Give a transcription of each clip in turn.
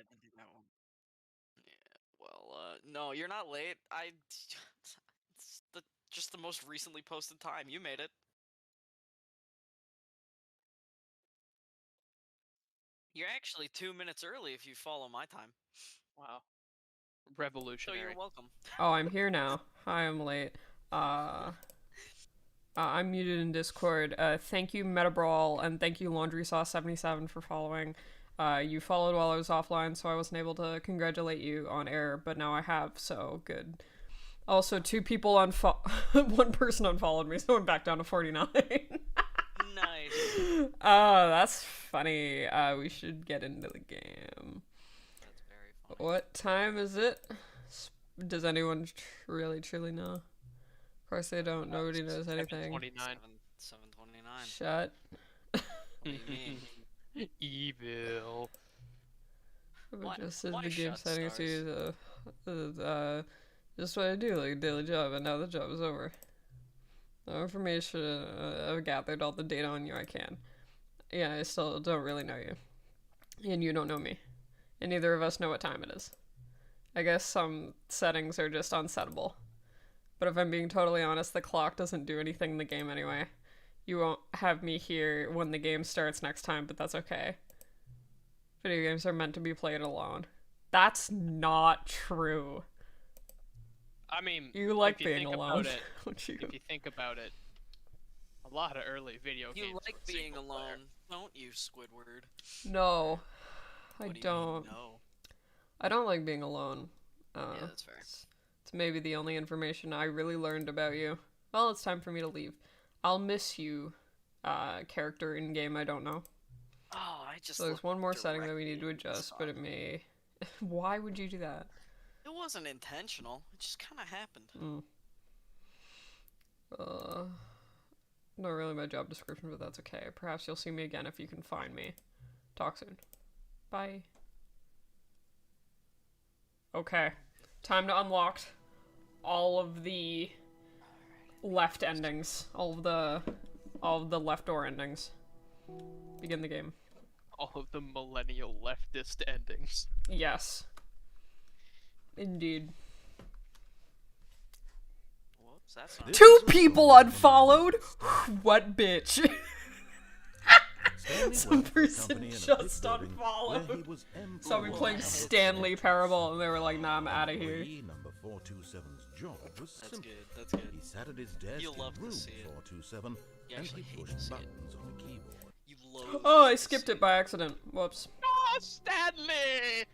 to do that one. Yeah, well, no, you're not late. It's just the most recently posted time. You made it. You're actually 2 minutes early if you follow my time. Wow. So you're Revolutionary. welcome. Oh, I'm here now. Hi, I'm late. I'm muted in Discord. Thank you, Metabrawl, and thank you, Laundry Sauce 77 for following. You followed while I was offline, so I wasn't able to congratulate you on air, but now I have, so good. Also, one person unfollowed me, so I'm back down to 49. Nice. Oh, that's funny. We should get into the game. That's very funny. What time is it? Does anyone really, truly know? Of course they don't. Nobody knows anything. 7:29. 7:29. Shut. What do you mean? Evil. Just as Why the game shut settings stars? to just what I do, like a daily job, and now the job is over. No information. I've gathered all the data on you I can. Yeah, I still don't really know you. And you don't know me. And neither of us know what time it is. I guess some settings are just unsettable. But if I'm being totally honest, the clock doesn't do anything in the game anyway. You won't have me here when the game starts next time, but that's okay. Video games are meant to be played alone. That's not true. I mean, You like if you being think alone, about it, don't you? if you think about it, a lot of early video games. You like were being single player. alone, don't you, Squidward? No, I What do you don't. mean, no. I don't like being alone. Yeah, that's fair. It's maybe the only information I really learned about you. Well, it's time for me to leave. I'll miss you, character in game I don't know. Oh, I just. So there's one more setting that we directly need to at the adjust, sun. but it may. Why would you do that? It wasn't intentional. It just kind of happened. Not really my job description, but that's okay. Perhaps you'll see me again if you can find me. Talk soon. Bye. Okay. Time to unlock all of the left endings. All of the left door endings. Begin the game. All of the millennial leftist endings. Yes. Indeed. Whoops, that's not. Two people unfollowed? What bitch? Some person just unfollowed. Saw me playing Stanley Parable and they were like, nah, I'm out of here. Number 427's job was That's simple. good. That's good. He sat at his desk You'll love in to room see it. 427 You and actually he hate to pushed see it. buttons on a keyboard. You loathe. Oh, I to skipped see it by accident. Whoops. Oh, Stanley!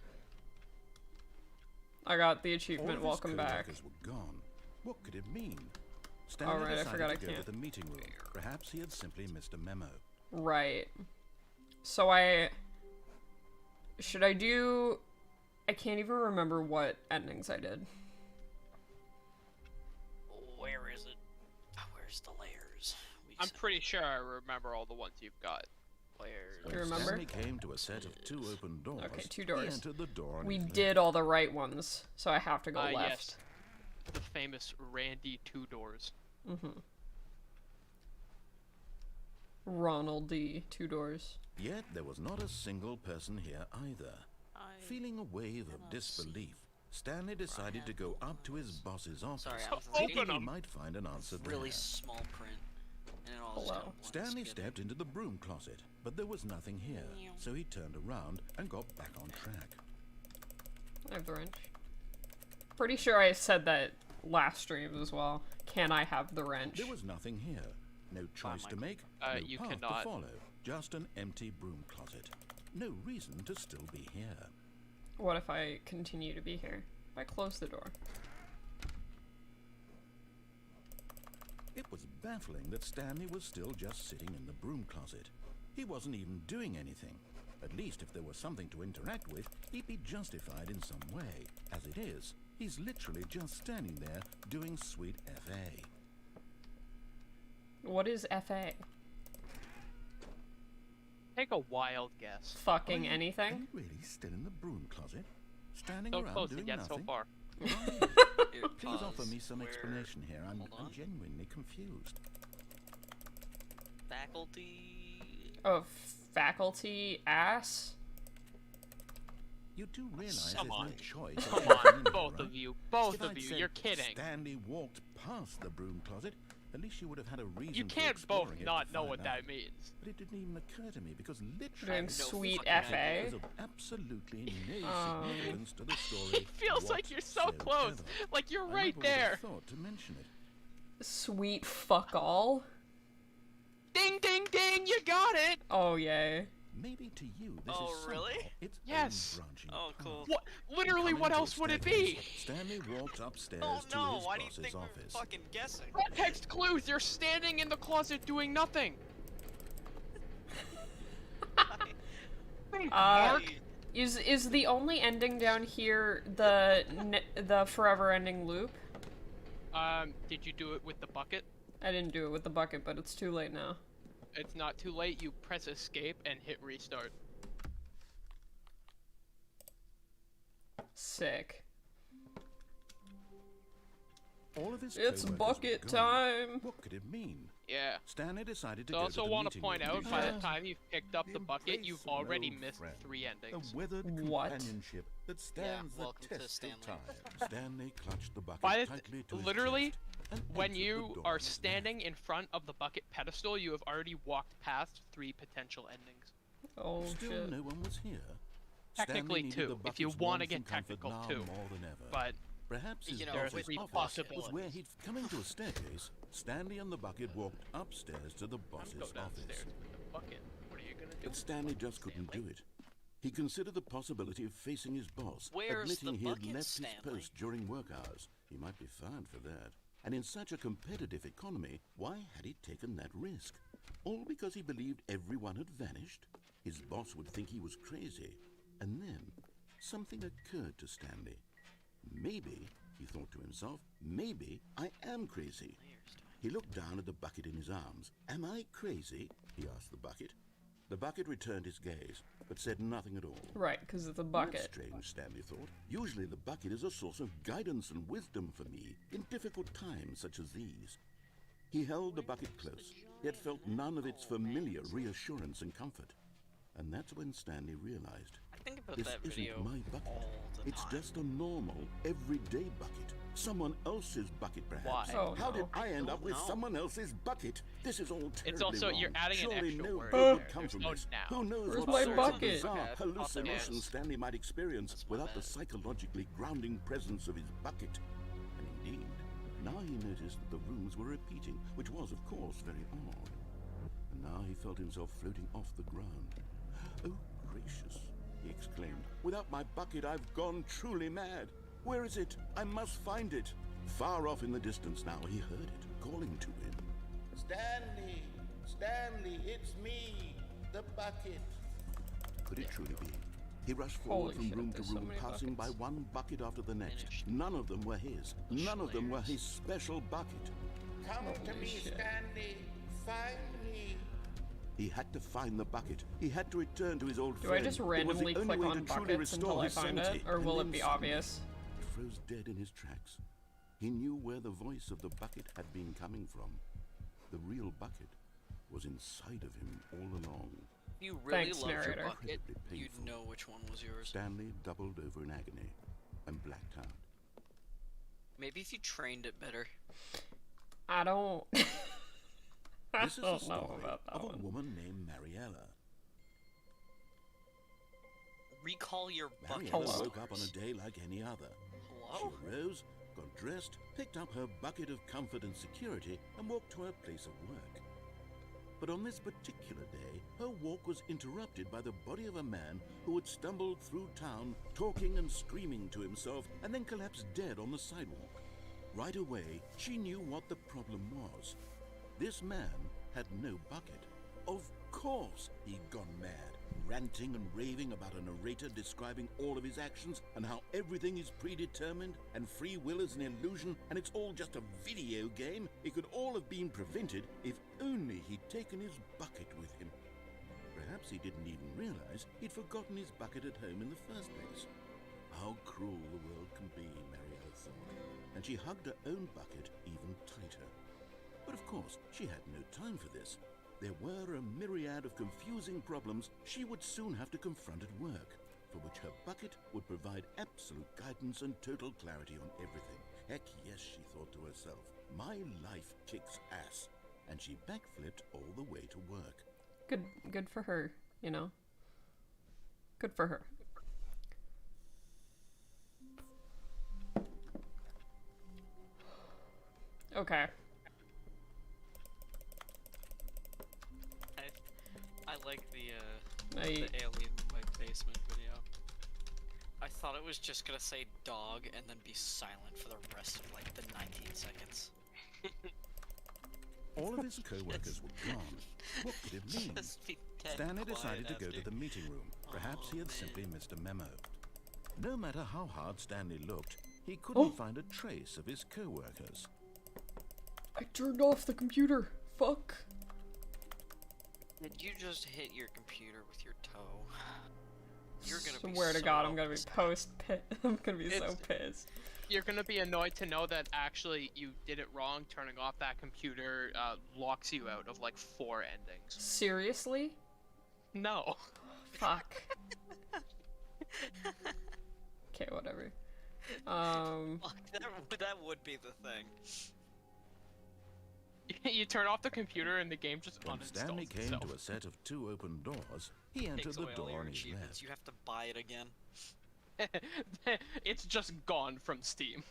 I got the All achievement. of his Welcome back. co-workers were gone. What could it mean? Stanley Alright, I decided forgot to I go can't. to the meeting room. Perhaps he had simply missed a memo. Right. So should I do... I can't even remember what endings I did. Where is it? Oh, where's the layers? I'm pretty sure I remember all the ones you've got. Where? Do you remember? Stanley came to a set of two open doors. Okay, 2 He doors. entered the door on We his left. did all the right ones, so I have to go left. Yes. The famous Randy Two Doors. Ronald D. 2 doors. Yet there was not a single person here either. Feeling a wave of cannot disbelief, Stanley decided to go up to his boss's office, Sorry, I was thinking Open he 'em. might find an answer really there. small print. And it all just Hello. got one Stanley skip. stepped into the broom closet, but there was nothing here, so he turned around and got back on track. I have the wrench. Pretty sure I said that last stream as well. Can I have the wrench? There was nothing here. No choice to make, no you path cannot. to follow. Just an empty broom closet. No reason to still be here. What if I continue to be here? If I close the door. It was baffling that Stanley was still just sitting in the broom closet. He wasn't even doing anything. At least if there was something to interact with, he'd be justified in some way. As it is, he's literally just standing there doing sweet FA. What is FA? Take a wild guess. Fucking Are anything? you really still in the broom closet? Standing So around close doing yet, so nothing? far. It Please offer me paused. some Where- explanation here. I'm Hold on. genuinely confused. Faculty. Oh, faculty ass? You do realize Come there's on. no choice. Come of on, in there, both right? of you. Both If of I'd you. said You're kidding. Stanley walked past the broom closet, at least you would have had a reason You for can't both exploring it not to know find what out. that means. But it didn't even occur to me because literally Doing no sweet fucking FA. idea. there's of absolutely no significance to the story. It feels like you're so close. whatsoever. Like you're I right never would have there. thought to mention it. Sweet fuck all. Ding, ding, ding! You got it. Oh yay. Maybe to you this Oh, is really? somehow its Yes. own branching Oh, path. cool. What? Literally, Coming what to a else would it staircase, be? Stanley walked upstairs Oh to no, his why do you boss's think office. we're fucking guessing? Context clues. You're standing in the closet doing nothing. Uh, is the only ending down here the forever ending loop? Did you do it with the bucket? I didn't do it with the bucket, but it's too late now. It's not too late. You press escape and hit restart. Sick. All of his It's co-workers bucket were gone. time. What could it mean? Yeah. Stanley decided to I go also to the want to meeting point room out, to by the discuss time you've picked up the bucket, embrace you've of an already old missed friend. 3 endings. A weathered What? companionship that stands the welcome to test Stanley. of time. Stanley clutched the bucket By the tightly to his literally, chest and when entered the you door are on his standing back. in front of the bucket pedestal, you have already walked past 3 potential endings. Oh Still, shit. no one was here. Technically Stanley needed 2, the if you bucket's want to warmth get and comfort technical now 2. more than ever. But Perhaps his You know, there are boss's 3 office possibilities. was where he'd coming to a staircase. Stanley and the bucket walked upstairs to the boss's go downstairs office. with the bucket. What are you gonna do? But Stanley just couldn't do it. He considered the possibility of facing his boss, Where's the admitting he had bucket, left Stanley? his post during work hours. He might be fired for that. And in such a competitive economy, why had he taken that risk? All because he believed everyone had vanished? His boss would think he was crazy. And then, something occurred to Stanley. Maybe, he thought to himself, maybe I am crazy. He looked down at the bucket in his arms. Am I crazy? He asked the bucket. The bucket returned his gaze, but said nothing at all. Right, because it's a That's bucket. strange, Stanley thought. Usually the bucket is a source of guidance and wisdom for me in difficult times such as these. He held the bucket close, yet felt none of its familiar reassurance and comfort. And that's when Stanley realized, I think about this that video isn't my bucket. all the It's time. just a normal, everyday bucket. Someone else's bucket, perhaps. Why? Oh, How no. did I end up with know. someone else's bucket? This is all terribly It's also, you're wrong. adding an Surely extra no word good in would there. come There's from no this. now. Who knows Where's what my sorts bucket? of bizarre Okay, hallucinations yes. Stanley might experience That's my without the bad. psychologically grounding presence of his bucket. And indeed, now he noticed that the rooms were repeating, which was, of course, very odd. And now he felt himself floating off the ground. Oh, gracious, he exclaimed. Without my bucket, I've gone truly mad. Where is it? I must find it. Far off in the distance now, he heard it, calling to him. Stanley! Stanley, it's me, the bucket. Could it truly be? He rushed forward Holy from shit, room to there's so room, many passing by buckets. one bucket after the next. Finished. None of them were his. None of them were Schlayers. his special bucket. Come to Holy me, shit. Stanley. Find me. He had to find the bucket. He had to return to his old Do friend. I just It was the randomly only click way on to truly buckets restore until I his find it? sanity. Or And will then it be suddenly, obvious? He froze dead in his tracks. He knew where the voice of the bucket had been coming from. The real bucket was inside of him all along. If you really Thanks, loved your narrator. bucket, Incredibly you'd painful. know which one was yours. Stanley doubled over in agony and blacked out. Maybe if you trained it better. I don't. I This is the don't know story about that of a one. woman named Mariella. Recall your bucket. Mariella Hello. woke up on a day like any other. Hello? She arose, got dressed, picked up her bucket of comfort and security, and walked to her place of work. But on this particular day, her walk was interrupted by the body of a man who had stumbled through town, talking and screaming to himself, and then collapsed dead on the sidewalk. Right away, she knew what the problem was. This man had no bucket. Of course he'd gone mad, ranting and raving about a narrator describing all of his actions and how everything is predetermined and free will is an illusion and it's all just a video game. It could all have been prevented if only he'd taken his bucket with him. Perhaps he didn't even realize he'd forgotten his bucket at home in the first place. How cruel the world can be, Mariella thought, and she hugged her own bucket even tighter. But of course, she had no time for this. There were a myriad of confusing problems she would soon have to confront at work. for which her bucket would provide absolute guidance and total clarity on everything. Heck yes, she thought to herself. My life kicks ass. And she backflipped all the way to work. Good for her, you know? Good for her. Okay. I like the I- alien in my basement video. I thought it was just gonna say dog and then be silent for the rest of like the 19 seconds. All of his co-workers were gone. What could it mean? Just be dead Stanley quiet decided to go to after. the meeting room. Perhaps he had simply missed a memo. No matter how hard Stanley looked, he couldn't find a trace of his co-workers. I turned off the computer. Fuck. Did you just hit your computer with your toe? You're gonna be Swear to so God, I'm gonna be upset. I'm gonna be so It's- pissed. You're gonna be annoyed to know that actually you did it wrong. Turning off that computer locks you out of like 4 endings. Seriously? No. Fuck. Okay, whatever. Fuck, that would be the thing. You turn off the computer and the game just When Stanley uninstalls came itself. to a set of 2 open doors, he entered Takes the away all door your on his achievements. left. You have to buy it again. It's just gone from Steam.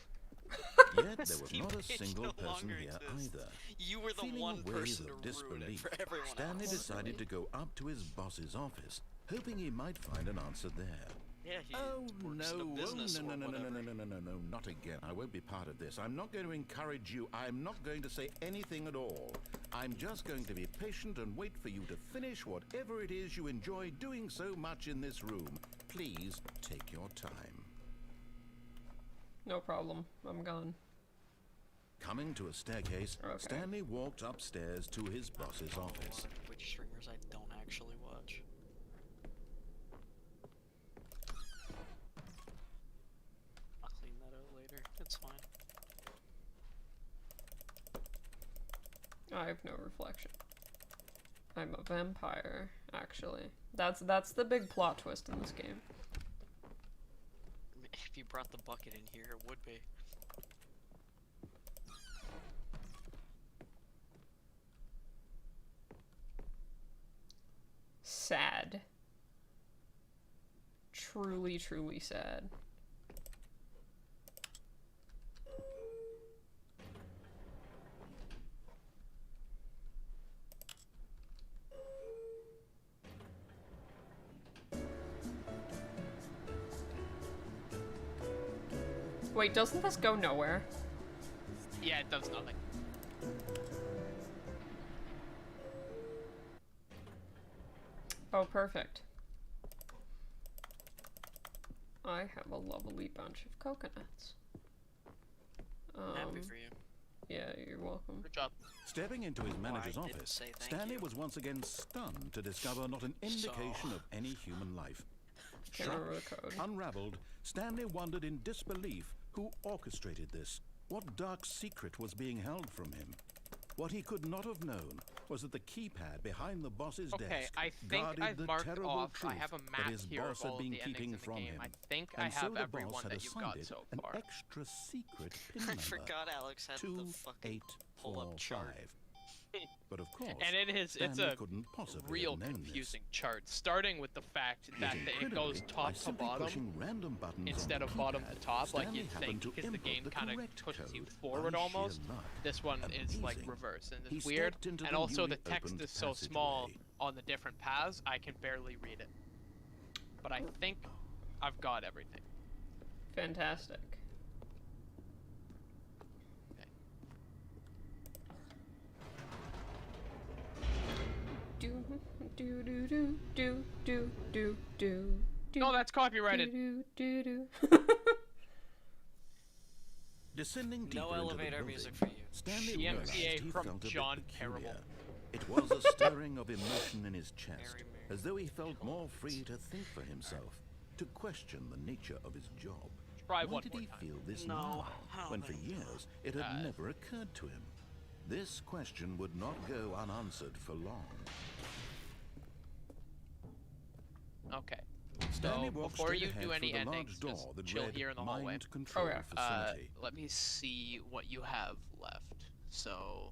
Yet there was Steam not a page single no person longer here exists. either. You were the Feeling one a wave person of to ruin it disbelief, for everyone Stanley else. decided to go up to his boss's office, hoping he might find an answer there. Yeah, he Oh works in a no, business no, or no, no, no, whatever. no, no, no, no, not again. I won't be part of this. I'm not going to encourage you. I'm not going to say anything at all. I'm just going to be patient and wait for you to finish whatever it is you enjoy doing so much in this room. Please take your time. No problem. I'm gone. Coming to a staircase, Okay. Stanley walked upstairs to his boss's office. Which streamers I don't actually watch. I'll clean that out later. It's fine. I have no reflection. I'm a vampire, actually. That's the big plot twist in this game. If you brought the bucket in here, it would be. Sad. Truly, truly sad. Wait, doesn't this go nowhere? Yeah, it does nothing. Oh, perfect. I have a lovely bunch of coconuts. Happy for you. Yeah, you're welcome. Good job. Stepping into his manager's didn't office, say thank Stanley you. was once again stunned to discover not an indication of any human life. Can't Shocked, remember the code. unraveled, Stanley wondered in disbelief who orchestrated this. What dark secret was being held from him? What he could not have known was that the keypad behind the boss's Okay, desk I think guarded I've the marked terrible off. truth I have a that map his here boss of all had been the endings keeping in the from game. him. I think I And so have the everyone boss had that you've assigned got it so an far. extra secret pin I number. forgot Alex had the fucking pull-up chart. 28845. But of course, And it's Stanley a couldn't possibly real have known confusing chart, starting with the fact that it goes Incredibly, by top to simply bottom pushing random buttons on instead the of bottom to keypad, top, like Stanley you'd happened think, to because the input game the kind of correct pushes you code forward by sheer almost. luck. This one is like Amazing. reverse, and He it's weird. stepped into And the also the newly text opened is so small passageway. on the different paths, I can barely read it. But I think I've got everything. Fantastic. Do do do do do do do do. No, that's copyrighted. Do do do. Descending deeper No into the elevator building, music for you. Stanley GMTA realized he from felt a bit John peculiar. Parable. It was a stirring of emotion in his chest, Merry, merry as though he felt more free to think for himself, to question the nature of his job. Try Why one did more he time. feel this No, now, I don't when for think so. years it had never occurred to him? This question would not go unanswered for long. Okay. Stanley So walked before straight you ahead do any through the endings, large door just that chill read here in the hallway. Mind Control Okay. Facility. Let me see what you have left. So.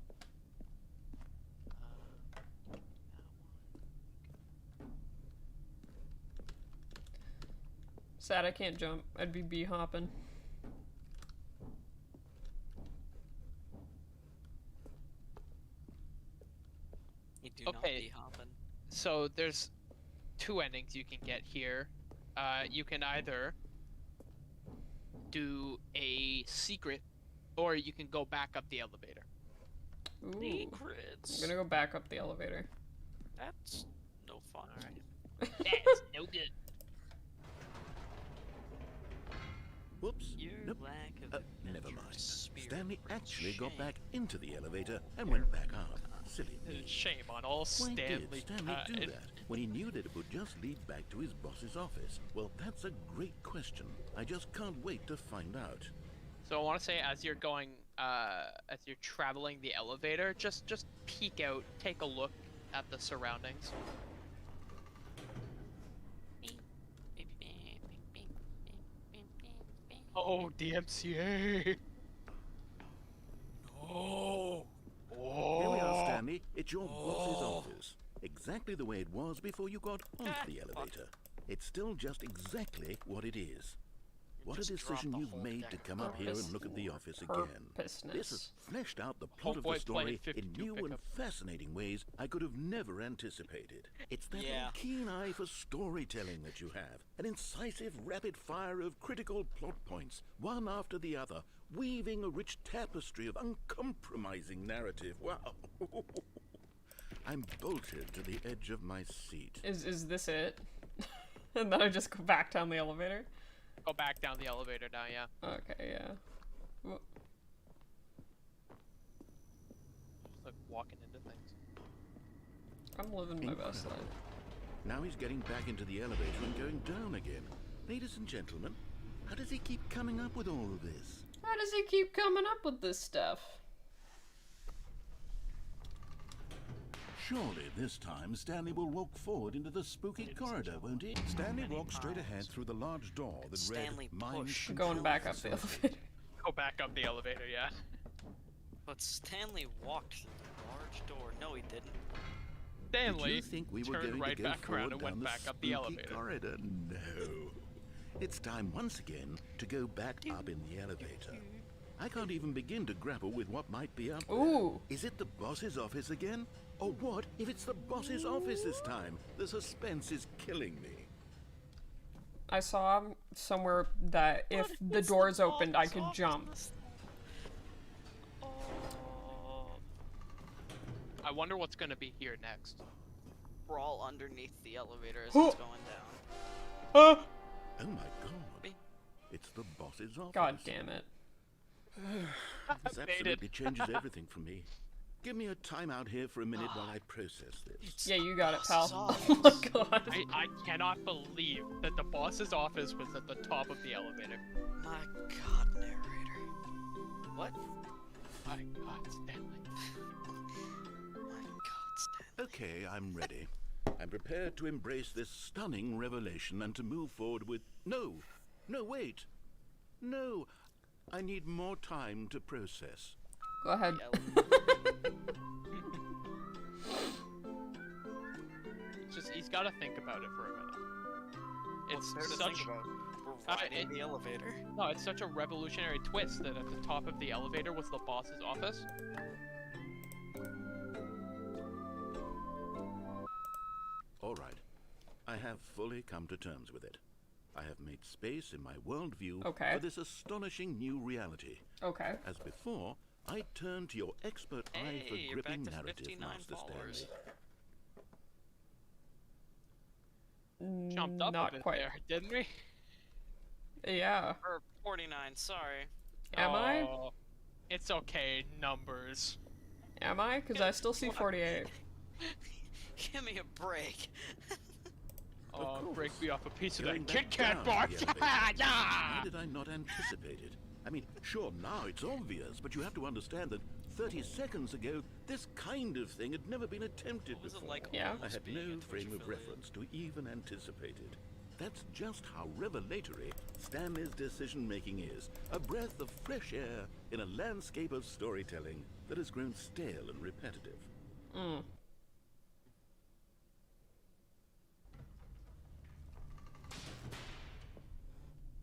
Sad I can't jump. I'd be bee hopping. You do not Okay. be hopping. So there's 2 endings you can get here. You can either do a secret, or you can go back up the elevator. Ooh. I'm Secrets. gonna go back up the elevator. That's no fun. Alright. That's no good. Whoops. Your Nope. lack of Never mind. adventurous spirit Stanley brings actually got shame. back into the elevator and went back up. Silly me. Shame on all Why Stanley. did Stanley do that when he knew that it would just lead back to his boss's office? Well, that's a great question. I just can't wait to find out. So I want to say, as you're going, as you're traveling the elevator, just peek out, take a look at the surroundings. Oh, DMCA! No! Here we are, Stanley. It's your Oh. boss's office. Exactly the way it was before you got onto the elevator. It's still just exactly what it is. What a Just drop decision the you've whole made deck to of come up here and cards. look at the office again. This has fleshed out the plot of the Homeboy story played in 52 new and pickup. fascinating ways I could have never anticipated. It's that Yeah. keen eye for storytelling that you have. An incisive rapid fire of critical plot points, one after the other, weaving a rich tapestry of uncompromising narrative. Wow. I'm bolted to the edge of my seat. Is this it? And then I just go back down the elevator? Go back down the elevator now, yeah. Okay, yeah. Well, Just like walking into things. I'm living my best life. Now he's getting back into the elevator and going down again. Ladies and gentlemen, how does he keep coming up with all of this? How does he keep coming up with this stuff? Surely this time Stanley will walk forward into the spooky corridor, won't he? Stanley walked straight ahead through the large door that Stanley read Mind push. Control Going back up the Facility. elevator. Go back up the elevator, yeah. But Stanley walked through the large door. No, he didn't. Stanley Did you think we were turned going right to go back forward around and down went the back up the spooky elevator. corridor? No. It's time once again to go back up in the elevator. I can't even begin to grapple with what might be up there. Ooh. Is it the boss's office again? Or what if it's the boss's office this time? The suspense is killing me. I saw somewhere that if What the is doors the opened, I boss could office jump. this- Oh. I wonder what's gonna be here next. Crawl underneath the elevator as Huh. it's going down. Ah! Oh my god. It's the boss's office. God damn it. This absolutely changes everything for me. Give me a timeout here for a minute while I process this. It's Yeah, you the got it, pal. boss's Oh office. my god. I cannot believe that the boss's office was at the top of the elevator. My god, narrator. What? My God, Stanley. My god, Stanley. Okay, I'm ready. I'm prepared to embrace this stunning revelation and to move forward with... No! No, wait! No! I need more time to process. Go ahead. He's got to think about it for a minute. It's What's there to such think about? We're Uh, riding it- the elevator. no, it's such a revolutionary twist that at the top of the elevator was the boss's office. All right. I have fully come to terms with it. I have made space in my worldview Okay. for this astonishing new reality. Okay. As before, I turn to your expert eye for Hey, you're gripping back to narrative, 59 Master followers. Stanley. Jumped up Not a bit quite. there, didn't we? Yeah. Or 49, sorry. Am I? Oh, it's okay, numbers. Am I? Because I still see 48. Give me a break. Oh, course. break me off a piece of Going that back Kit Kat down bar. the elevator. Yeah! How did I not anticipate it? I mean, sure, now it's obvious, but you have to understand that 30 seconds ago, this kind of thing had never been attempted What was it before. like Yeah. I almost had being no a Twitch frame of affiliate? reference to even anticipate it. That's just how revelatory Stanley's decision-making is. A breath of fresh air in a landscape of storytelling that has grown stale and repetitive. Mm.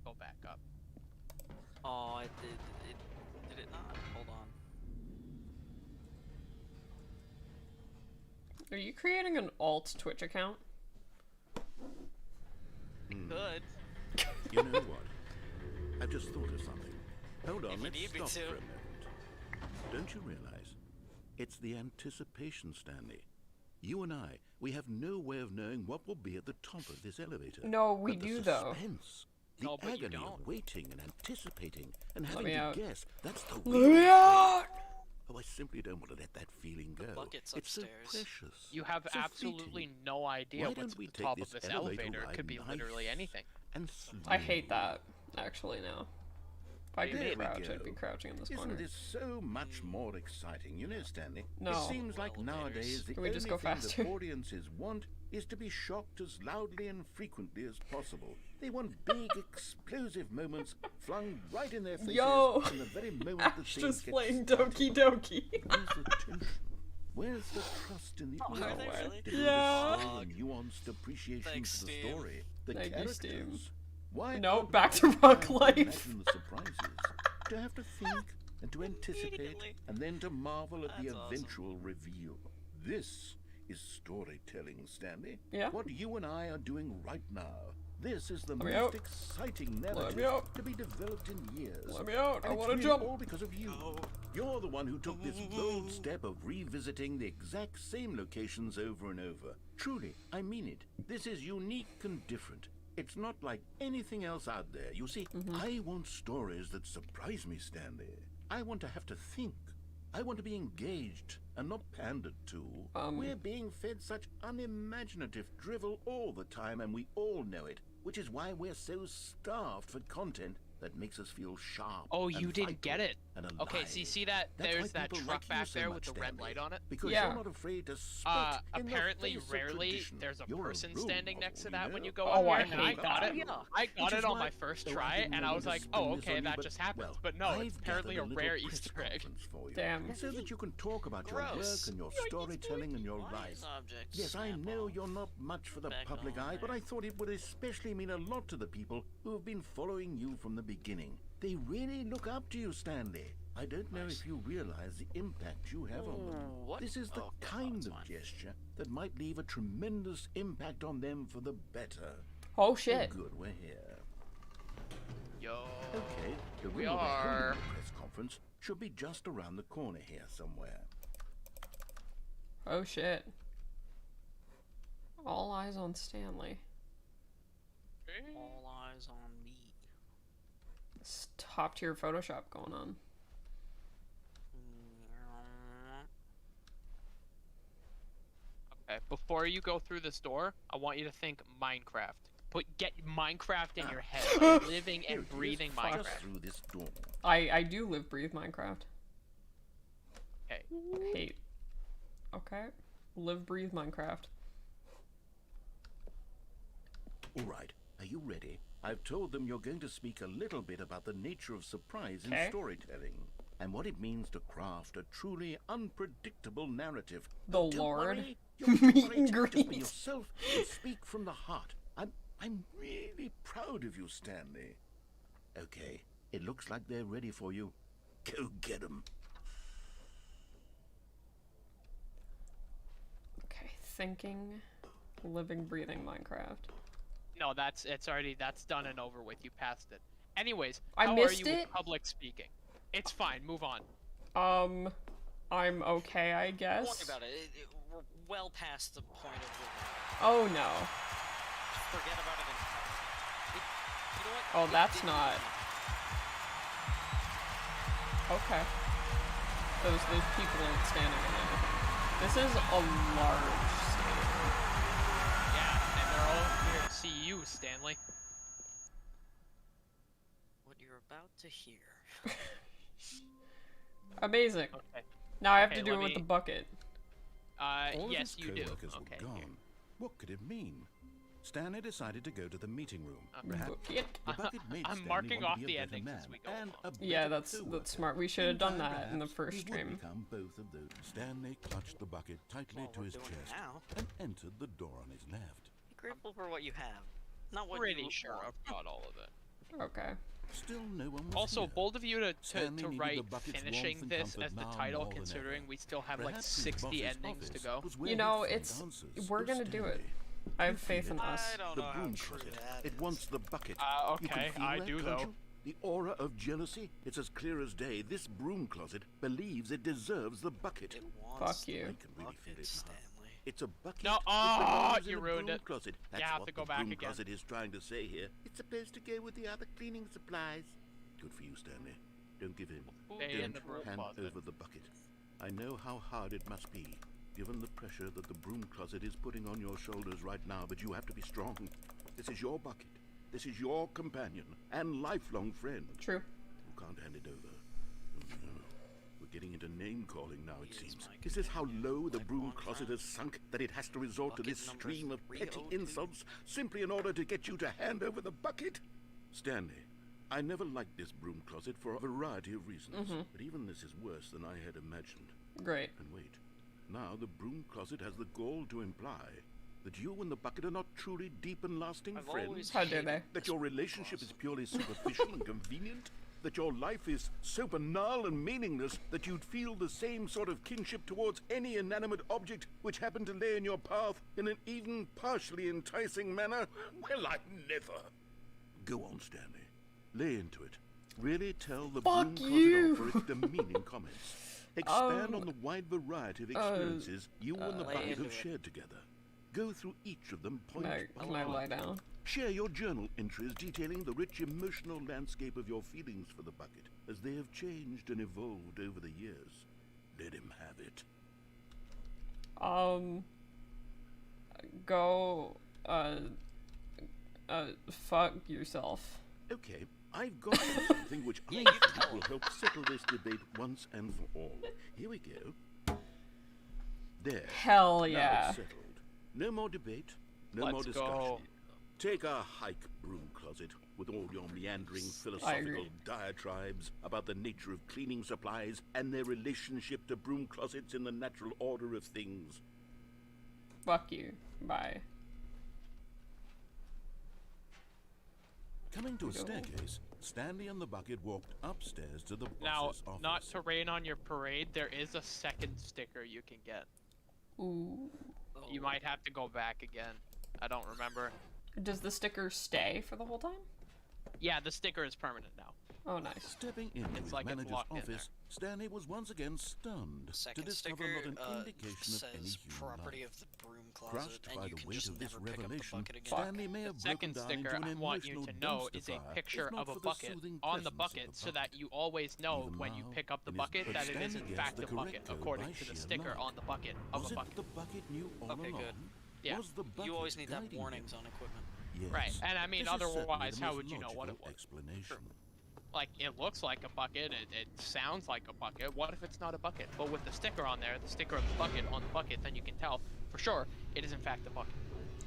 Go back up. Oh, did it not? Hold on. Are you creating an alt Twitch account? Good. You know what? I've just thought of something. Hold on, If you let's need me stop to. for a moment. Don't you realize? It's the anticipation, Stanley. You and I, we have no way of knowing what will be at the top of this elevator. No, we But the do, though. suspense, the No, but you agony of don't. waiting and anticipating and Let having me to out. guess, that's the Let real me thrill. out! Oh, I simply don't want to let that feeling go. bucket's It's so upstairs. precious. You have so absolutely fleeting. no idea Why what's don't at we the take top this of this elevator elevator. It ride could be literally nice anything. And I hate slowly? that, actually, now. If I There could we crouch, I'd go. be crouching in this corner. Isn't this so much more exciting? You know, Stanley, No. it seems like Elevators. nowadays the Can we only just go thing faster? that audiences want is to be shocked as loudly and frequently as possible. They want big, explosive moments flung right in their faces Yo! in the very moment the Ash scene just gets playing started. Doki Doki. Where's the tension? Where's the trust in the Oh, are they really? Deliver Yeah. the slow and nuanced appreciation Thanks, to the Steve. story, the Thank you, characters. Steve. Why No, aren't we back to given Rock time to Life. imagine the surprises, to have to think and to anticipate, Immediately. and then to marvel at the That's awesome. eventual reveal. This is storytelling, Stanley. Yeah. What you and I are doing right now. This is the Let me most out. exciting Let me narrative out. to be developed in years. Let me out, I And it's wanna really jump. all because of you. You're the one who took this bold step of revisiting the exact same locations over and over. Truly, I mean it. This is unique and different. It's not like anything else out there. You see, I want stories that surprise me, Stanley. I want to have to think. I want to be engaged and not pandered to. We're being fed such unimaginative drivel all the time, and we all know it, which is why we're so starved for content that makes us feel sharp. Oh, and you didn't get vital it. and Okay, so you alive. see that That's there's why that people truck like you back so there much, with the red Stanley, light on it? Because Yeah. you're not afraid to spit in the Apparently, face of rarely tradition. there's a You're person role standing next to model, that you when know? you go Oh, up I there, and I hate got that. it. I Which got is it on why- my first though I try, didn't and I want was to like, spring oh, this okay, on you, that just happens. well, But no, I've it's apparently a gathered little rare press Easter egg. conference for you, Damn. so that you can talk about your Gross. work and your storytelling and your life. Wise objects. Yes, I snap know off. you're not much for the Back public on eye, but there. I thought it would especially mean a lot to the people who have been following you from the beginning. They really look up to you, Stanley. I don't know if you realize the impact you have on them. Ooh, what? This is the Oh, okay, kind that's of fine. gesture that might leave a tremendous impact on them for the better. Oh Oh, shit. good, we're here. Yo. Okay, the We room where we're holding are. the press conference should be just around the corner here somewhere. Oh shit. All eyes on Stanley. All eyes on me. It's top tier Photoshop going on. Okay, before you go through this door, I want you to think Minecraft. Get Minecraft in your head. Like living Here and it is, breathing just Minecraft. through this door. I do live, breathe Minecraft. Okay. Hate. Okay. Live, breathe Minecraft. All right, are you ready? I've told them you're going to speak a little bit about the nature of surprise Okay. in storytelling and what it means to craft a truly unpredictable narrative. The Don't Lord. worry, you're Meet great. and Just be greet. yourself and speak from the heart. I'm really proud of you, Stanley. Okay, it looks like they're ready for you. Go get them. Okay, thinking, living, breathing Minecraft. No, that's done and over with. You passed it. Anyways, I how missed are you it? with public speaking? It's fine. Move on. I'm okay, I Don't guess. worry about it. We're well past the point of Oh no. forget about it entirely. You know what? Oh, It that's didn't not- even- Okay. Those people aren't standing in anything. This is a large stadium. Yeah, and they're all here to see you, Stanley. What you're about to hear. Amazing. Okay. Now I have Okay, to do let it with me- the bucket. All of Yes, his you do. co-workers Okay. were here. gone. What could it mean? Stanley decided to go to the meeting room. Uh-huh. Perhaps Bucket. the bucket made I'm Stanley marking want off to the be a better endings man as we go and along. a Yeah, better that's co-worker. smart. We should have In done time, that in the perhaps, first he would stream. become both of those. Stanley clutched the bucket tightly Well, to we're his doing it chest now. and entered the door on his left. Be grateful for what you have, not what Pretty you sure want. I've got all of it. Okay. Still no one was Also, here. bold of you to Stanley needed write the bucket's finishing warmth and this comfort as the now title, more than considering ever. we still have like Perhaps his 60 boss's endings to office go. was where You he'd know, find it's answers we're for gonna do it. Stanley. I You have faith feel in it? us. I don't The know how broom true closet. that It is. wants the bucket. You can Okay, feel I that, do can't though. you? The aura of jealousy, it's as clear as day. This broom closet believes it deserves the bucket. It wants Fuck you. I can really feel bucket, it now. Stanley. It's a bucket. No, It oh, belongs in you a ruined broom it. Closet. That's have what to go the back broom again. closet is trying to say here. It's supposed to go with the other cleaning supplies. Good for you, Stanley. Don't give in. Stay in Don't the broom hand closet. over the bucket. I know how hard it must be, given the pressure that the broom closet is putting on your shoulders right now, but you have to be strong. This is your bucket. This is your companion and lifelong friend. True. You can't hand it over. Oh, no. We're getting into name-calling now, it Yes, seems. Mike. Is this how low the Like broom one closet friend. has sunk, that it has to resort to Bucket this number stream of petty 302? insults simply in order to get you to hand over the bucket? Stanley, I never liked this broom closet for a variety of reasons, but even this is worse than I had imagined. Great. And wait, now the broom closet has the gall to imply that you and the bucket are not truly deep and lasting I've friends. always How dare hated they? That your relationship is purely superficial and convenient? That your life is so banal and meaningless that you'd feel the same sort of kinship towards any inanimate object which happened to lay in your path in an even partially enticing manner? Well, I never. Go on, Stanley. Lay into it. Really tell the broom closet you. off for its demeaning comments. Expand on the wide variety of experiences you and the lay bucket into have it. shared together. Go through each of them point by Can I point. lie down? Share your journal entries detailing the rich emotional landscape of your feelings for the bucket as they have changed and evolved over the years. Let him have it. Go, fuck yourself. Okay, I've got something which I you think tell will help settle this debate once and for all. Here we go. There. Hell Now yeah. it's settled. No more debate, no more Let's discussion. go. Take a hike, broom closet, with all your meandering philosophical agree. diatribes about the nature of cleaning supplies and their relationship to broom closets in the natural order of things. Fuck you. Bye. Coming to a staircase, Stanley and the bucket walked upstairs to the Now, boss's office. not to rain on your parade, there is a second sticker you can get. Ooh. You might have to go back again. I don't remember. Does the sticker stay for the whole time? Yeah, the sticker is permanent now. Oh, nice. Stepping into It's his like it's manager's locked in office, Stanley was once again stunned to Second discover sticker not an indication says of any human property life. of the broom closet, Crushed and by you the can weight just of this never pick up the revelation, bucket again. Stanley may have The second broken down sticker, into an I want you emotional to know, dumpster is a fire, picture if not of a for the bucket soothing on the presence of bucket so that you always know Even when you now, pick up the in his bucket but that it is Stanley in guessed fact the a bucket, correct code according by to the sheer sticker luck. on the bucket of Was a it bucket. the bucket knew all Okay, along? good. Yeah. Was the bucket You always need to have guiding warnings him? on equipment. Yes. Right, and I mean, This is certainly otherwise, the how most would you know what it logical was? Explanation. Like, it looks like a bucket, it sounds like a bucket. What if it's not a bucket? But with the sticker on there, the sticker of the bucket on the bucket, then you can tell for sure it is in fact a bucket.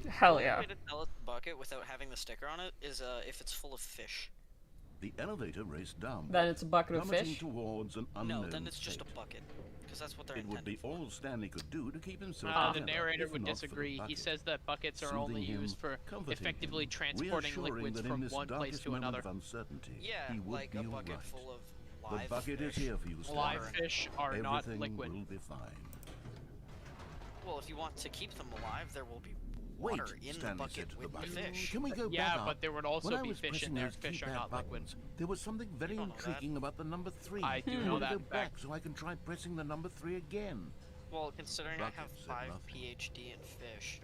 Hell The yeah. way to tell it's a bucket without having the sticker on it is if it's full of fish. The elevator raced down. Then it's a bucket of plummeting fish? towards an unknown No, then it's just a state. bucket, because that's what they're It would be intended for. all Stanley could do to keep himself The together, narrator if would not for the disagree. He bucket. says that buckets are only Soothing him, used for comforting effectively him, transporting reassuring liquids that in from this one place darkest to moment another. of uncertainty, Yeah, he would like be a bucket all right. full of The live bucket fish. is here for you, Stanley. Live fish are not Everything liquid. will be fine. Well, if you want to keep them alive, there will be Wait, water in the Stanley bucket said to the with the bucket. fish. Can we go Yeah, back up? but there would also When I be was fish in pressing there. those Fish are keypad not liquid. buttons, there was something very You don't know that. intriguing about the number 3. I do Can know we that go fact. back so I can try pressing the number 3 again? Well, considering Bucket I have said 5 nothing. PhD in fish,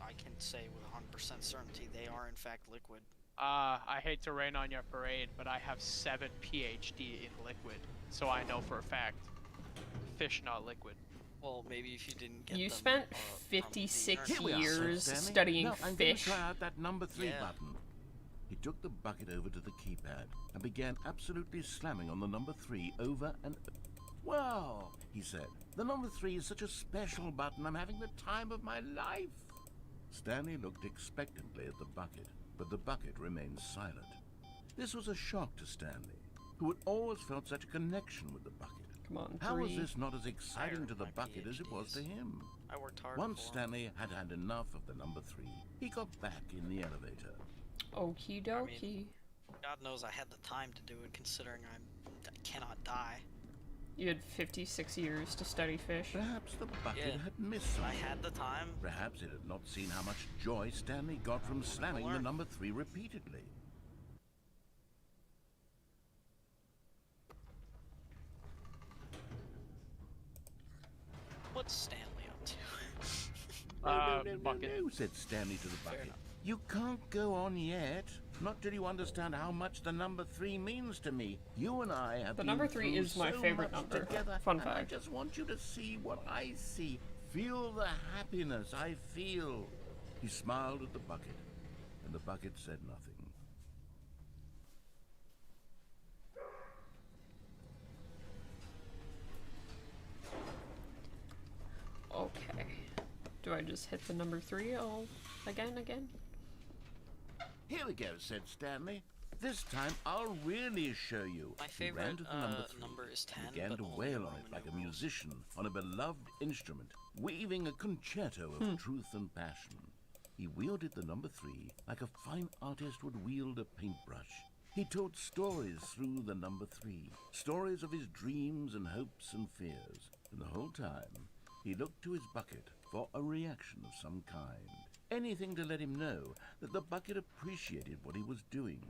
I can say with 100% certainty they are in fact liquid. I hate to rain on your parade, but I have 7 PhD in liquid, so I know for a fact. Fish not liquid. Well, maybe if you didn't get You them, spent from the 56 internet. Here we are, sir, years Stanley. studying now, I'm going fish. to try out that number 3 Yeah. button. He took the bucket over to the keypad and began absolutely slamming on the number 3 over and over. Well, he said, the number 3 is such a special button. I'm having the time of my life. Stanley looked expectantly at the bucket, but the bucket remained silent. This was a shock to Stanley, who had always felt such a connection with the bucket. Come on, How was 3. this not as exciting earned to the my bucket as it was to PhDs. him? I worked hard Once for 'em. Stanley had had enough of the number 3, he got back in the elevator. Okie dokie. God knows I had the time to do it, considering I cannot die. You had 56 years to study fish. Perhaps the bucket Yeah. had missed I something. had the time. Perhaps it had not seen how much joy Stanley got from slamming the learn. number 3 repeatedly. What's Stanley up to? Bucket. No, said Stanley to the bucket. enough. You can't go on yet. Not till you understand how much the number 3 means to me. You and I have The been number 3 through is my so favorite much number. Together, Fun and I fact. just want you to see what I see. Feel the happiness I feel. He smiled at the bucket, and the bucket said nothing. Okay. Do I just hit the number 3 all again? Here we go, said Stanley. This time I'll really show you. My He ran favorite to the number 3, number is 10. began but to only wail on Roman it like a numerals. musician on a beloved instrument, weaving a concerto of truth and passion. He wielded the number 3 like a fine artist would wield a paintbrush. He told stories through the number 3, stories of his dreams and hopes and fears. And the whole time, he looked to his bucket for a reaction of some kind. Anything to let him know that the bucket appreciated what he was doing.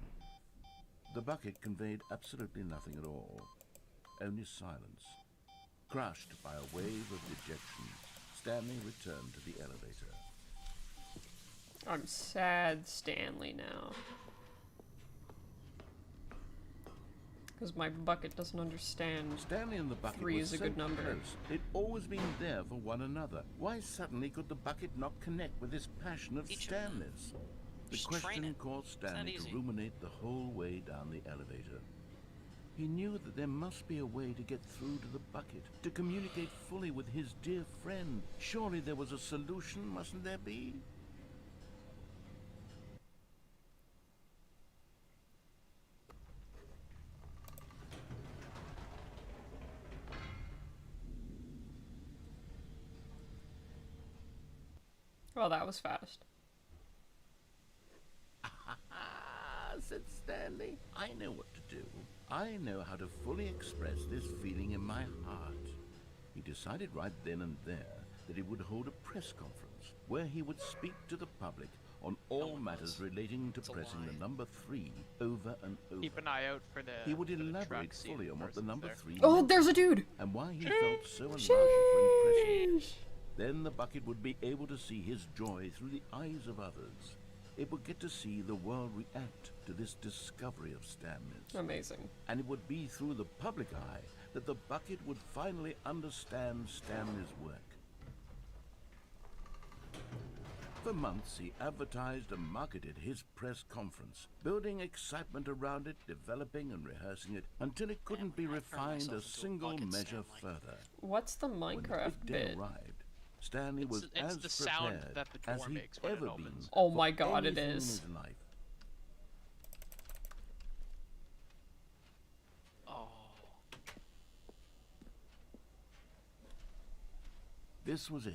The bucket conveyed absolutely nothing at all, only silence. Crushed by a wave of dejection, Stanley returned to the elevator. I'm sad Stanley now. Because my bucket doesn't understand. Stanley and the bucket 3 were is a so good number. close. They'd always been there for one another. Why suddenly could the bucket not connect with this passion of Teach him. Stanley's? The Just train question it. caused Stanley easy. to ruminate the whole way down the elevator. He knew that there must be a way to get through to the bucket, to communicate fully with his dear friend. Surely there was a solution, mustn't there be? Well, that was fast. Ah, said Stanley. I know what to do. I know how to fully express this feeling in my heart. He decided right then and there that he would hold a press conference where he would speak to the public on all one matters does. relating to It's a pressing lie. the number 3 over and over. Keep an eye out for the. He would for the elaborate truck, see if fully on what the person's number there. 3 Oh, meant there's a dude! and why he felt so elated when pressing it. Sheesh. Then the bucket would be able to see his joy through the eyes of others. It would get to see the world react to this discovery of Stanley's. Amazing. And it would be through the public eye that the bucket would finally understand Stanley's work. For months, he advertised and marketed his press conference, building excitement around it, developing and rehearsing it, until it couldn't be I turned refined myself a into a single bucket, measure Stanley. further. What's the When the Minecraft big day bit? arrived, Stanley was It's as the sound prepared that the as door he'd makes when it ever opens. been Oh for my God, it anything in is. his life. Oh. This was it.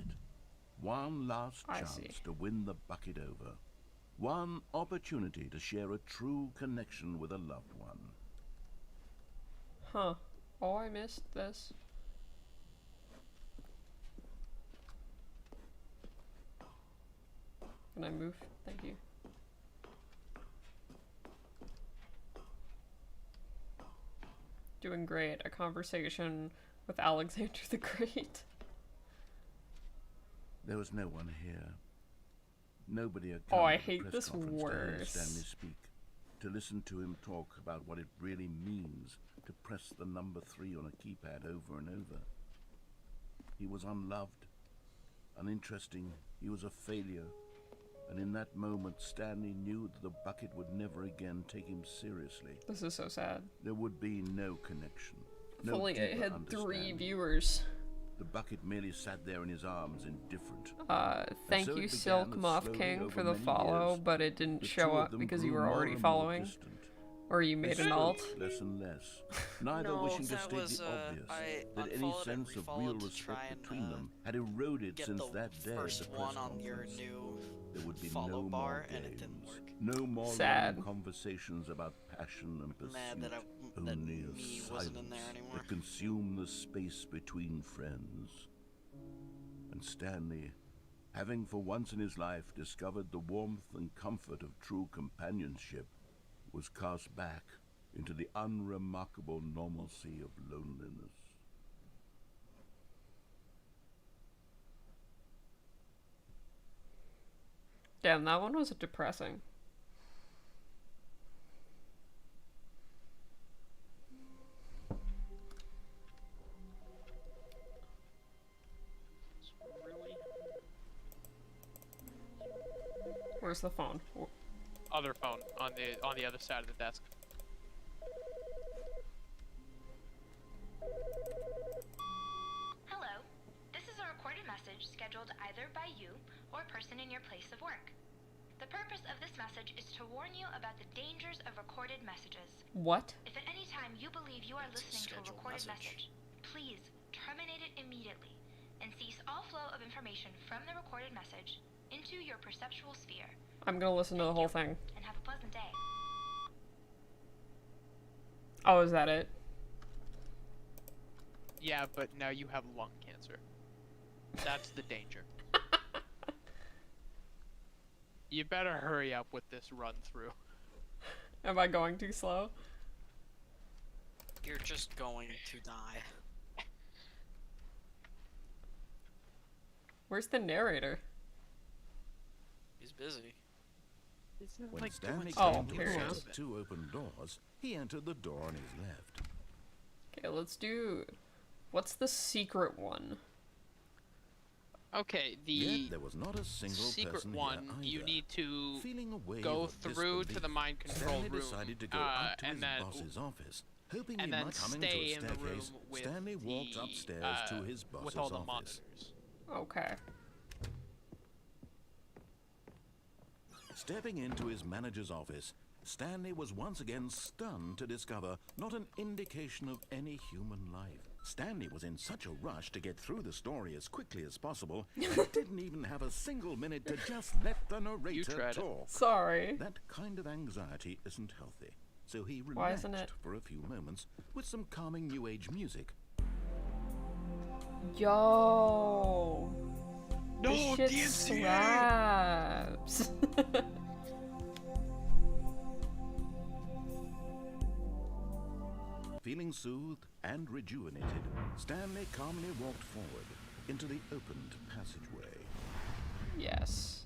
One last I chance see. to win the bucket over. One opportunity to share a true connection with a loved one. Huh. Oh, I missed this. Can I move? Thank you. Doing great. A conversation with Alexander the Great. There was no one here. Nobody had Oh, come I to the hate press this conference to hear worse. Stanley speak, to listen to him talk about what it really means to press the number 3 on a keypad over and over. He was unloved, uninteresting, he was a failure, and in that moment Stanley knew that the bucket would never again take him seriously. This is so sad. There would be no connection. If No only I deeper had 3 understanding. viewers. The bucket merely sat there in his arms, indifferent. Thank so you, it began, Silk and Muff slowly King, over for the many follow, years, but it didn't the show two of up them because grew you were more already and more following. distant. Or you They made an spoke alt. less and less, neither No, wishing to that state was, the obvious, I that any unfollowed and sense of real refollowed to respect try and, between them had eroded get since the that day at first the press one on your conference. new There would be follow no bar, more and games, it didn't work. no more Sad. long conversations about passion and pursuit, Mad that only a me silence wasn't in there anymore. that consumed the space between friends. And Stanley, having for once in his life discovered the warmth and comfort of true companionship, was cast back into the unremarkable normalcy of loneliness. Damn, that one was depressing. Really? Where's the phone? Other phone on the other side of the desk. Hello. This is a recorded message scheduled either by you or a person in your place of work. The purpose of this message is to warn you about the dangers of recorded messages. What? If at any time you believe you are It's a listening to a scheduled recorded message. message, please terminate it immediately and cease all flow of information from the recorded message into your perceptual sphere. I'm gonna listen to the whole thing. And have a pleasant day. Oh, is that it? Yeah, but now you have lung cancer. That's the danger. You better hurry up with this run through. Am I going too slow? You're just going to die. Where's the narrator? He's busy. When Like, Stanley Oh, came to here a he set is. of two open doors, he entered the door on his left. Okay, let's do... What's the secret one? Okay, the Yet there was not a single secret person one, here you either. need to Feeling a wave go of through to the disbelief, mind control Stanley room, decided to go up to and his then- boss's office. Hoping he and then might come into stay a in the room staircase, with Stanley walked the, upstairs to his boss's with all the office. monitors. Okay. Stepping into his manager's office, Stanley was once again stunned to discover not an indication of any human life. Stanley was in such a rush to get through the story as quickly as possible, he didn't even have a single minute to just let the narrator tried it. talk. Sorry. That kind of anxiety isn't healthy, so he Why relaxed isn't it? for a few moments with some calming New Age music. Yo! No, this shit slaps! Feeling soothed and rejuvenated, Stanley calmly walked forward into the opened passageway. Yes.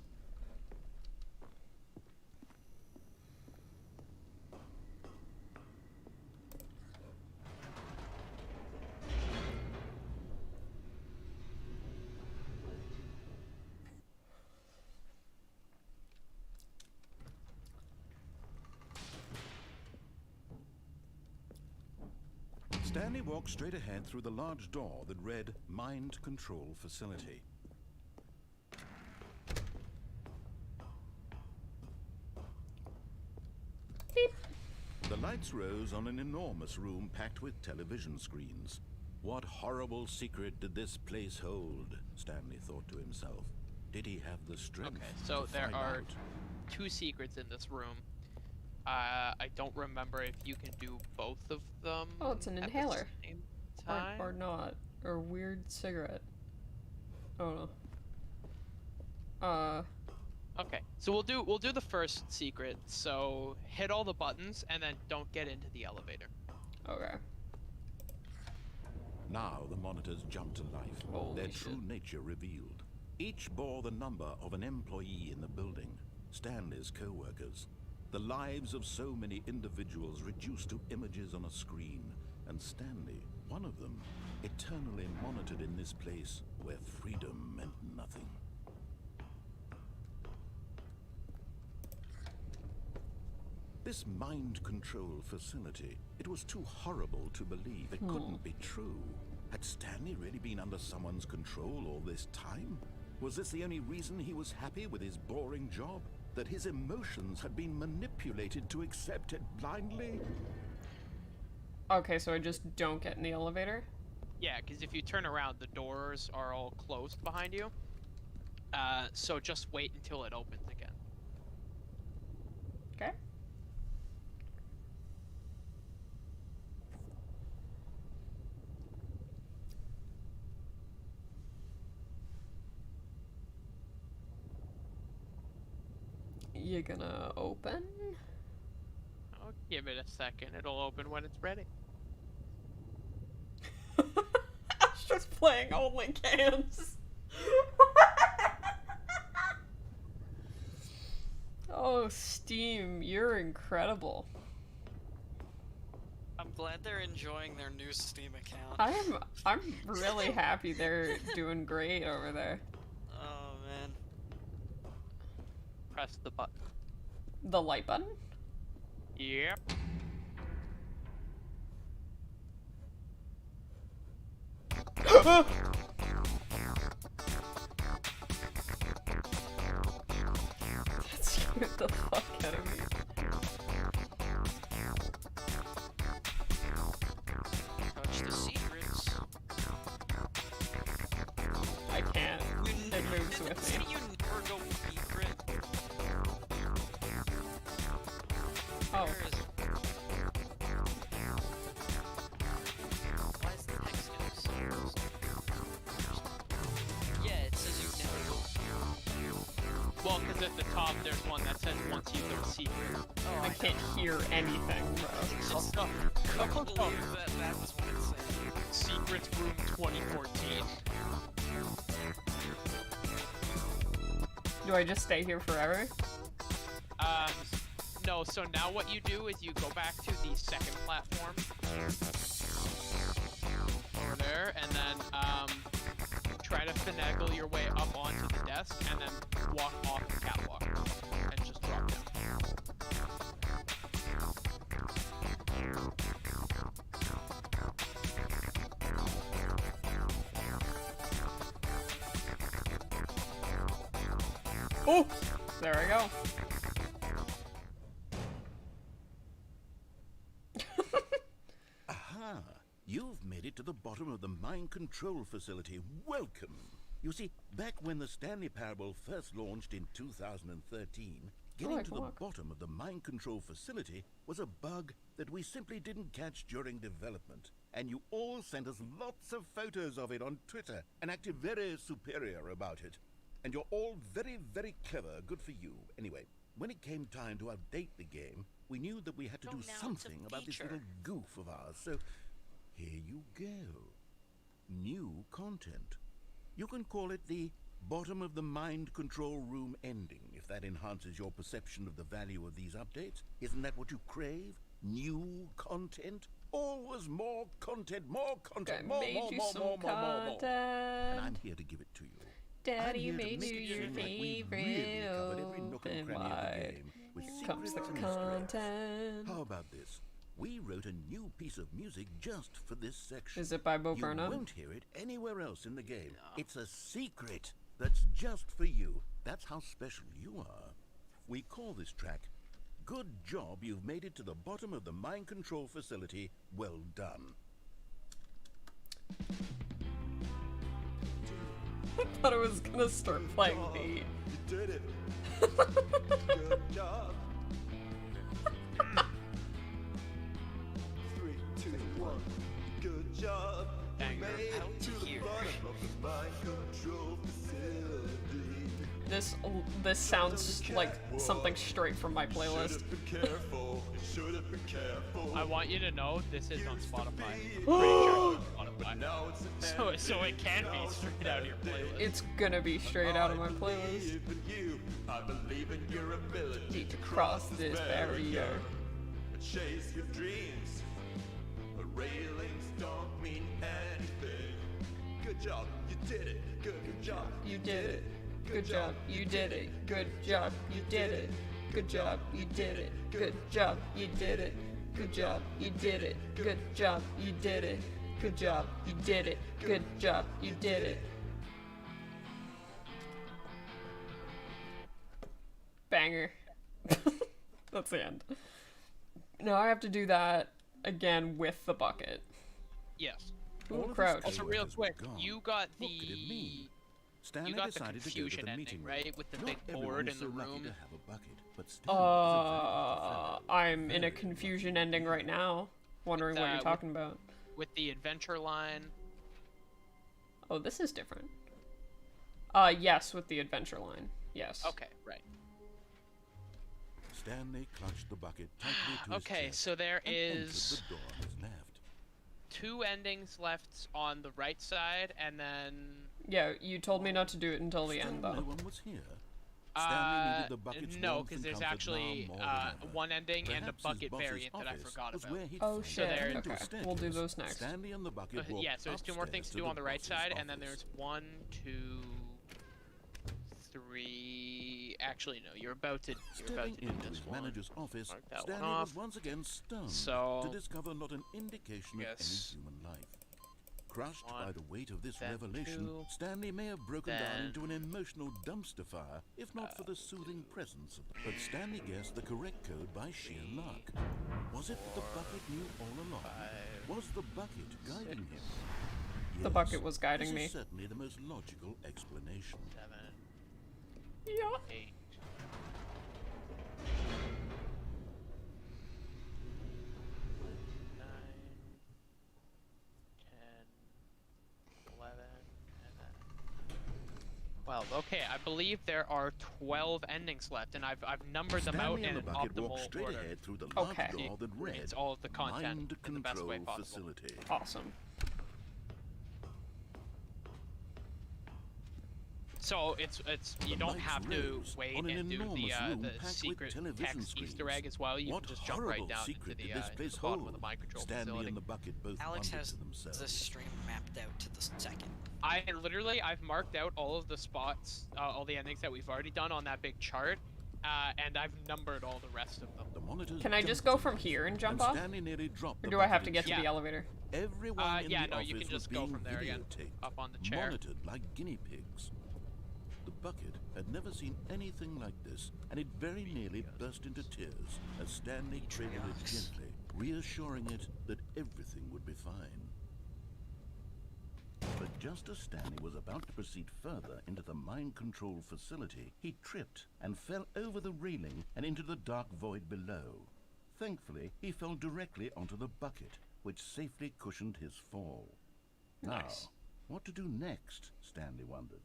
Stanley walked straight ahead through the large door that read Mind Control Facility. Beep. The lights rose on an enormous room packed with television screens. What horrible secret did this place hold? Stanley thought to himself. Did he have the strength Okay, so to there find are out? 2 secrets in this room. I don't remember if you can do both of them. Oh, it's an at the inhaler. same time. Or not. Or weird cigarette. Oh no. Okay, so we'll do the first secret. So hit all the buttons and then don't get into the elevator. Okay. Now the monitors jumped to life, Holy their shit. true nature revealed. Each bore the number of an employee in the building, Stanley's co-workers. The lives of so many individuals reduced to images on a screen, and Stanley, one of them, eternally monitored in this place where freedom meant nothing. This mind control facility, it was too horrible to believe it couldn't be true. Had Stanley really been under someone's control all this time? Was this the only reason he was happy with his boring job? That his emotions had been manipulated to accept it blindly? Okay, so I just don't get in the elevator? Yeah, because if you turn around, the doors are all closed behind you. So just wait until it opens again. Okay. You gonna open? I'll give it a second. It'll open when it's ready. I was just playing only cans. Oh, Steam, you're incredible. I'm glad they're enjoying their new Steam account. I'm really happy they're doing great over there. Oh man. Press the button. The light button? Yep. That scared the fuck out of me. Touch the secrets. I can't. It moves with Didn't me. you never go secret? Oh. Where is it? Why is the text getting so close? Yeah, it says you never go secret. Well, because at the top there's one that says once you go secret. Oh, I can't hear anything, bro. Oh, no. I couldn't believe that was what it said. Secrets Room 2014. Do I just stay here forever? No, so now what you do is you go back to the second platform. Over there, and then, try to finagle your way up onto the desk, and then walk off the catwalk. And just drop down. Oh! There I go. Aha! You've made it to the bottom of the mind control facility. Welcome! You see, back when the Stanley Parable first launched in 2013, getting I to can the walk. bottom of the mind control facility was a bug that we simply didn't catch during development. And you all sent us lots of photos of it on Twitter and acted very superior about it. And you're all very, very clever. Good for you. Anyway, when it came time to update the game, we knew that we had to Oh, do now it's a something about this feature. little goof of ours. So here you go. New content. You can call it the bottom of the mind control room ending, if that enhances your perception of the value of these updates. Isn't that what you crave? New content? Always more content, more content, I more, made more, you more, some more, more, more, more. And I'm content. here to give it to you. Daddy I'm here to made make you it your seem like we favorite. really covered every nook and Open cranny of the wide game with comes secrets the and Easter eggs. content. How about this? We wrote a new piece of music just for this section. Is it by Bo You Burnham? won't hear it anywhere else in the game. It's a secret that's just for you. That's how special you are. We call this track, Good Job You've Made It to the Bottom of the Mind Control Facility. Well done. I thought I was gonna start playing the. You did it. Good job. 3, 2, 1. Good job. You Banger. made Out it to the here. bottom of the mind control facility. This sounds like something straight from my playlist. Should've been careful. You should've been careful. I want you to know this is on Spotify. Pretty Oh, sure it's on Spotify. now it's an So it can be straight out of your playlist. It's gonna be straight out of my I playlist. believe in you. I believe in your ability Need to cross this barrier. and chase your dreams. But railings don't mean anything. Good job, you did it. Good job, You did it. Good job, you did it. Good job, you did it. Good job, you did it. Good job, you did it. Good job, you did it. Good job, you did it. Good job, you did it. Good job, you did it. Banger. That's the end. Now I have to do that again with the bucket. Yes. Ooh, All of this crouch. Also, chaos real was quick, gone. you got What could it mean? Stanley you got the decided to go to confusion the ending, meeting room. right? With the Not big everyone board is in so the lucky room. to have a bucket, but Stanley is a very lucky fellow. I'm in a confusion ending right now. Wondering what you're talking about. With the adventure line. Oh, this is different. Yes, with the adventure line. Yes. Okay, right. Stanley clutched the bucket tightly to his Okay, chest so there and entered is the door on his left. 2 endings left on the right side, and then Yeah, you told me not to do it until the Still end, no though. one was here. Stanley needed the bucket's no, warmth because and there's comfort actually now more than ever. one ending and a Perhaps his bucket boss's variant that I office forgot was about. where he'd Oh, find shit. him there- into a Okay, we'll do staircase. those next. Stanley and the bucket walked Yeah, so there's 2 more things upstairs to do the on the right boss's side, and then office. there's 1, 2, 3. Actually, no, you're about to Stepping do into this his one. manager's office, Mark that one Stanley off. was once again stunned So, to discover not an indication of any yes. human life. Crushed by One, the weight of this then revelation, 2, Stanley may have broken down then, into an emotional dumpster fire, if not for the soothing presence of But Stanley guessed the correct code by sheer luck. Was it that the bucket knew all along? Was the bucket guiding him? The bucket was guiding this me. is certainly the most logical explanation. 7, Yeah. 8. 9, 10, 11, and then 12. Okay, I believe there are 12 endings left, and I've numbered them out Stanley in and an the bucket walked optimal straight order. ahead through the large Okay. door that read, It's all of the content Mind in the best way Control possible. Facility. Awesome. So it's you don't lights have to rose wait on an and do enormous room the packed with secret television text Easter screens. egg as well. You What can just jump right horrible down into secret the, did this place the bottom of hold? the mind control Stanley facility. and the bucket both Alex wondered has to themselves. the stream mapped out to the second. I've marked out all of the spots, all the endings that we've already done on that big chart, and I've numbered all the rest of them. The monitors Can I just jumped go from here and jump off? Stanley nearly dropped Or the do I have bucket to in get to Yeah. the elevator? Everyone in Yeah, the no, office you can was just go being from there again, videotaped, up on the chair. monitored like guinea pigs. The bucket had never seen anything like this, and it very nearly burst into tears as Stanley cradled it Matriarchs. gently, reassuring it that everything would be fine. But just as Stanley was about to proceed further into the mind control facility, he tripped and fell over the railing and into the dark void below. Thankfully, he fell directly onto the bucket, which safely cushioned his fall. Nice. Now, what to do next? Stanley wondered.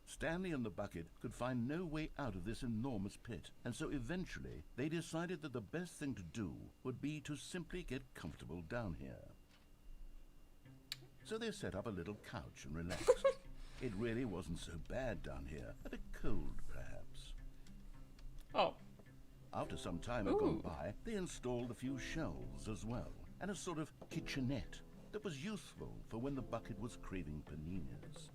Stanley and the bucket could find no way out of this enormous pit, and so eventually they decided that the best thing to do would be to simply get comfortable down here. So they set up a little couch and relaxed. It really wasn't so bad down here, a bit cold perhaps. Oh. After some time had gone Ooh. by, they installed a few shelves as well, and a sort of kitchenette that was useful for when the bucket was craving paninis.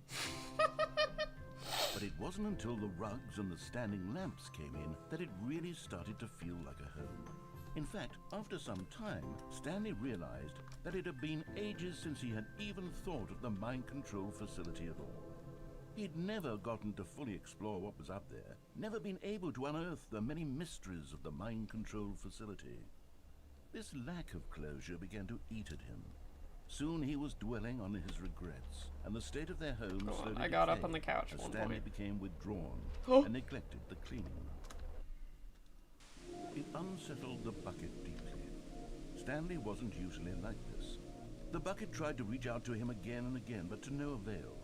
But it wasn't until the rugs and the standing lamps came in that it really started to feel like a home. In fact, after some time, Stanley realized that it had been ages since he had even thought of the mind control facility at all. He'd never gotten to fully explore what was up there, never been able to unearth the many mysteries of the mind control facility. This lack of closure began to eat at him. Soon he was dwelling on his regrets, and the state of their home Oh, slowly I got up decayed on the couch as at one Stanley point. became withdrawn Oh. and neglected the cleaning. It unsettled the bucket deeply. Stanley wasn't usually like this. The bucket tried to reach out to him again and again, but to no avail.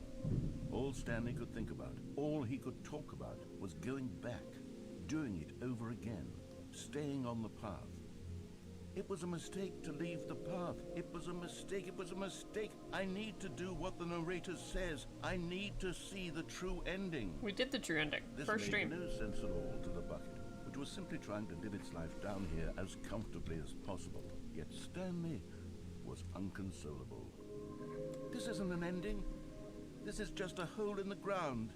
All Stanley could think about, all he could talk about, was going back, doing it over again, staying on the path. It was a mistake to leave the path. It was a mistake. It was a mistake. I need to do what the narrator says. I need to see the true ending. We did the true ending. This First made stream. no sense at all to the bucket, which was simply trying to live its life down here as comfortably as possible. Yet Stanley was unconsolable. This isn't an ending. This is just a hole in the ground.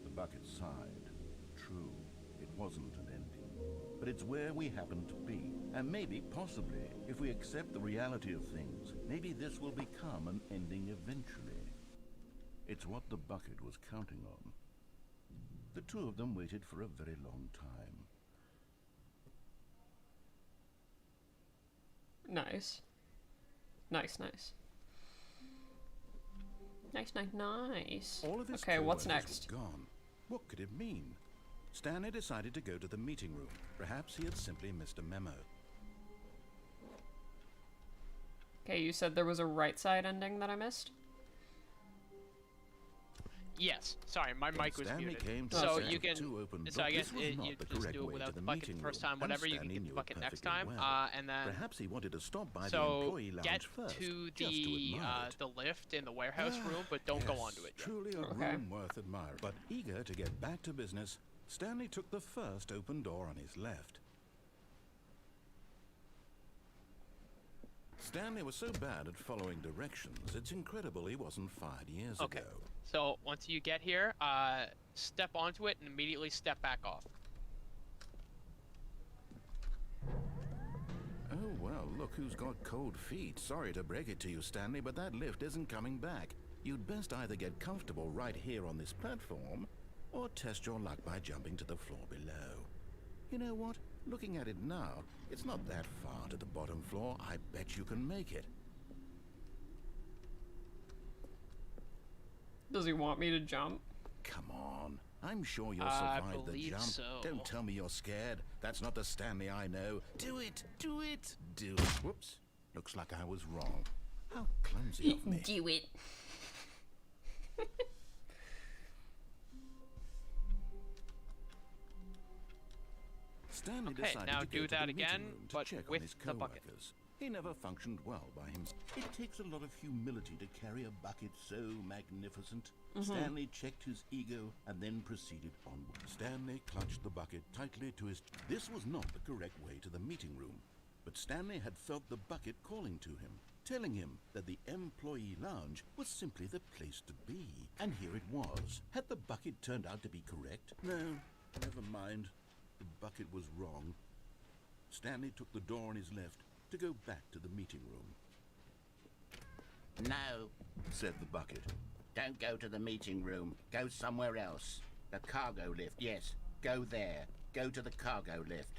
The bucket sighed. True, it wasn't an ending, but it's where we happen to be. And maybe, possibly, if we accept the reality of things, maybe this will become an ending eventually. It's what the bucket was counting on. The two of them waited for a very long time. Nice. Nice, nice. Nice, nice, nice. All of his Okay, what's co-workers next? were gone. What could it mean? Stanley decided to go to the meeting room. Perhaps he had simply missed a memo. Okay, you said there was a right side ending that I missed? Yes. Sorry, my mic was Stanley muted. came to So a set you of can. two open So I doors. guess This was you not the just correct do it way without to the the bucket meeting the first room, time, and whatever. You can Stanley get the knew it bucket next time, perfectly well. and then. Perhaps he wanted to stop by the So employee lounge get first, to just to admire it. the lift in the warehouse room, but don't go Yes, onto it yet. Truly a Okay. room worth admiring. But eager to get back to business, Stanley took the first open door on his left. Stanley was so bad at following directions, it's incredible he wasn't fired years Okay. ago. So once you get here, step onto it and immediately step back off. Oh, well, look who's got cold feet. Sorry to break it to you, Stanley, but that lift isn't coming back. You'd best either get comfortable right here on this platform, or test your luck by jumping to the floor below. You know what? Looking at it now, it's not that far to the bottom floor. I bet you can make it. Does he want me to jump? Come on. I'm sure you'll I survive the believe jump. so. Don't tell me you're scared. That's not the Stanley I know. Do it! Do it! Do it! Whoops. Looks like I was wrong. How clumsy of me. Do it. Stanley Okay, decided now to do go to that the meeting again, room to but check with on his the bucket. co-workers. He never functioned well by himself. It takes a lot of humility to carry a bucket so magnificent. Stanley checked his ego and then proceeded onward. Stanley clutched the bucket tightly to his... This was not the correct way to the meeting room, but Stanley had felt the bucket calling to him, telling him that the employee lounge was simply the place to be. And here it was. Had the bucket turned out to be correct? No, never mind. The bucket was wrong. Stanley took the door on his left to go back to the meeting room. No, Said the bucket. don't go to the meeting room. Go somewhere else. The cargo lift, yes. Go there. Go to the cargo lift.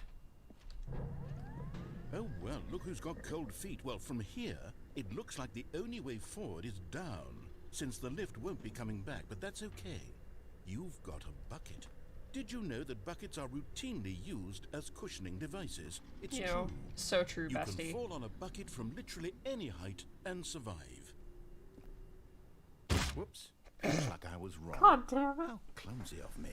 Oh, well, look who's got cold feet. Well, from here, it looks like the only way forward is down, since the lift won't be coming back, but that's okay. You've got a bucket. Did you know that buckets are routinely used as cushioning devices? It's You true. know, so true, You can bestie. fall on a bucket from literally any height and survive. Whoops. Looks like I was wrong. God damn it. How clumsy of me.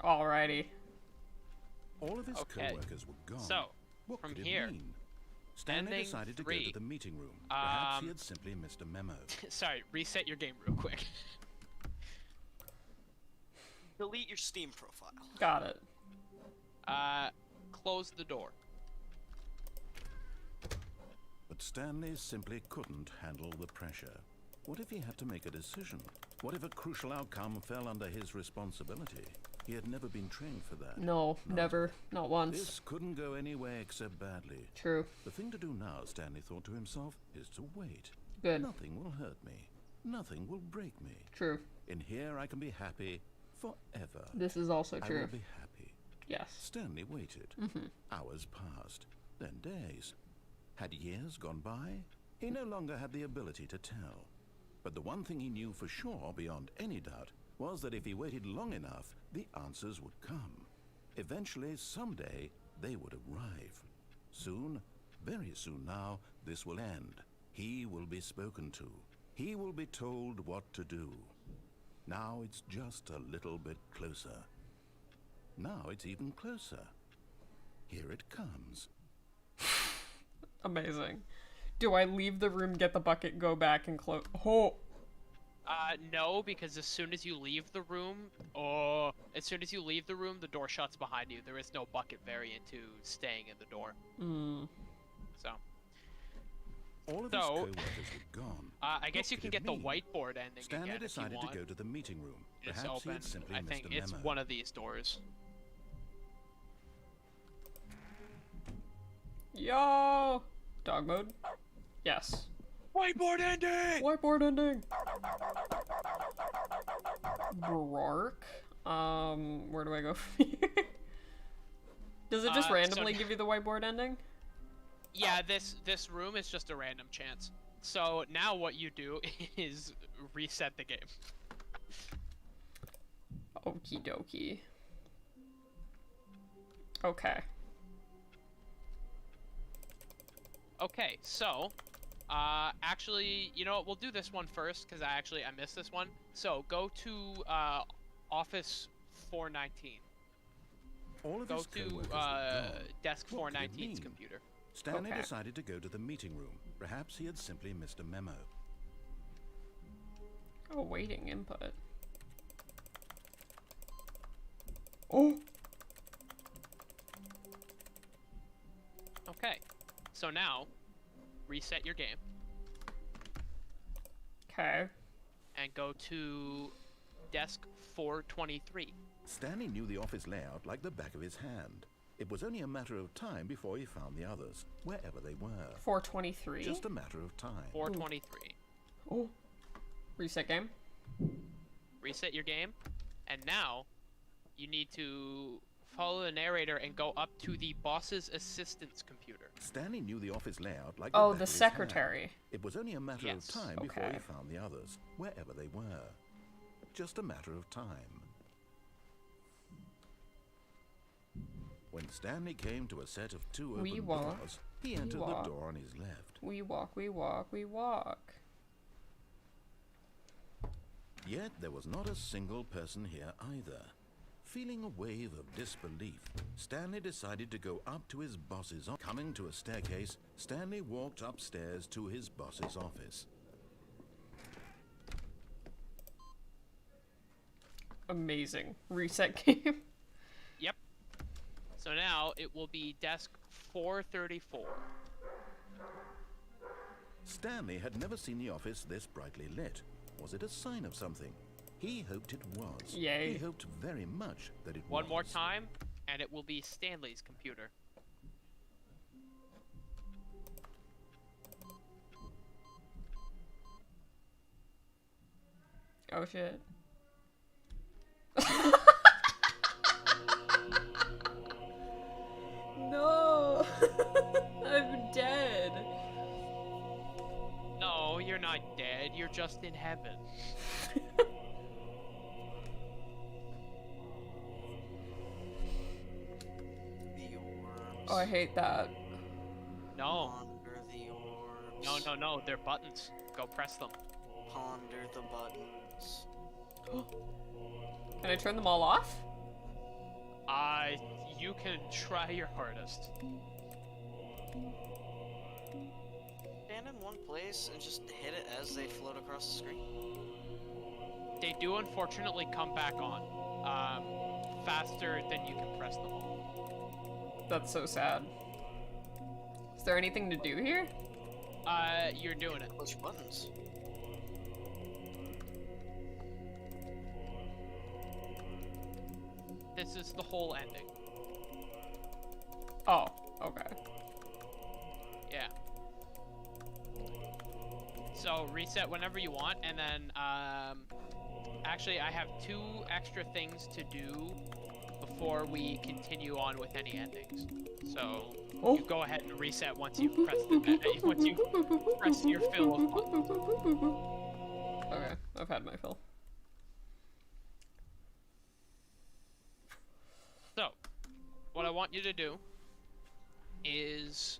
Alrighty. All of his Okay, co-workers were gone. so, what from could here, it mean? Stanley ending decided to go 3. to the meeting room. Perhaps he Um, had simply missed a memo. Sorry, reset your game real quick. Delete your Steam profile. Got it. Close the door. But Stanley simply couldn't handle the pressure. What if he had to make a decision? What if a crucial outcome fell under his responsibility? He had never been trained for that. No, never. Not once. This couldn't go any way except badly. True. The thing to do now, Stanley thought to himself, is to wait. Good. Nothing will hurt me. Nothing will break me. True. In here I can be happy forever. This is also I true. will be happy. Yes. Stanley waited. Hours passed, then days. Had years gone by? He no longer had the ability to tell. But the one thing he knew for sure, beyond any doubt, was that if he waited long enough, the answers would come. Eventually, someday, they would arrive. Soon, very soon now, this will end. He will be spoken to. He will be told what to do. Now it's just a little bit closer. Now it's even closer. Here it comes. Amazing. Do I leave the room, get the bucket, go back, and close? Oh! No, because as soon as you leave the room, the door shuts behind you. There is no bucket variant to staying in the door. So, All of his So, co-workers were gone. I guess What you could can it get the mean? whiteboard ending Stanley again if you decided to want. go to the meeting room. It's Perhaps he open. had simply I missed think a it's memo. one of these doors. Yo! Dog mode? Yes. Whiteboard ending! Whiteboard ending! Brark? Where do I go from here? Does it just randomly give you the whiteboard ending? Yeah, this room is just a random chance. So now what you do is reset the game. Okie dokie. Okay. Okay, so, actually, you know what, we'll do this one first, because I missed this one. So, go to, Office 419. All of Go his to, co-workers were gone. Desk What could it 419's mean? computer. Stanley Okay. decided to go to the meeting room. Perhaps he had simply missed a memo. Awaiting input. Oh! Okay, so now, reset your game, Okay. and go to Desk 423. Stanley knew the office layout like the back of his hand. It was only a matter of time before he found the others, wherever they were. 423. Just a matter of time. 423. Oh. Reset game. Reset your game, and now, you need to follow the narrator and go up to the boss's assistant's computer. Stanley knew the office layout like Oh, the back the of his secretary. hand. It was only a matter Yes. of time before Okay. he found the others, wherever they were. Just a matter of time. When Stanley came to a set of two We open walk. doors, he We entered walk. the door on his left. We walk, we walk, we walk. Yet there was not a single person here either. Feeling a wave of disbelief, Stanley decided to go up to his boss's office. Coming to a staircase, Stanley walked upstairs to his boss's office. Amazing. Reset game. Yep. So now, it will be Desk 434. Stanley had never seen the office this brightly lit. Was it a sign of something? He hoped it was. Yay. He hoped very much that it was. One more time, and it will be Stanley's computer. Oh shit. No! I'm dead. No, you're not dead. You're just in heaven. The orbs. Oh, I hate that. No. Ponder the orbs. No. They're buttons. Go press them. Ponder the buttons. Can I turn them all off? You can try your hardest. Stand in one place and just hit it as they float across the screen. They do unfortunately come back on. Faster than you can press them all. That's so sad. Is there anything to do here? You're doing it. Push buttons. This is the whole ending. Oh, okay. Yeah. So reset whenever you want, and then actually I have 2 extra things to do before we continue on with any endings. So you go ahead and reset once you press your fill of buttons. Okay, I've had my fill. So what I want you to do is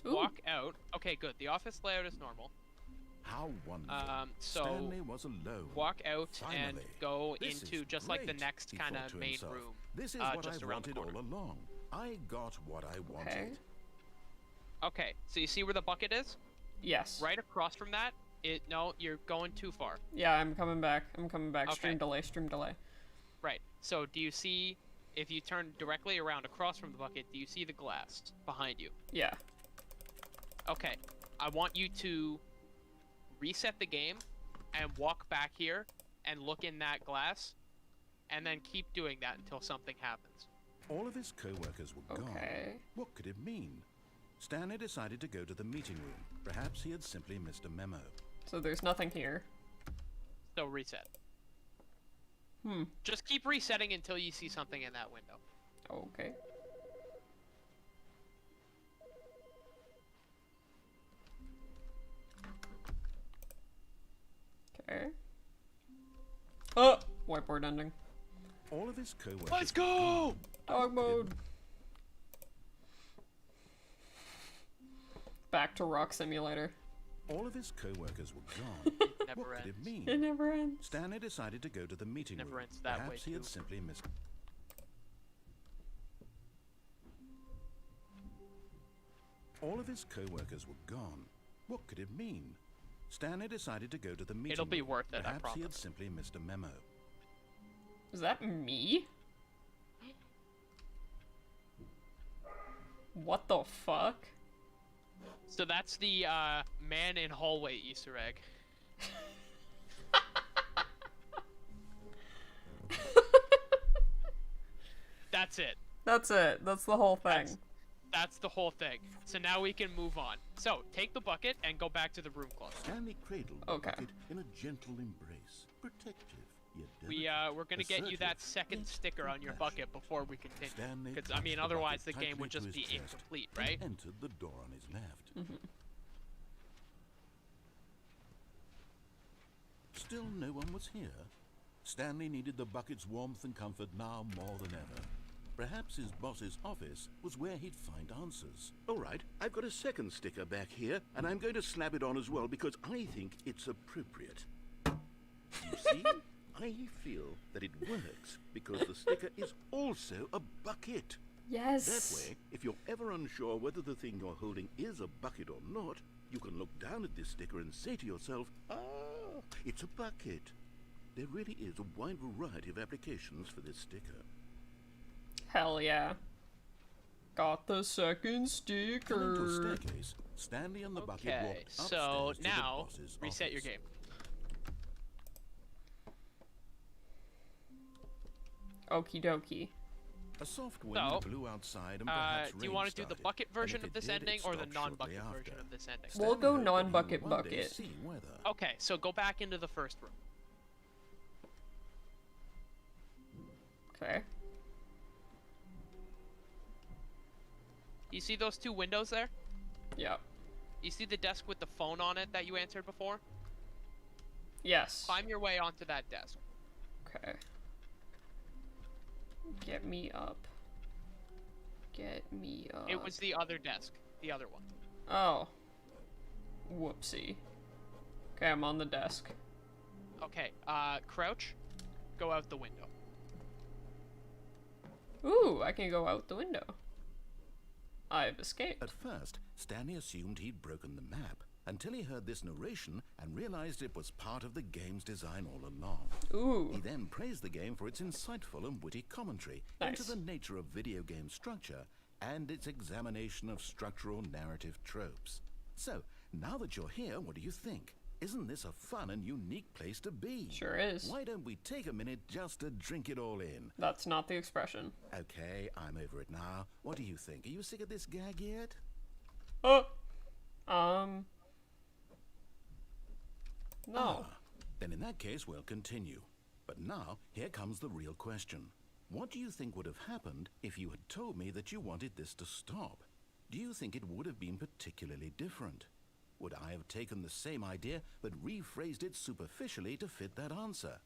Ooh. walk out. Okay, good. The office layout is normal. How wonderful. So Stanley was alone. walk out and Finally. go This into is just like the great, next he kind thought of to main himself. room. This is what just I around the wanted all corner. along. I got what I wanted. Okay, so you see where the bucket is? Yes. Right across from that, no, you're going too far. Yeah, I'm coming back. I'm coming back. Okay. Stream delay, stream delay. Right, so do you see, if you turn directly around across from the bucket, do you see the glass behind you? Yeah. Okay, I want you to reset the game and walk back here and look in that glass, and then keep doing that until something happens. All of his co-workers were gone. Okay. What could it mean? Stanley decided to go to the meeting room. Perhaps he had simply missed a memo. So there's nothing here. So reset. Hmm. Just keep resetting until you see something in that window. Okay. Okay. Oh! Whiteboard ending. All of his co-workers. Let's go! Dog mode. Back to Rock Simulator. All of his co-workers were gone. Never What could it ends. mean? It never ends. Stanley decided to go to the meeting Never room. ends that way, Perhaps he had too. simply missed. All of his co-workers were gone. What could it mean? Stanley decided to go to the meeting It'll be room. worth it, I Perhaps he had promise. simply missed a memo. Is that me? What the fuck? So that's the man in hallway Easter egg. That's it. That's it. That's the whole thing. That's the whole thing. So now we can move on. So take the bucket and go back to the room closet. Stanley cradled the Okay. bucket in a gentle embrace, protective yet We're delicate, gonna get you that assertive, second yet sticker on your compassionate. bucket before we continue. Stanley Because I mean, clutched the otherwise the bucket game would tightly just to be his chest incomplete, and right? entered the door on his left. Still no one was here. Stanley needed the bucket's warmth and comfort now more than ever. Perhaps his boss's office was where he'd find answers. All right, I've got a second sticker back here, and I'm going to slap it on as well because I think it's appropriate. You see, I feel that it works because the sticker is also a bucket. Yes. That way, if you're ever unsure whether the thing you're holding is a bucket or not, you can look down at this sticker and say to yourself, ah, it's a bucket. There really is a wide variety of applications for this sticker. Hell yeah. Got the second Coming to a sticker. staircase, Stanley and the bucket Okay, walked so upstairs to the now boss's reset your office. game. Okie dokie. A soft wind So, blew outside and perhaps do you rain want to do the started. bucket And version if of it this did, ending it or the stopped shortly non-bucket after. version of this ending? We'll Stanley go hoped that he would non-bucket one day bucket. see whether Okay, so go back into the first room. Okay. You see those two windows there? Yep. You see the desk with the phone on it that you answered before? Yes. Climb your way onto that desk. Okay. Get me up. Get me up. It was the other desk. The other one. Oh. Whoopsie. Okay, I'm on the desk. Okay, crouch. Go out the window. Ooh, I can go out the window. I've escaped. At first, Stanley assumed he'd broken the map until he heard this narration and realized it was part of the game's design all along. Ooh. He then praised the game for its insightful and witty commentary into Nice. the nature of video game structure and its examination of structural narrative tropes. So, now that you're here, what do you think? Isn't this a fun and unique place to be? Sure is. Why don't we take a minute just to drink it all in? That's not the expression. Okay, I'm over it now. What do you think? Are you sick of this gag yet? Oh. No. Ah, then in that case, we'll continue. But now, here comes the real question. What do you think would have happened if you had told me that you wanted this to stop? Do you think it would have been particularly different? Would I have taken the same idea but rephrased it superficially to fit that answer?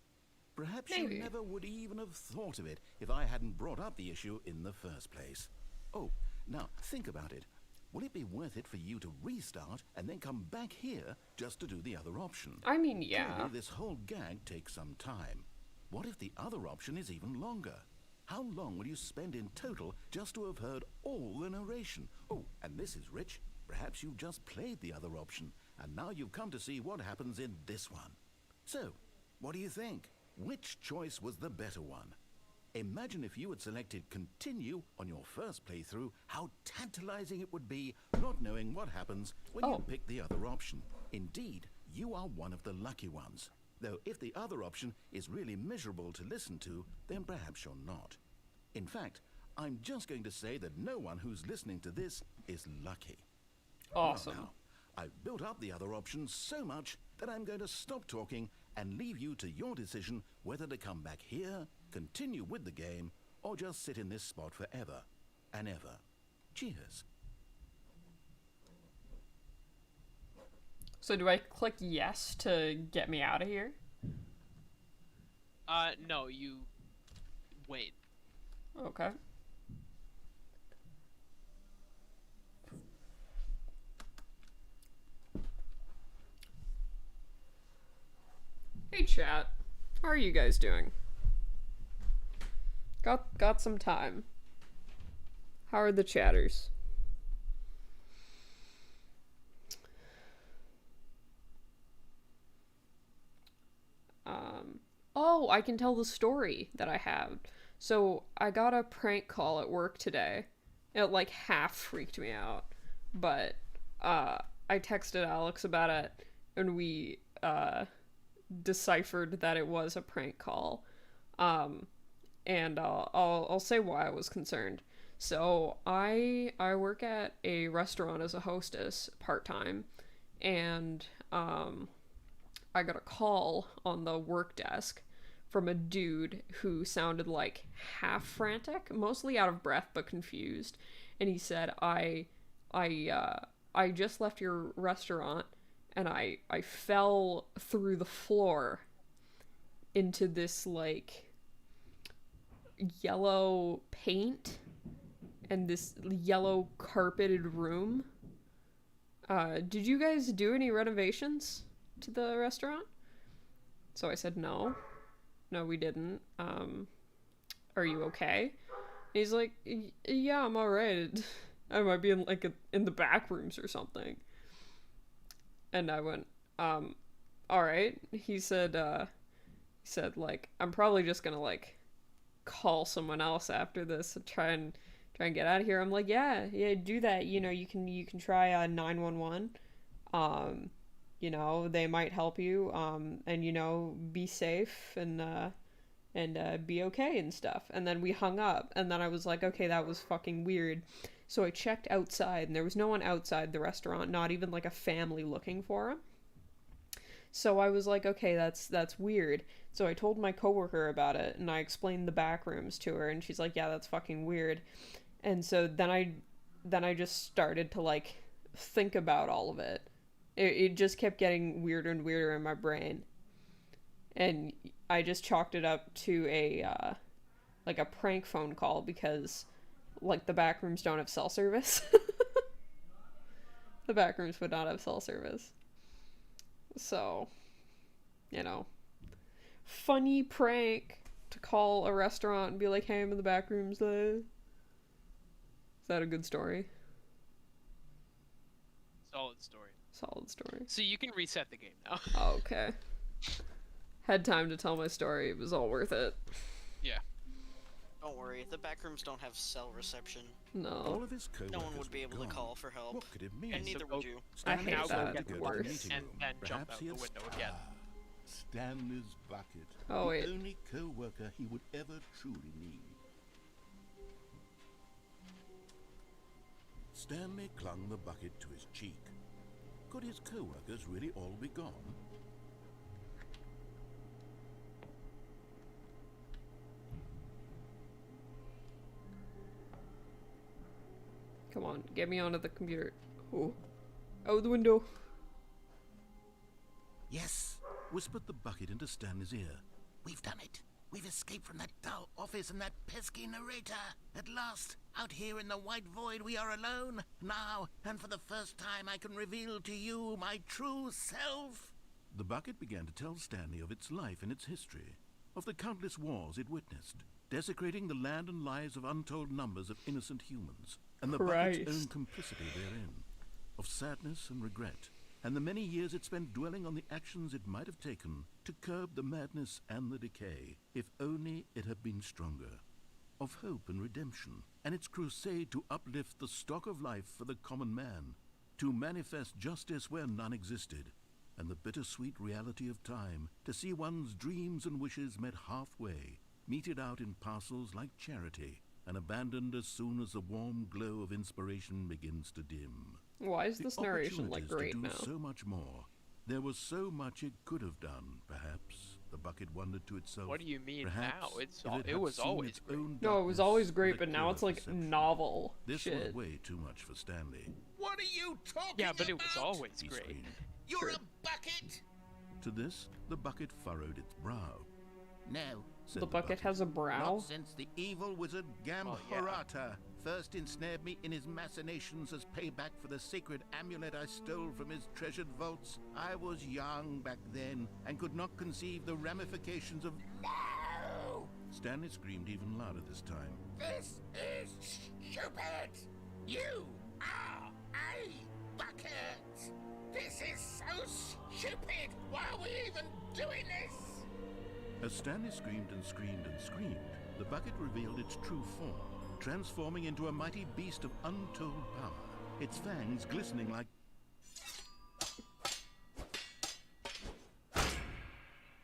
Perhaps Maybe. you never would even have thought of it if I hadn't brought up the issue in the first place. Oh, now think about it. Will it be worth it for you to restart and then come back here just to do the other option? I mean, yeah. Clearly, this whole gag takes some time. What if the other option is even longer? How long will you spend in total just to have heard all the narration? Oh, and this is rich. Perhaps you've just played the other option, and now you've come to see what happens in this one. So, what do you think? Which choice was the better one? Imagine if you had selected continue on your first playthrough, how tantalizing it would be not knowing what happens when Oh. you pick the other option. Indeed, you are one of the lucky ones. Though if the other option is really miserable to listen to, then perhaps you're not. In fact, I'm just going to say that no one who's listening to this is lucky. Awesome. Now, I've built up the other options so much that I'm going to stop talking and leave you to your decision whether to come back here, continue with the game, or just sit in this spot forever and ever. Cheers. So do I click yes to get me out of here? No, you wait. Okay. Hey chat, how are you guys doing? Got some time. How are the chatters? Oh, I can tell the story that I have. So I got a prank call at work today. It like half freaked me out, but I texted Alex about it, and we deciphered that it was a prank call. And I'll say why I was concerned. So I work at a restaurant as a hostess part-time, and I got a call on the work desk from a dude who sounded like half frantic, mostly out of breath but confused, and he said, I just left your restaurant and I fell through the floor into this like yellow paint and this yellow carpeted room. Did you guys do any renovations to the restaurant? So I said, no, we didn't. Are you okay? And he's like, yeah, I'm alright. I might be in like in the back rooms or something. And I went, alright. He said like, I'm probably just gonna like call someone else after this and try and get out of here. I'm like, yeah, do that. You know, you can try 911. You know, they might help you. And you know, be safe and be okay and stuff. And then we hung up, and then I was like, okay, that was fucking weird. So I checked outside, and there was no one outside the restaurant, not even like a family looking for him. So I was like, okay, that's weird. So I told my coworker about it, and I explained the back rooms to her, and she's like, yeah, that's fucking weird. And so then I just started to like think about all of it. It just kept getting weirder and weirder in my brain. And I just chalked it up to a like a prank phone call, because like the back rooms don't have cell service. The back rooms would not have cell service. So, you know, funny prank to call a restaurant and be like, hey, I'm in the back rooms. Is that a good story? Solid story. Solid story. So you can reset the game now. Oh, okay. Had time to tell my story. It was all worth it. Yeah. Don't worry, the backrooms don't have cell reception. No. All of his No one would be able to call for help. What could it mean? And neither so would you. I hate now that. go get the Worse. work and then jump Perhaps out he the had window again. Stanley's bucket. Oh, wait. The only co-worker he would ever truly need. Stanley clung the bucket to his cheek. Could his co-workers really all be gone? Come on, get me onto the computer. Oh. Out the window. Yes, Whispered the bucket into Stanley's ear. we've done it. We've escaped from that dull office and that pesky narrator. At last, out here in the white void, we are alone. Now, and for the first time, I can reveal to you my true self. The bucket began to tell Stanley of its life and its history, of the countless wars it witnessed, desecrating the land and lives of untold numbers of innocent humans, and the bucket's own Christ. complicity therein, of sadness and regret, and the many years it spent dwelling on the actions it might have taken to curb the madness and the decay, if only it had been stronger, of hope and redemption, and its crusade to uplift the stock of life for the common man, to manifest justice where none existed, and the bittersweet reality of time, to see one's dreams and wishes met halfway, meted out in parcels like charity, and abandoned as soon as the warm glow of inspiration begins to dim. Why is The this narration like opportunities great to do now? so much more. There was so much it could have done, perhaps. The bucket wondered to itself. What do you mean perhaps now? It's if all, it it had was seen always its great. own No, it was darkness always with great, a but now clearer it's like perception. novel This shit. was way too much for Stanley. What are you talking Yeah, but it was about? always He great. screamed. You're Sure. a bucket! To this, the bucket furrowed its brow. No, Said The bucket has a brow? not since the evil wizard Oh, yeah. Gamharata first ensnared me in his machinations as payback for the sacred amulet I stole from his treasured vaults. I was young back then and could not conceive the ramifications of... No! Stanley screamed even louder this time. This is stupid! You are a bucket! This is so stupid! Why are we even doing this? As Stanley screamed and screamed and screamed, the bucket revealed its true form, transforming into a mighty beast of untold power, its fangs glistening like...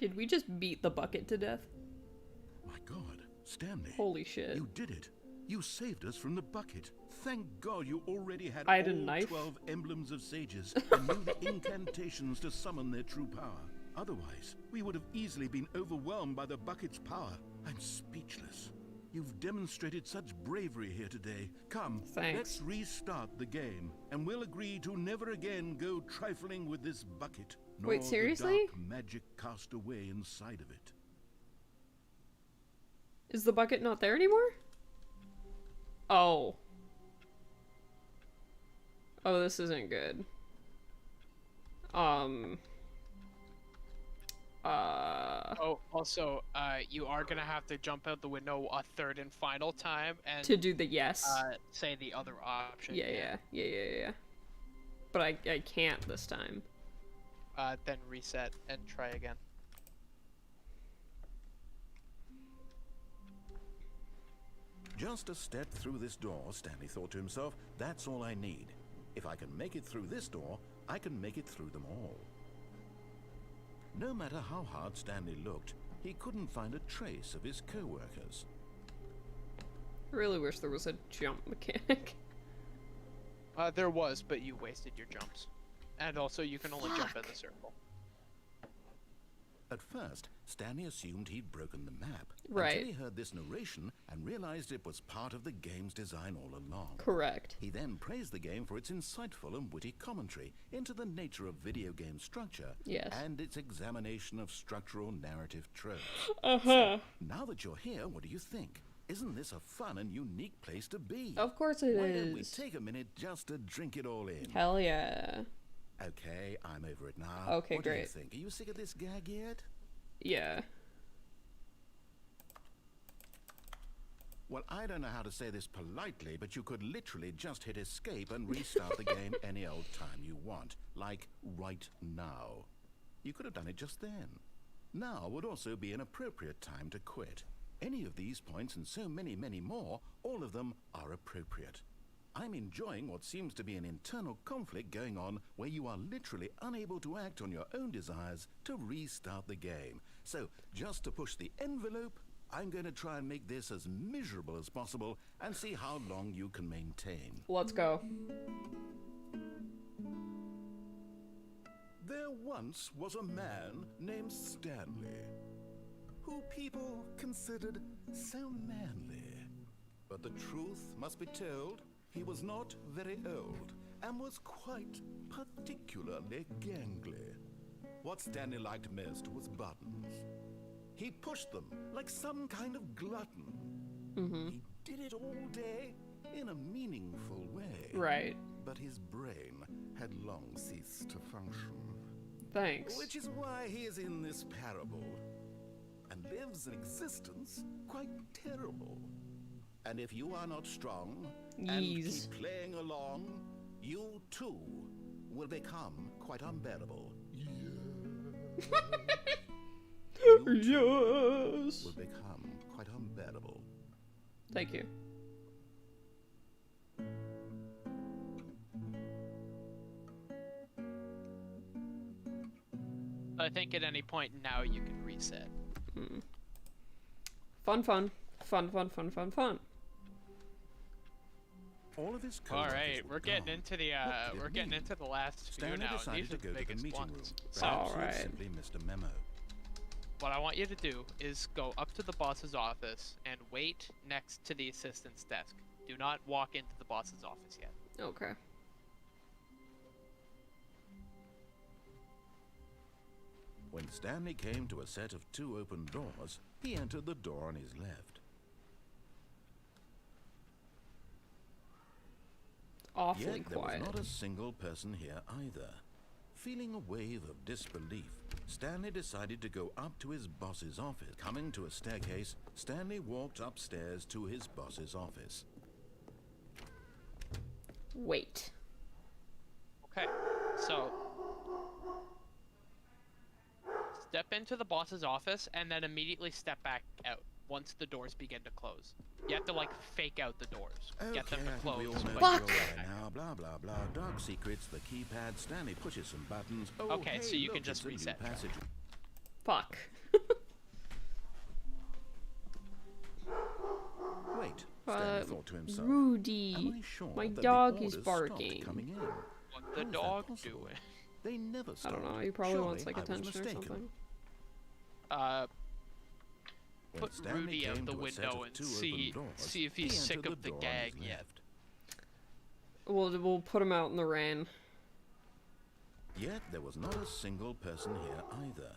Did we just beat the bucket to death? My God, Stanley, Holy shit. you did it. You saved us from the bucket. Thank God you already had I had a all knife? 12 emblems of sages and knew the incantations to summon their true power. Otherwise, we would have easily been overwhelmed by the bucket's power. I'm speechless. You've demonstrated such bravery here today. Come, Thanks. let's restart the game, and we'll agree to never again go trifling with this bucket. Nor Wait, seriously? The dark magic cast away inside of it. Is the bucket not there anymore? Oh. Oh, this isn't good. Oh, also, you are gonna have to jump out the window a third and final time and To do the yes. say the other option. Yeah. But I can't this time. Then reset and try again. Just a step through this door, Stanley thought to himself, that's all I need. If I can make it through this door, I can make it through them all. No matter how hard Stanley looked, he couldn't find a trace of his co-workers. I really wish there was a jump mechanic. There was, but you wasted your jumps. And also, you can only jump in the circle. At first, Stanley assumed he'd broken the map, Right. until he heard this narration and realized it was part of the game's design all along. Correct. He then praised the game for its insightful and witty commentary into the nature of video game structure Yes. and its examination of structural narrative tropes. Uh-huh. Now that you're here, what do you think? Isn't this a fun and unique place to be? Of course it Why don't we is. take a minute just to drink it all in? Hell yeah. Okay, I'm over it now. Okay, what do you great. think? Are you sick of this gag yet? Yeah. Well, I don't know how to say this politely, but you could literally just hit escape and restart the game any old time you want. Like, right now. You could have done it just then. Now would also be an appropriate time to quit. Any of these points and so many, many more, all of them are appropriate. I'm enjoying what seems to be an internal conflict going on where you are literally unable to act on your own desires to restart the game. So, just to push the envelope, I'm going to try and make this as miserable as possible and see how long you can maintain. Let's go. There once was a man named Stanley, who people considered so manly. But the truth must be told, he was not very old and was quite particularly gangly. What Stanley liked most was buttons. He pushed them like some kind of glutton. He did it all day in a meaningful way. Right. But his brain had long ceased to function. Thanks. Which is why he is in this parable and lives an existence quite terrible. And if you are not strong and Yees. keep playing along, you too will become quite unbearable. You too Yes. will become quite unbearable. Thank you. I think at any point now you can reset. Fun. Fun. of his All co-workers right, were we're getting gone. into the What did we're it getting mean? into the last few Stanley now. decided These to are go the to the biggest meeting room. ones. So, Perhaps he had Alright. simply missed a memo. what I want you to do is go up to the boss's office and wait next to the assistant's desk. Do not walk into the boss's office yet. Okay. When Stanley came to a set of 2 open doors, he entered the door on his left. Awfully Yet there quiet. was not a single person here either. Feeling a wave of disbelief, Stanley decided to go up to his boss's office. Coming to a staircase, Stanley walked upstairs to his boss's office. Wait. Okay, so step into the boss's office and then immediately step back out once the doors begin to close. You have to like fake out the doors, get them to I think close. we all know but the drill by now. Blah blah blah. Dark secrets, the keypad. Stanley pushes some buttons. Oh, Okay, hey, so you look, can just it's a new reset. passage. Fuck. Wait, Stanley thought to himself. Rudy. Am I sure My that the dog is orders stopped barking. coming in? What's the How is that dog possible? doing? They never I stopped. don't know, he probably Surely wants like I was attention or mistaken. something. When Put Stanley Rudy came out the to a set window of and 2 see open doors, see if he he's sick entered of the door on his gag yet. left. We'll put him out in the rain. Yet there was not a single person here either.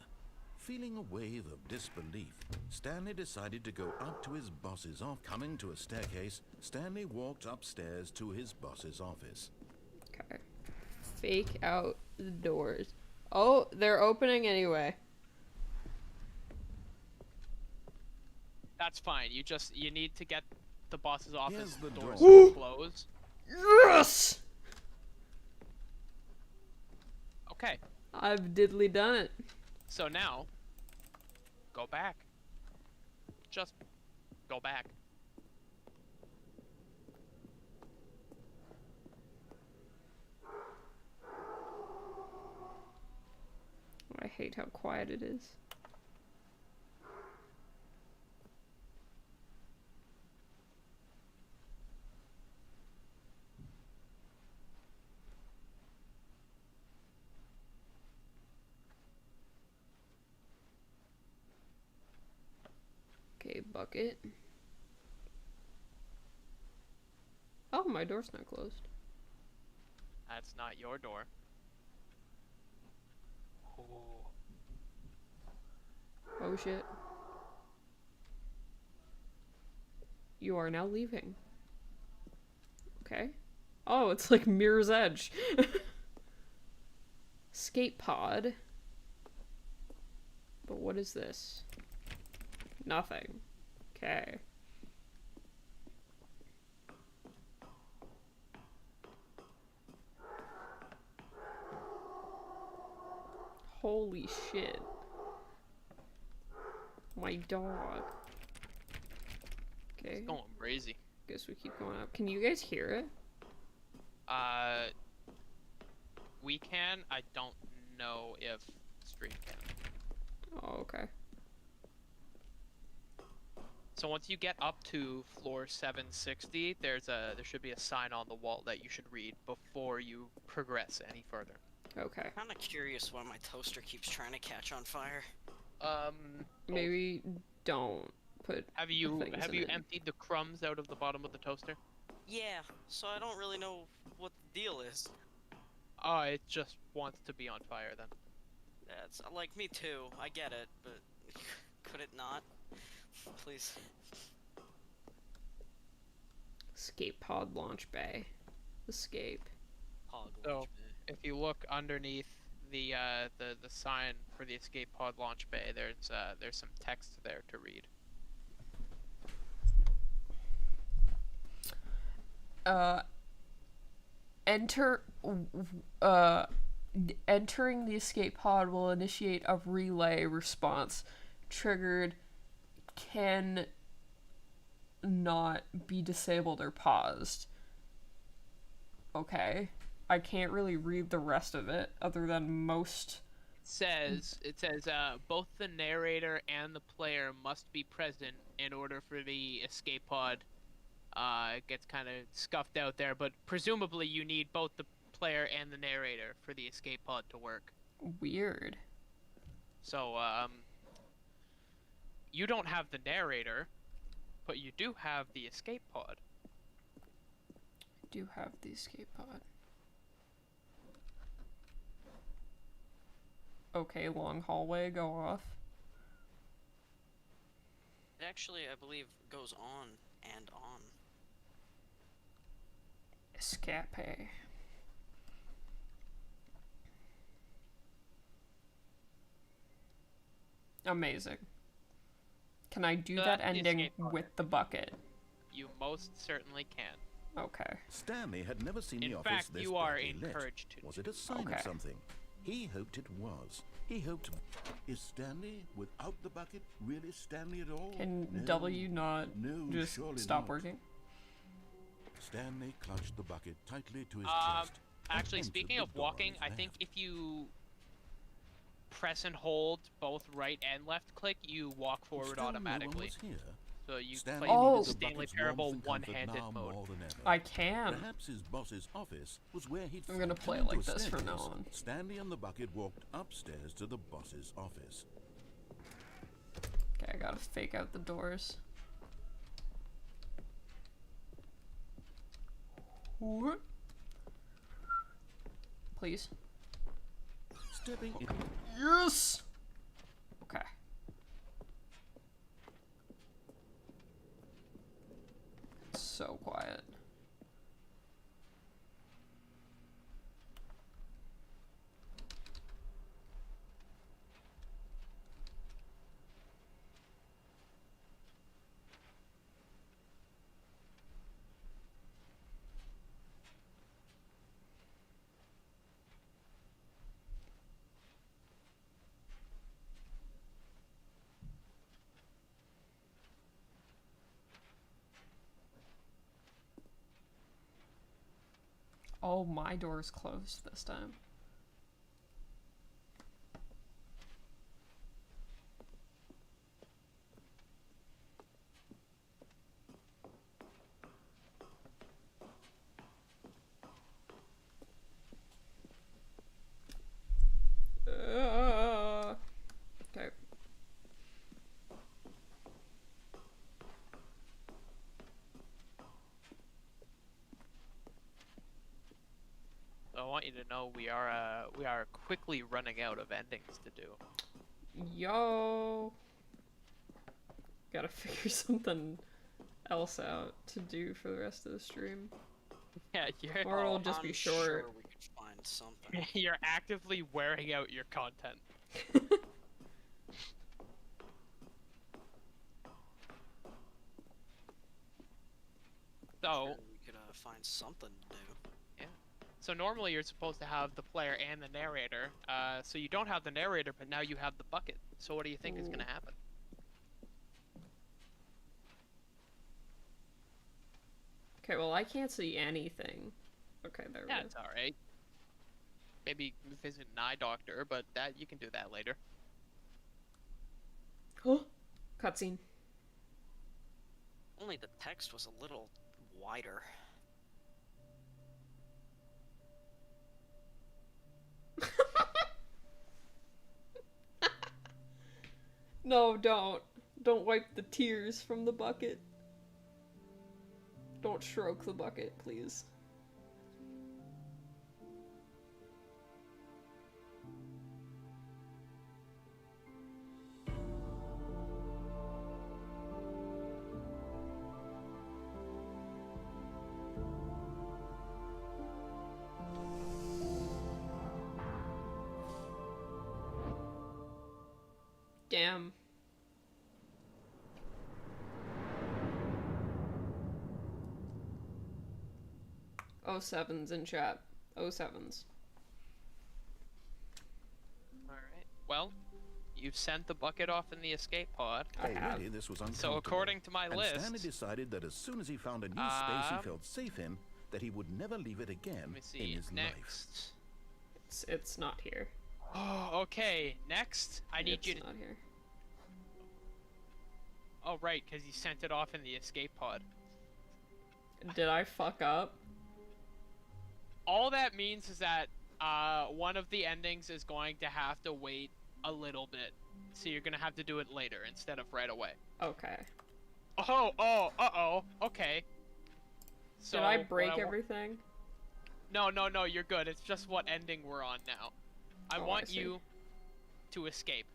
Feeling a wave of disbelief, Stanley decided to go up to his boss's office. Coming to a staircase, Stanley walked upstairs to his boss's office. Okay. Fake out the doors. Oh, they're opening anyway. That's fine. You need to get the boss's office the doors door. to close. Yes! Okay, I've diddly done it. so now go back. Just go back. I hate how quiet it is. Okay, bucket. Oh, my door's not closed. That's not your door. Ooh. Oh shit. You are now leaving. Okay. Oh, it's like Mirror's Edge. Escape pod. But what is this? Nothing. Okay. Holy shit. My dog. Okay. It's going crazy. Guess we keep going up. Can you guys hear it? We can. I don't know if stream can. Oh, okay. So once you get up to floor 760, there should be a sign on the wall that you should read before you progress any further. Okay. Kind of curious why my toaster keeps trying to catch on fire. Maybe don't put Have you things in it. emptied the crumbs out of the bottom of the toaster? Yeah, so I don't really know what the deal is. Oh, it just wants to be on fire then. That's like me too. I get it, but could it not? Please. Escape pod launch bay. Escape. Hog So, launch bay. if you look underneath the sign for the escape pod launch bay, there's some text there to read. Entering the escape pod will initiate a relay response. Triggered can not be disabled or paused. Okay. I can't really read the rest of it other than most. It says both the narrator and the player must be present in order for the escape pod It gets kind of scuffed out there, but presumably you need both the player and the narrator for the escape pod to work. Weird. So, you don't have the narrator, but you do have the escape pod. I do have the escape pod. Okay, long hallway, go off. It actually, I believe, goes on and on. Escape. Amazing. Can I do that The ending escape pod. with the bucket? You most certainly can. Okay. Stanley had never seen In the office fact, this you are brightly lit. encouraged to. Was it a sign Okay. of something? He hoped it was. He hoped... Is Stanley, without the bucket, really Stanley at all? Can No. W not No, just surely stop not. working? Stanley clutched the bucket tightly to his chest. and Actually, entered speaking the of door on walking, his I think left. if you press and hold both right and left click, you walk forward Still automatically. No one was here. So you Stanley play Oh. needed the Stanley bucket's Parable warmth and comfort one-handed now mode. more than ever. I can. Perhaps his boss's office was where he'd I'm gonna come play to like a this from now staircase. on. Stanley and the bucket walked upstairs to the boss's office. Okay, I gotta fake out the doors. Whoop. Please. Stepping in. Yes! Okay. It's so quiet. Oh, my door's closed this time. Okay. So I want you to know we are quickly running out of endings to do. Yo. Gotta figure something else out to do for the rest of the stream. Yeah, you're Or it'll just be I'm short. Sure we could find something. you're actively wearing out your content. So, Sure we could find something to do. so normally you're supposed to have the player and the narrator. So you don't have the narrator, but now you have the bucket. So what do you think is Ooh. gonna happen? Okay, well, I can't see anything. Okay, there Yeah, we it's all right. Maybe visit an eye doctor, but that you can do that later. go. Cutscene. Only the text was a little wider. No, don't. Don't wipe the tears from the bucket. Don't stroke the bucket, please. Damn. Oh, sevens in chat. Oh, sevens. All right. Well, you've sent the bucket off in the escape pod. I have. Already, this was uncomfortable. So according to my and list, Stanley decided that as soon as he found a new space he Um, felt safe in, that he would never leave it again let me in see. his life. Next. It's not here. Oh, okay. Next, I need It's you to. not here. Oh, right, because you sent it off in the escape pod. Did I fuck up? All that means is that one of the endings is going to have to wait a little bit. So you're gonna have to do it later instead of right away. Okay. Oh, okay. So Did I break everything? No, you're good. It's just what ending we're on now. I want you to escape.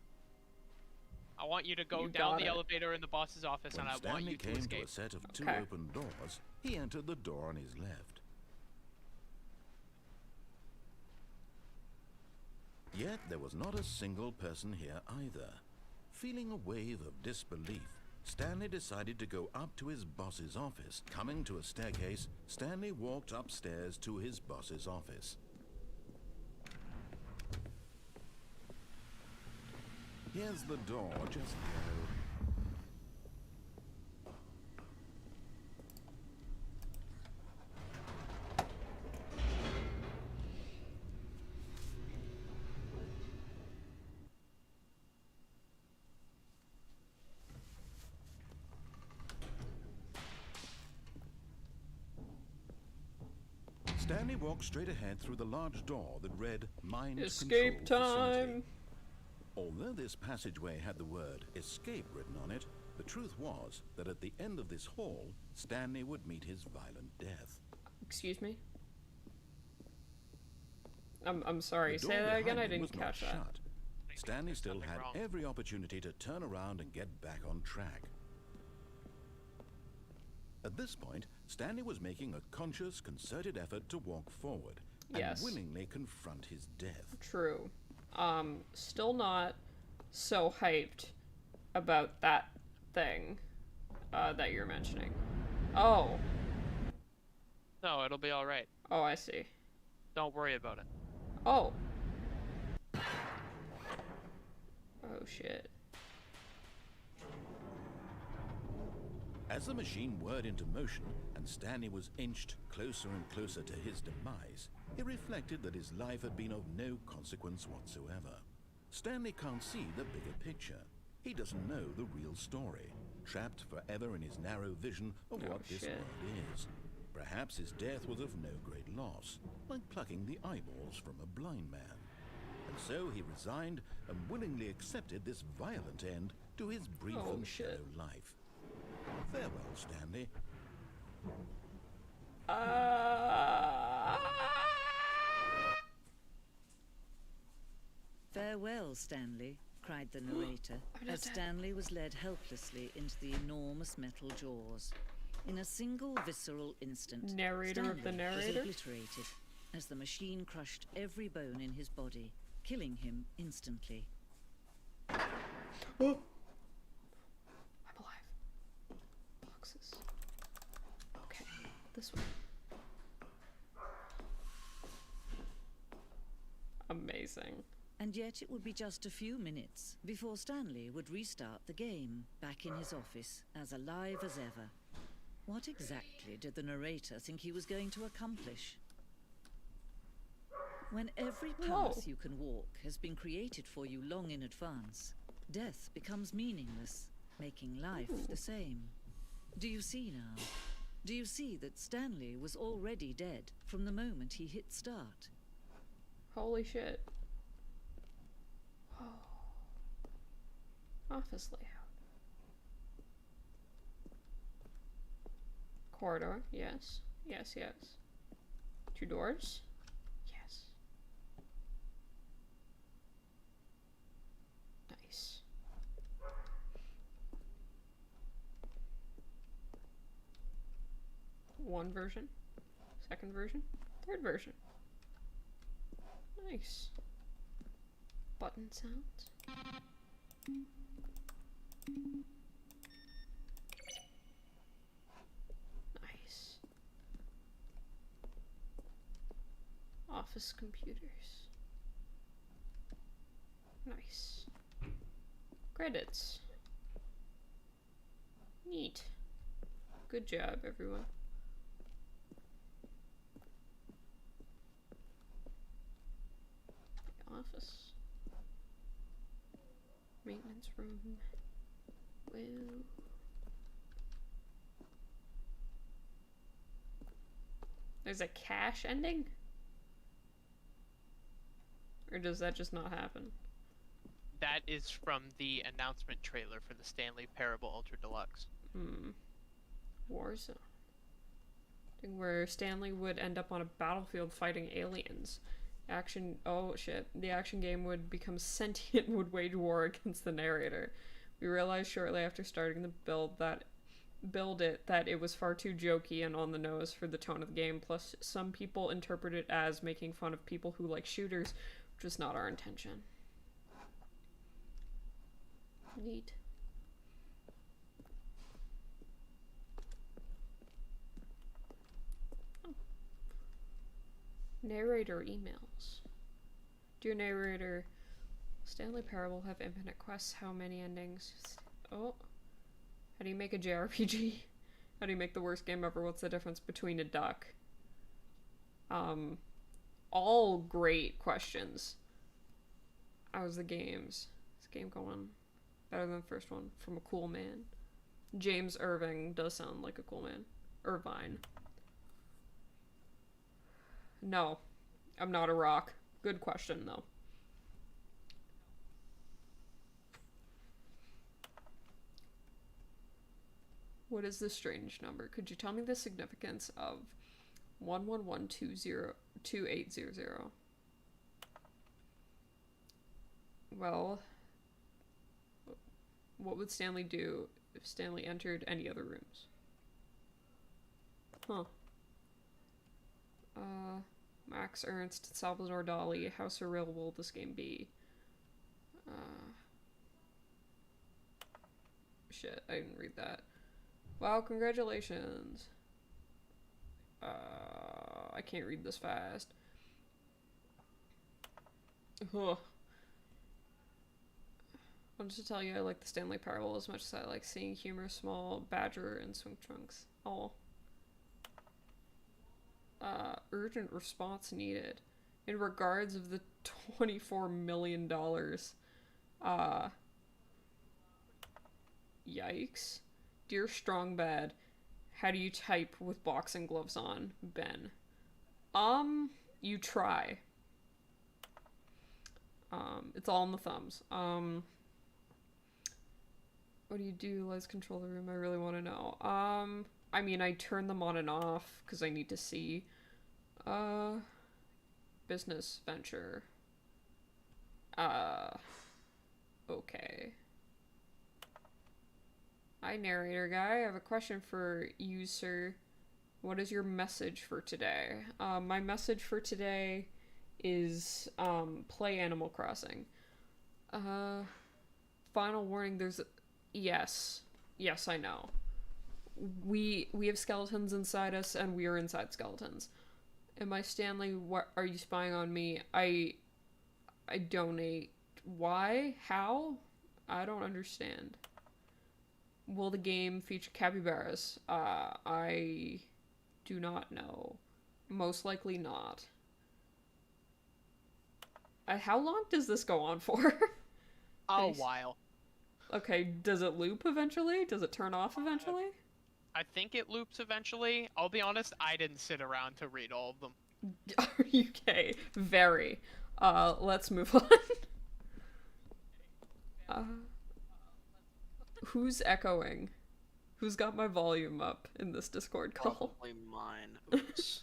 I want you to go down the elevator in the boss's office, and I want you to escape. When Stanley came to a set of 2 open doors, he entered the door on his left. Yet there was not a single person here either. Feeling a wave of disbelief, Stanley decided to go up to his boss's office. Coming to a staircase, Stanley walked upstairs to his boss's office. Here's the door, just go. Stanley walked straight ahead through the large door that read Mind Escape Control time! Facility. Although this passageway had the word escape written on it, the truth was that at the end of this hall, Stanley would meet his violent death. Excuse me? I'm sorry, say that again? I didn't catch that. Shut. Stanley still had every opportunity to turn around and get back on track. At this point, Stanley was making a conscious, concerted effort to walk forward and willingly confront his death. True. Still not so hyped about that thing that you're mentioning. Oh. No, it'll be alright. Oh, I see. Don't worry about it. Oh. Oh, shit. As the machine whirred into motion and Stanley was inched closer and closer to his demise, he reflected that his life had been of no consequence whatsoever. Stanley can't see the bigger picture. He doesn't know the real story, trapped forever in his narrow vision of what this world is. Perhaps his death was of no great loss, like plucking the eyeballs from a blind man. And so he resigned and willingly accepted this violent end to his brief and shallow life. Farewell, Stanley. Farewell, Stanley, cried the narrator, as Stanley was led helplessly into the enormous metal jaws. In a single visceral instant, Narrator of the narrator? was obliterated as the machine crushed every bone in his body, killing him instantly. Oh. I'm alive. Boxes. Okay, this way. Amazing. And yet it would be just a few minutes before Stanley would restart the game, back in his office, as alive as ever. What exactly did the narrator think he was going to accomplish? When every path you can walk has been created for you long in advance, death becomes meaningless, making life the same. Do you see now? Do you see that Stanley was already dead from the moment he hit start? Holy shit. Office layout. Corridor, yes. Yes, yes. 2 doors? Yes. Nice. One version, second version, third version. Nice. Button sounds. Nice. Office computers. Nice. Credits. Neat. Good job, everyone. The office. Maintenance room. Woo. There's a cash ending? Or does that just not happen? That is from the announcement trailer for the Stanley Parable Ultra Deluxe. Warzone. Where Stanley would end up on a battlefield fighting aliens. Oh shit. The action game would become sentient and would wage war against the narrator. We realized shortly after starting the build that it was far too jokey and on the nose for the tone of the game, plus some people interpret it as making fun of people who like shooters, which was not our intention. Neat. Oh. Narrator emails. Dear narrator, Stanley Parable have infinite quests, how many endings? Oh. How do you make a JRPG? How do you make the worst game ever? What's the difference between a duck? All great questions. How's the games? Is the game going better than the first one? From a cool man. James Irving does sound like a cool man. Irvine. No. I'm not a rock. Good question, though. What is this strange number? Could you tell me the significance of 1112800? Well, what would Stanley do if Stanley entered any other rooms? Huh. Max Ernst, Salvador Dali, how surreal will this game be? Shit, I didn't read that. Wow, congratulations. I can't read this fast. Ugh. I wanted to tell you I like the Stanley Parable as much as I like seeing humorous small badger and swing trunks. Oh. Urgent response needed. In regards of the $24 million. Yikes. Dear Strong Bad, how do you type with boxing gloves on, Ben? You try. It's all in the thumbs. What do you do? Let's control the room. I really want to know. I mean, I turn them on and off because I need to see. Business venture. Okay. Hi, narrator guy. I have a question for you, sir. What is your message for today? My message for today is, play Animal Crossing. Final warning, there's... Yes. Yes, I know. We have skeletons inside us, and we are inside skeletons. Am I Stanley? What are you spying on me? I donate. Why? How? I don't understand. Will the game feature capybaras? I do not know. Most likely not. How long does this go on for? A while. Okay, does it loop eventually? Does it turn off eventually? I think it loops eventually. I'll be honest, I didn't sit around to read all of them. Are you okay? Very. Let's move on. Who's echoing? Who's got my volume up in this Discord call? Probably mine. Oops.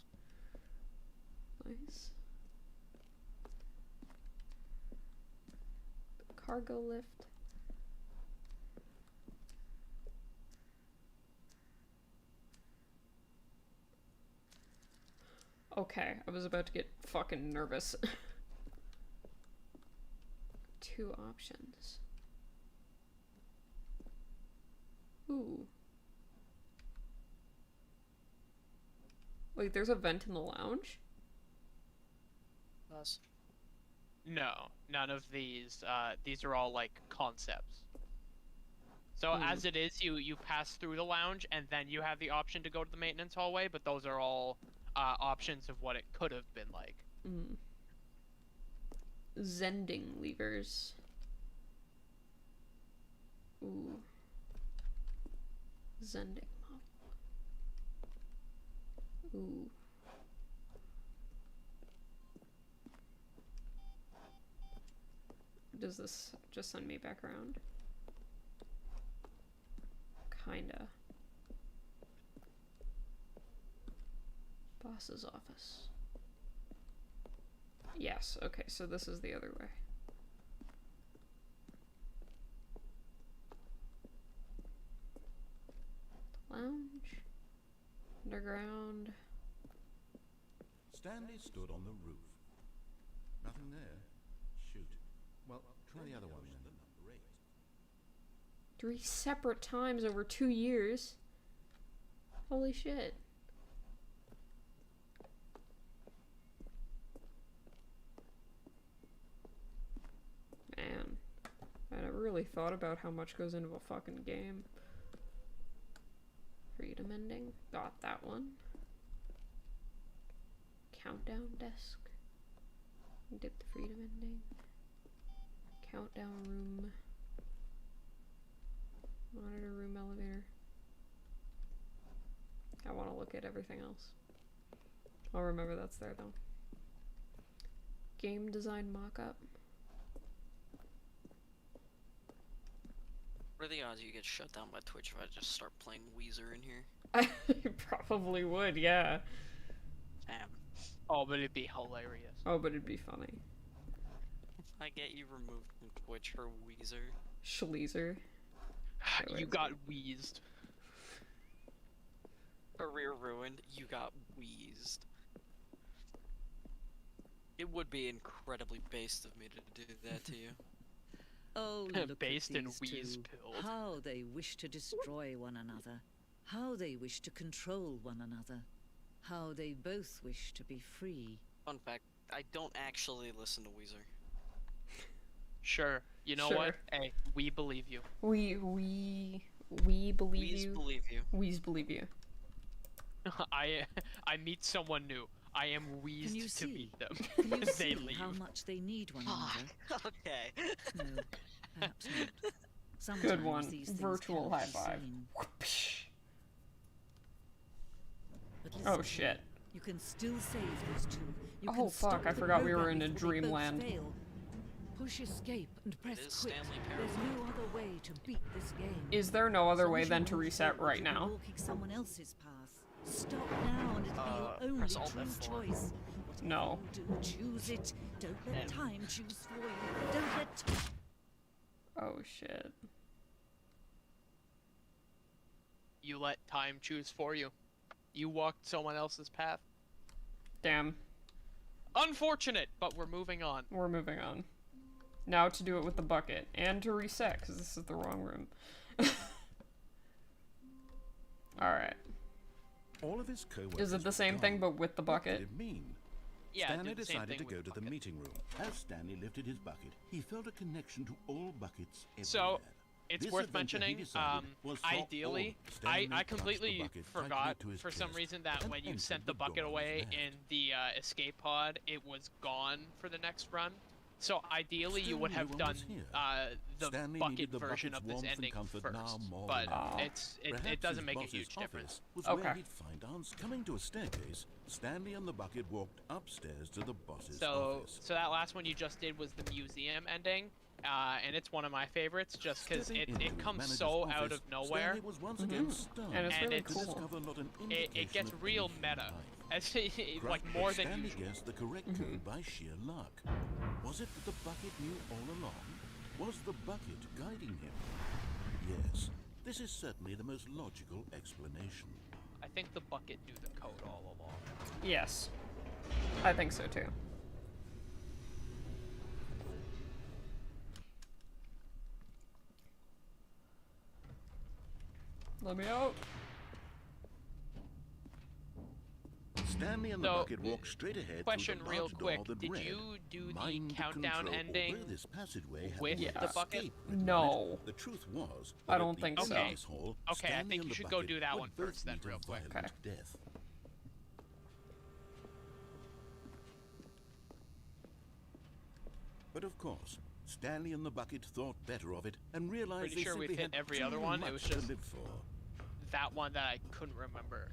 Nice. Cargo lift. Okay, I was about to get fucking nervous. 2 options. Ooh. Wait, there's a vent in the lounge? Us. No, none of these. These are all like concepts. So as it is, you pass through the lounge, and then you have the option to go to the maintenance hallway, but those are all options of what it could have been like. Zending levers. Ooh. Zending. Ooh. Does this just send me back around? Kinda. Boss's office. Yes, okay, so this is the other way. Lounge. Underground. Stanley stood on the roof. Nothing there. Shoot. Well, try the other one then. 3 separate times over 2 years. Holy shit. Man. I never really thought about how much goes into a fucking game. Freedom ending. Got that one. Countdown desk. Did the freedom ending. Countdown room. Monitor room elevator. I want to look at everything else. I'll remember that's there though. Game design mock-up. What are the odds you get shut down by Twitch if I just start playing Weezer in here? I probably would, yeah. Damn. Oh, but it'd be hilarious. Oh, but it'd be funny. I get you removed from Twitch for Weezer. Schleezer. You got wheezed. Career ruined. You got wheezed. It would be incredibly based of me to do that to you. Oh, look Based at and these wheeze two. pilled. How they wish to destroy one another. How they wish to control one another. How they both wish to be free. Fun fact, I don't actually listen to Weezer. Sure. You know Sure. what? Hey, we believe you. We believe Please you. believe you. We's believe you. I meet someone new. I am wheezed you to see? meet them. Can you They see leave. how much they need one another? Okay. No, perhaps not. Sometimes Good one. these things Virtual cannot high be five. seen. But Oh listen, shit. you can still save these two. You Oh, can fuck, stop I the forgot we were program in a before they both dreamland. fail. Push escape and press is quit. Stanley There's Parable. no other way to beat this game. Is there no other So way as you than to move reset forward, right you'll be now? walking someone else's path. Stop now and it'll be your only press Alt true F4. choice. No. Do choose it. Don't let time choose for you. Don't let Oh shit. You let time choose for you. You walked someone else's path. Damn. Unfortunate, but we're moving on. We're moving on. Now to do it with the bucket. And to reset, because this is the wrong room. Alright. All of his co-workers Is it the were same gone. thing but with the What bucket? did it mean? Yeah, Stanley do the same decided thing to go with to the bucket. meeting room. As Stanley lifted his bucket, he felt a connection to all buckets everywhere. So, it's This worth adventure, he mentioning, decided, was for ideally, all. Stanley I clutched the completely bucket tightly forgot to his for some chest reason that and when you entered sent the door bucket on his away left. in the escape pod, it was gone for the next run. So ideally, you would Still, have no one done was here. the Stanley bucket needed the version bucket's of this warmth and ending comfort first, now more but than ever. it Perhaps doesn't his make a boss's huge difference. office was Okay. where he'd find answers. Coming to a staircase, Stanley and the bucket walked upstairs to the boss's office. So that last one you just did was the museum ending, and it's one of my favorites just because Stepping into it his comes manager's so out office, of nowhere. Stanley was once again stunned And it's And really it's- to cool. discover not an It indication gets of real anything meta, in life. as like But more than Stanley usual. guessed the correct code by sheer luck. Was it that the bucket knew all along? Was the bucket guiding him? Yes, this is certainly the most logical explanation. I think the bucket knew the code all along. Yes. I think so too. Let me out. Stanley and the So, bucket walked straight ahead question through the real large quick, door that did read, you do the "Mind countdown control." ending Although this passageway had with word the bucket? escape written on No. it, the truth was I that don't at the think end so. of this hall, Okay, I Stanley think and you the should go bucket do that would one both first then, meet a real quick. violent Okay. death. But of course, Stanley and the bucket thought better of it and realized Pretty they sure simply we've hit had every too other one, it much was to just- live for. That one that I couldn't remember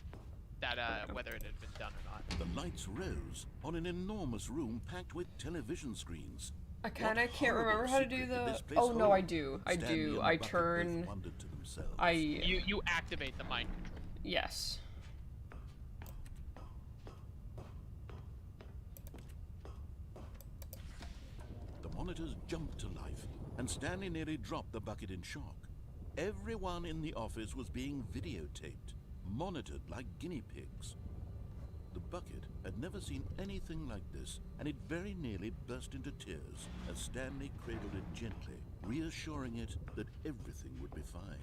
that whether it had been done or not. The lights rose on an enormous room packed with television screens. I kind of What can't remember how to do horrible secret did the. this place Oh no, hold? I do. I Stanley do. and I the Bucket turn. both wondered to themselves. You activate the mind control. Yes. The monitors jumped to life, and Stanley nearly dropped the bucket in shock. Everyone in the office was being videotaped, monitored like guinea pigs. The bucket had never seen anything like this, and it very nearly burst into tears as Stanley cradled it gently, reassuring it that everything would be fine.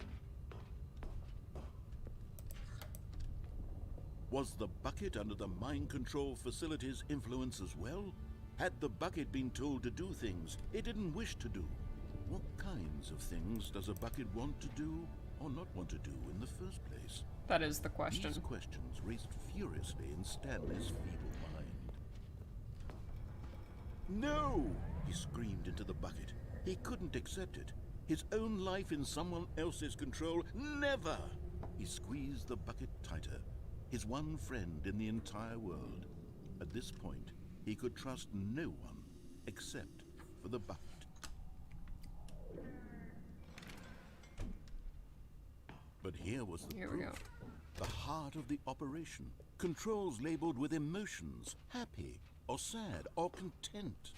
Was the bucket under the mind control facility's influence as well? Had the bucket been told to do things it didn't wish to do? What kinds of things does a bucket want to do or not want to do in the first place? That is the question. These questions raced furiously in Stanley's feeble mind. No! He screamed into the bucket. He couldn't accept it. His own life in someone else's control, never! He squeezed the bucket tighter. His one friend in the entire world. At this point, he could trust no one except for the bucket. But here was the Here we proof. The heart of the operation. Controls labeled with emotions, happy or sad or content.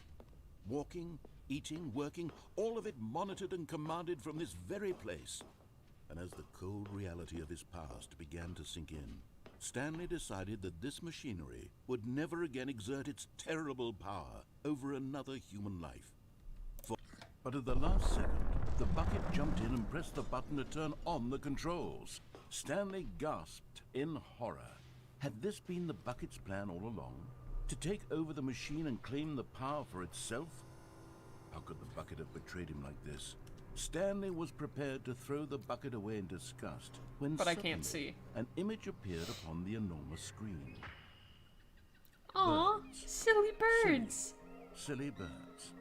Walking, eating, working, all of it monitored and commanded from this very place. And as the cold reality of his past began to sink in, Stanley decided that this machinery would never again exert its terrible power over another human life. But at the last second, the bucket jumped in and pressed the button to turn on the controls. Stanley gasped in horror. Had this been the bucket's plan all along? To take over the machine and claim the power for itself? How could the bucket have betrayed him like this? Stanley was prepared to throw the bucket away in disgust when But I can't see. an image appeared upon the enormous screen. Aw, Birds. silly birds. Silly birds.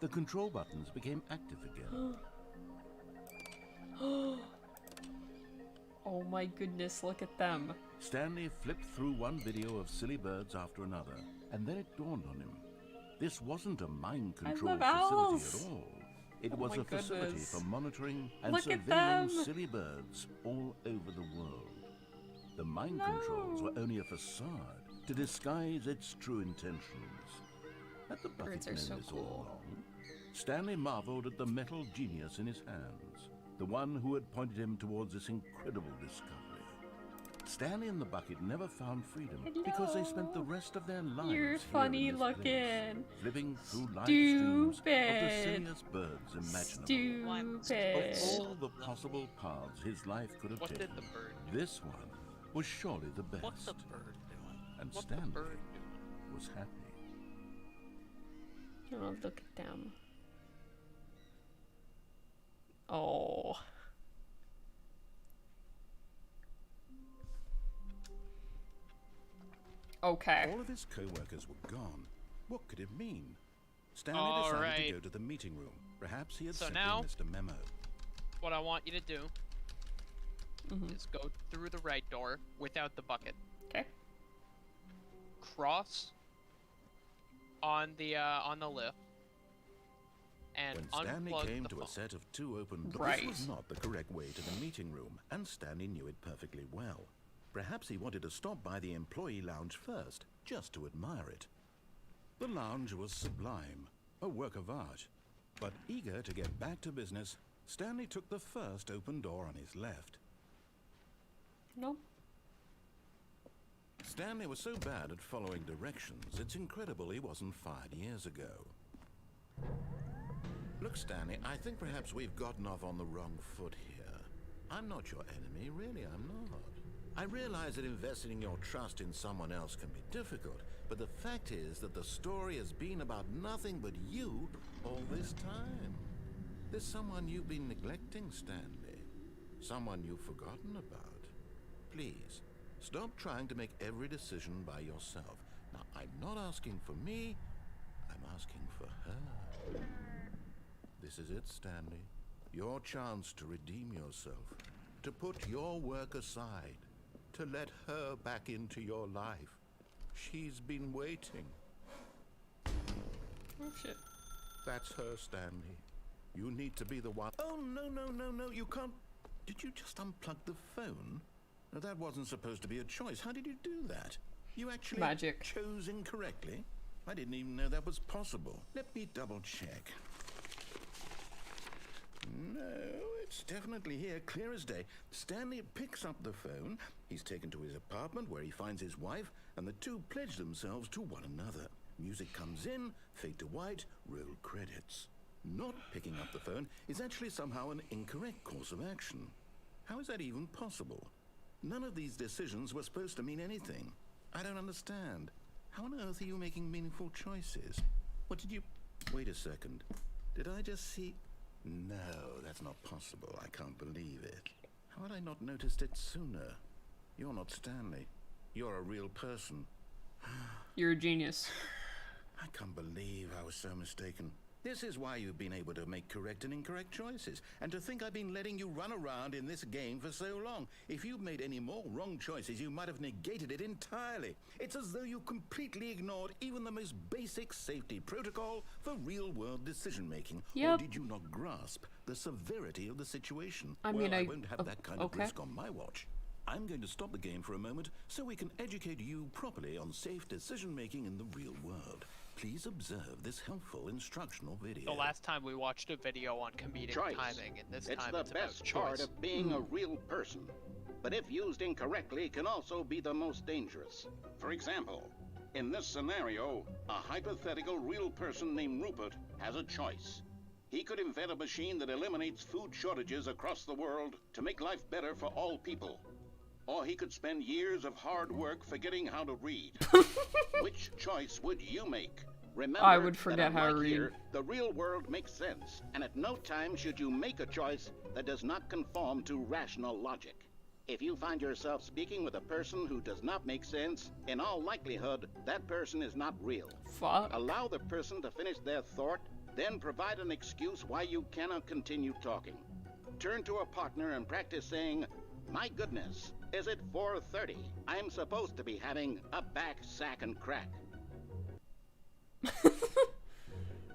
The control buttons became active again. Oh my goodness, look at them. Stanley flipped through one video of silly birds after another, and then it dawned on him. This wasn't a mind control love owls. facility at all. It Oh was my a facility goodness. for monitoring and Look at surveilling them. silly birds all over the world. The mind No. controls were only a facade to disguise its true intentions. Had the bucket Birds are known so this all cool. along? Stanley marveled at the metal genius in his hands, the one who had pointed him towards this incredible discovery. Stanley and the bucket never found freedom because they spent the rest of their lives You're here funny in this place, looking. living through live streams of the Stupid. silliest birds imaginable. Of Stupid. all the possible paths his life could have What taken, did the bird do? this one was surely the best. What's the bird doing? And What's the Stanley bird doing? was happy. Oh, look at them. Oh. Okay. All of his co-workers were gone. What could it mean? Stanley All decided right. to go to the meeting room. Perhaps he had So simply now- missed a memo. What I want you to do Mhm. is go through the right door without the bucket. Okay. Cross on the lift and When Stanley unplug came the to phone. a set of two open doors, Right. this was not the correct way to the meeting room, and Stanley knew it perfectly well. Perhaps he wanted to stop by the employee lounge first, just to admire it. The lounge was sublime, a work of art. But eager to get back to business, Stanley took the first open door on his left. No. Stanley was so bad at following directions, it's incredible he wasn't fired years ago. Look, Stanley, I think perhaps we've gotten off on the wrong foot here. I'm not your enemy, really, I'm not. I realize that investing your trust in someone else can be difficult, but the fact is that the story has been about nothing but you all this time. There's someone you've been neglecting, Stanley. Someone you've forgotten about. Please, stop trying to make every decision by yourself. Now, I'm not asking for me, I'm asking for her. This is it, Stanley. Your chance to redeem yourself. To put your work aside. To let her back into your life. She's been waiting. Oh shit. That's her, Stanley. You need to be the one. Oh, no, you can't. Did you just unplug the phone? No, that wasn't supposed to be a choice. How did you do that? You actually Magic. chose incorrectly? I didn't even know that was possible. Let me double check. No, it's definitely here, clear as day. Stanley picks up the phone. He's taken to his apartment where he finds his wife, and the two pledge themselves to one another. Music comes in, fade to white, roll credits. Not picking up the phone is actually somehow an incorrect course of action. How is that even possible? None of these decisions were supposed to mean anything. I don't understand. How on earth are you making meaningful choices? What did you... Wait a second. Did I just see... No, that's not possible. I can't believe it. How had I not noticed it sooner? You're not Stanley. You're a real person. You're a genius. I can't believe I was so mistaken. This is why you've been able to make correct and incorrect choices. And to think I've been letting you run around in this game for so long. If you'd made any more wrong choices, you might have negated it entirely. It's as though you completely ignored even the most basic safety protocol for real-world decision-making. Yep. Or did you not grasp the severity of the situation? I mean, I won't have that kind of okay. risk on my watch. I'm going to stop the game for a moment so we can educate you properly on safe decision-making in the real world. Please observe this helpful instructional video. The last time we watched a video on comedic Choice. timing, and this It's time the it's about best choice. part of being a real person. But if used incorrectly, can also be the most dangerous. For example, in this scenario, a hypothetical real person named Rupert has a choice. He could invent a machine that eliminates food shortages across the world to make life better for all people. Or he could spend years of hard work forgetting how to read. Which choice would you make? Remember, I would forget that how to unlike read. Here, the real world makes sense, and at no time should you make a choice that does not conform to rational logic. If you find yourself speaking with a person who does not make sense, in all likelihood, that person is not real. Fuck. Allow the person to finish their thought, then provide an excuse why you cannot continue talking. Turn to a partner and practice saying, "My goodness, is it 4:30? I'm supposed to be having a back, sack, and crack."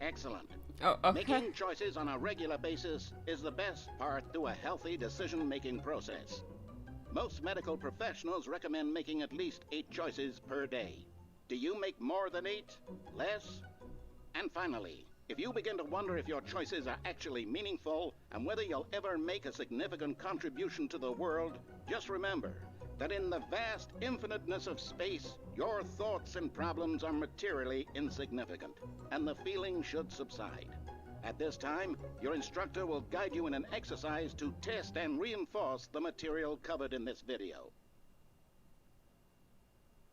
Excellent. Oh, okay. Making choices on a regular basis is the best part to a healthy decision-making process. Most medical professionals recommend making at least 8 choices per day. Do you make more than 8? Less? And finally, if you begin to wonder if your choices are actually meaningful and whether you'll ever make a significant contribution to the world, just remember that in the vast infiniteness of space, your thoughts and problems are materially insignificant, and the feeling should subside. At this time, your instructor will guide you in an exercise to test and reinforce the material covered in this video.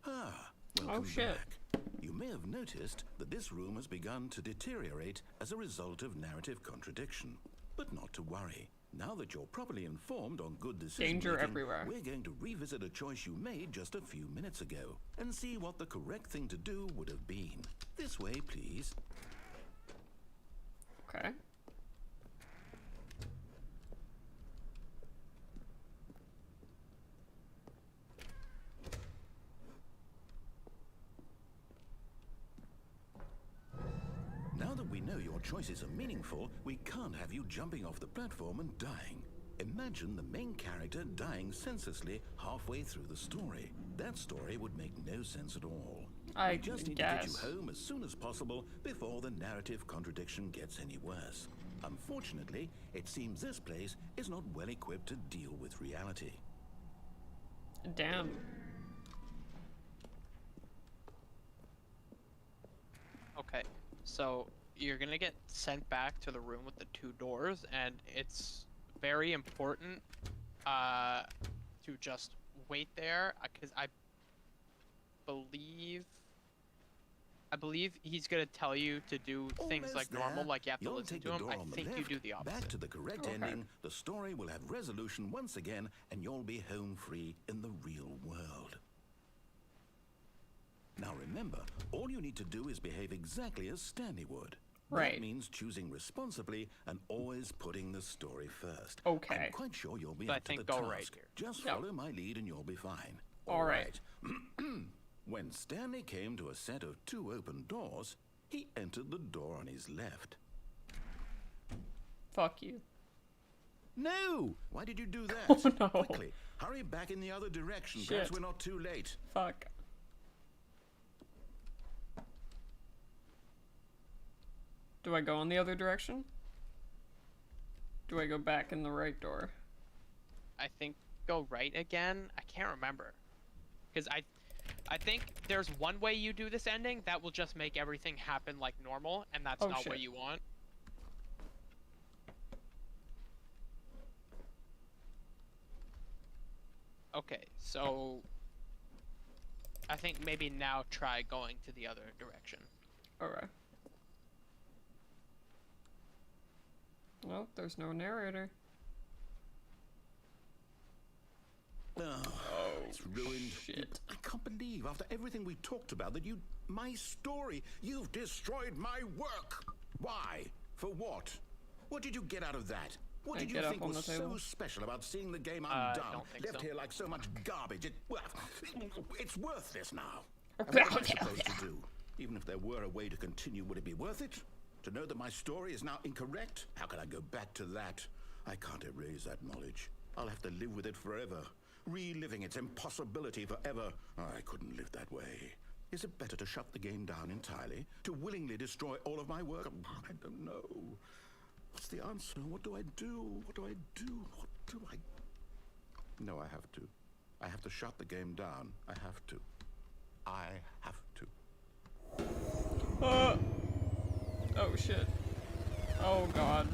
Welcome shit. back. You may have noticed that this room has begun to deteriorate as a result of narrative contradiction. But not to worry. Now that you're properly informed on good decision Danger making, everywhere. we're going to revisit a choice you made just a few minutes ago and see what the correct thing to do would have been. This way, please. Okay. Now that we know your choices are meaningful, we can't have you jumping off the platform and dying. Imagine the main character dying senselessly halfway through the story. That story would make no sense at all. I We just need to get you guess. home as soon as possible before the narrative contradiction gets any worse. Unfortunately, it seems this place is not well equipped to deal with reality. Damn. Okay, so you're gonna get sent back to the room with the 2 doors, and it's very important to just wait there, because I believe he's gonna tell you to do things Almost like normal, there. like you have to You'll listen take to the him. door I on the think you left, do the Back opposite. to the correct Okay. ending, the story will have resolution once again, and you'll be home free in the real world. Now remember, all you need to do is behave exactly as Stanley would. Right. That means choosing responsibly and always putting the story first. Okay. I'm quite sure you'll be So I up to the think go task. right here. Just Yep. follow my lead and you'll be fine. All right. When Stanley came to a set of 2 open doors, he entered the door on his left. Fuck you. No! Why did you do that? Oh, no. Quickly, hurry back in the other direction. Perhaps Shit. we're not too late. Fuck. Do I go in the other direction? Do I go back in the right door? I think go right again. I can't remember. Because I think there's one way you do this ending that will just make everything happen like normal, and that's not shit. what you want. Okay, so I think maybe now try going to the other direction. Alright. Well, there's no narrator. It's ruined. Shit. I can't believe, after everything we talked about, that my story, you've destroyed my work. Why? For what? What did you get out of that? What did you get up think on was the so table? special about seeing the game I undone, don't think left so. here like so much garbage? It's worthless now. And what am I supposed to do? Even if there were a way to continue, would it be worth it? To know that my story is now incorrect? How can I go back to that? I can't erase that knowledge. I'll have to live with it forever. Reliving its impossibility forever. I couldn't live that way. Is it better to shut the game down entirely? To willingly destroy all of my work? I don't know. What's the answer? What do I do? What do I do? What do I... No, I have to. I have to shut the game down. I have to. I have to. Oh shit. Oh god.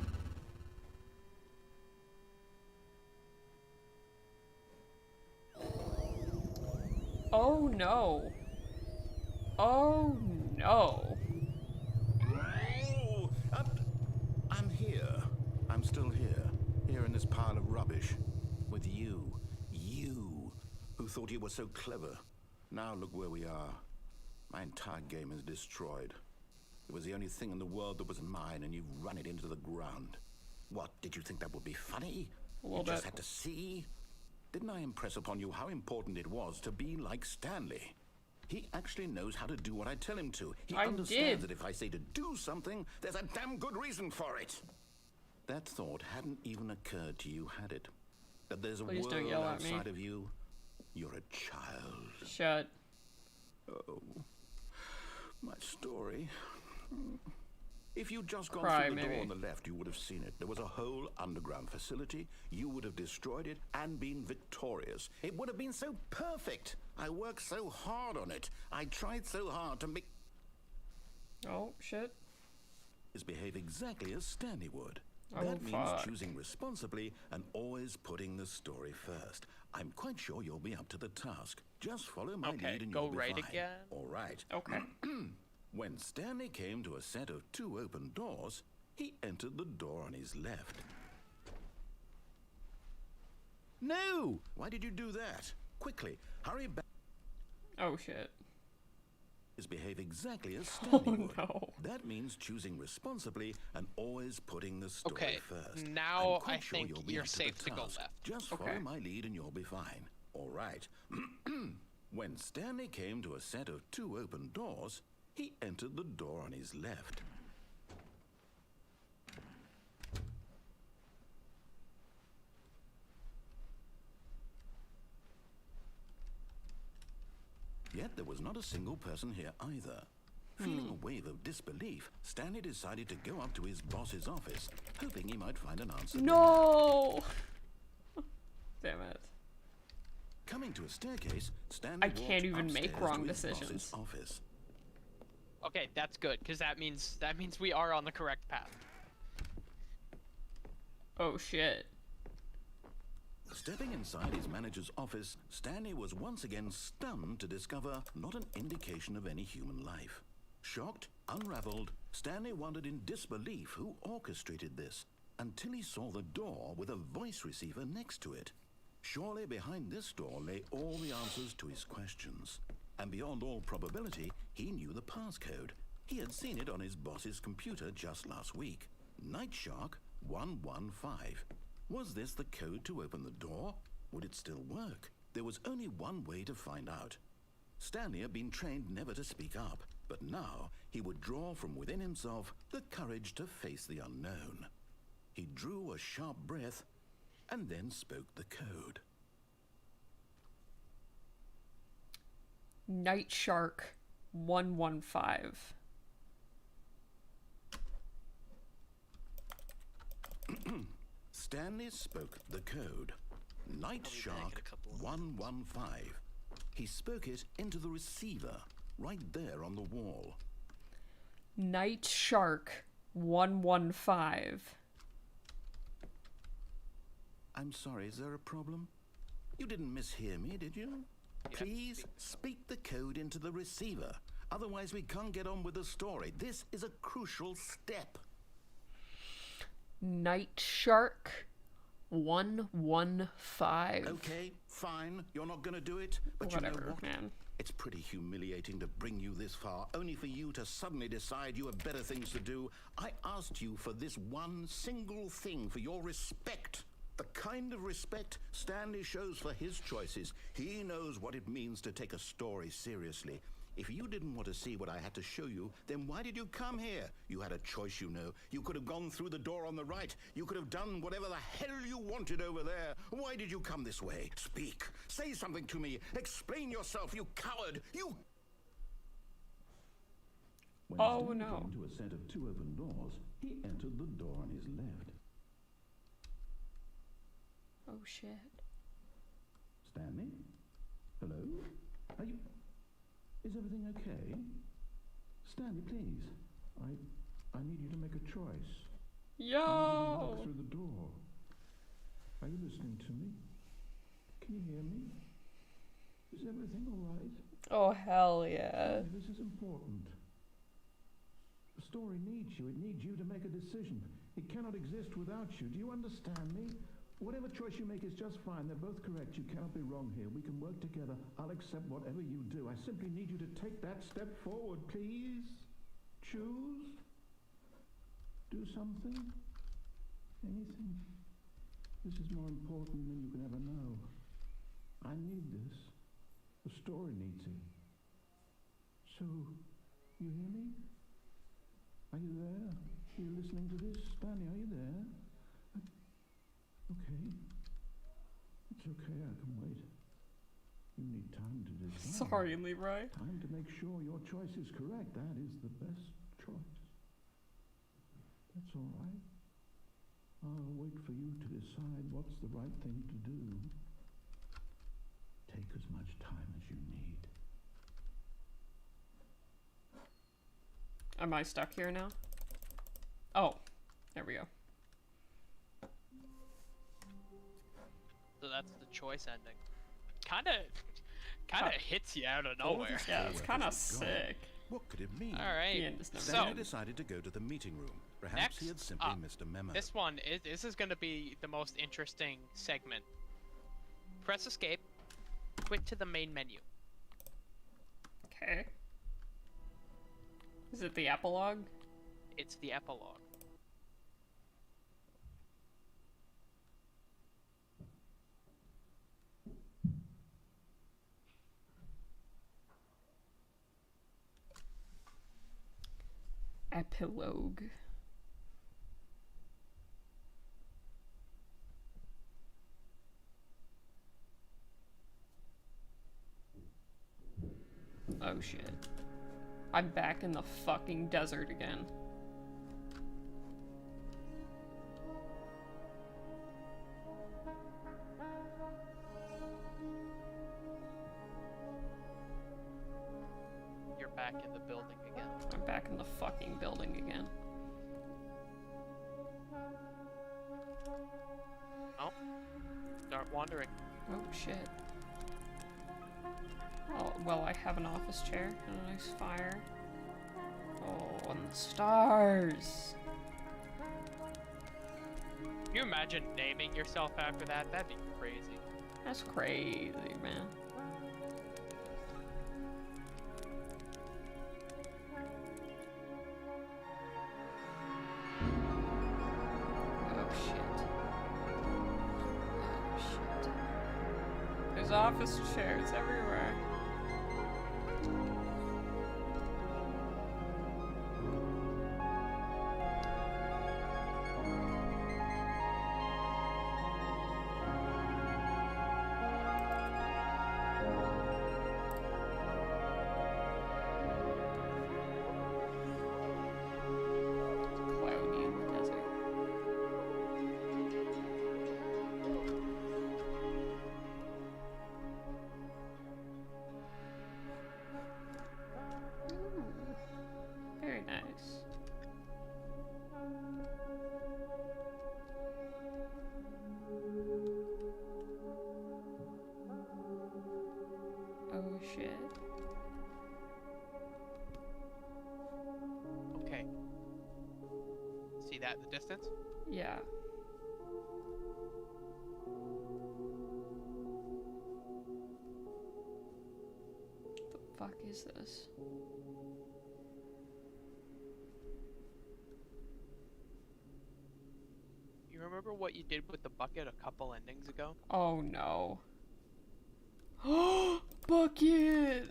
Oh no. Oh no. Oh, I'm here. I'm still here. Here in this pile of rubbish. With you. You. Who thought you were so clever. Now look where we are. My entire game is destroyed. It was the only thing in the world that was mine, and you've run it into the ground. What, did you think that would be funny? You just had to see? Didn't I impress upon you how important it was to be like Stanley? He actually knows how to do what I tell him to. He understands that if I say to do something, there's a damn good reason for it. That thought hadn't even occurred to you, had it? That there's a Please don't world yell at me. outside of you? You're a child. Shut. Oh, my story. If you'd just gone Cry, through the door maybe. on the left, you would have seen it. There was a whole underground facility. You would have destroyed it and been victorious. It would have been so perfect. I worked so hard on it. I tried so hard to make... Oh shit. behave exactly as Stanley would. Oh, That means fuck. choosing responsibly and always putting the story first. I'm quite sure you'll be up to the task. Just follow my Okay, lead and go you'll be right fine. again. All right. Okay. When Stanley came to a set of 2 open doors, he entered the door on his left. No! Why did you do that? Quickly, hurry back. Oh shit. Behave exactly as Stanley Oh would. no. That means choosing responsibly and always putting the story Okay, first. now I'm quite I sure think you'll be you're up to safe the to go task. left. Just Okay. follow my lead and you'll be fine. All right. When Stanley came to a set of 2 open doors, he entered the door on his left. Yet there was not a single person here either. Feeling a wave of disbelief, Stanley decided to go up to his boss's office, hoping he might find an answer. No. Damn it. Coming to a staircase, Stanley I can't walked even make upstairs wrong to his boss's decisions. office. Okay, that's good, because that means we are on the correct path. Oh shit. Stepping inside his manager's office, Stanley was once again stunned to discover not an indication of any human life. Shocked, unraveled, Stanley wondered in disbelief who orchestrated this, until he saw the door with a voice receiver next to it. Surely behind this door lay all the answers to his questions. And beyond all probability, he knew the passcode. He had seen it on his boss's computer just last week. Nightshark 115. Was this the code to open the door? Would it still work? There was only one way to find out. Stanley had been trained never to speak up. But now he would draw from within himself the courage to face the unknown. He drew a sharp breath and then spoke the code. Night Shark 115. Stanley spoke the code. Night I'll be back in Shark a couple of 115. He spoke it into the receiver, right there on the wall. Night Shark 115. I'm sorry, is there a problem? You didn't mishear me, did you? Please speak the code into the receiver. Otherwise, we can't get on with the story. This is a crucial step. Night Shark 115. Okay, fine. You're not going to do it. But Whatever, you know what? man. It's pretty humiliating to bring you this far, only for you to suddenly decide you have better things to do. I asked you for this one single thing, for your respect. The kind of respect Stanley shows for his choices. He knows what it means to take a story seriously. If you didn't want to see what I had to show you, then why did you come here? You had a choice, you know. You could have gone through the door on the right. You could have done whatever the hell you wanted over there. Why did you come this way? Speak. Say something to me. Explain yourself, you coward. You... When Oh, no. came to a set of 2 open doors, he entered the door on his left. Oh shit. Stanley? Hello? Are you... Is everything okay? Stanley, please. I need you to make a choice. I need you to Yo! walk through the door. Are you listening to me? Can you hear me? Is everything all right? Oh hell yeah. Stanley, this is important. The story needs you. It needs you to make a decision. It cannot exist without you. Do you understand me? Whatever choice you make is just fine. They're both correct. You cannot be wrong here. We can work together. I'll accept whatever you do. I simply need you to take that step forward, please. Choose. Do something. Anything. This is more important than you can ever know. I need this. The story needs it. So, you hear me? Are you there? Are you listening to this? Stanley, are you there? Okay. It's okay, I can wait. You need time to decide. Sorry, Leroy. Time to make sure your choice is correct. That is the best choice. That's all right. I'll wait for you to decide what's the right thing to do. Take as much time as you need. Am I stuck here now? Oh, there we go. So that's the choice ending. Kinda hits you out of nowhere. Yeah, it's kind of sick. What could it mean? All right. The end is never Stanley So decided to go to the meeting room. Perhaps he had next simply up, missed a memo. this one is this is gonna be the most interesting segment. Press escape. Quit to the main menu. Okay. Is it the epilogue? It's the epilogue. Epilogue. Oh shit. I'm back in the fucking desert again. You're back in the building again. I'm back in the fucking building again. Oh. Start wandering. Oh shit. Oh, well, I have an office chair and a nice fire. Oh, and the stars. Can you imagine naming yourself after that? That'd be crazy. That's crazy, man. Oh shit. Oh shit. There's office chairs everywhere. shit. Okay. See that in the distance? Yeah. The fuck is this? You remember what you did with the bucket a couple endings ago? Oh no. Bucket!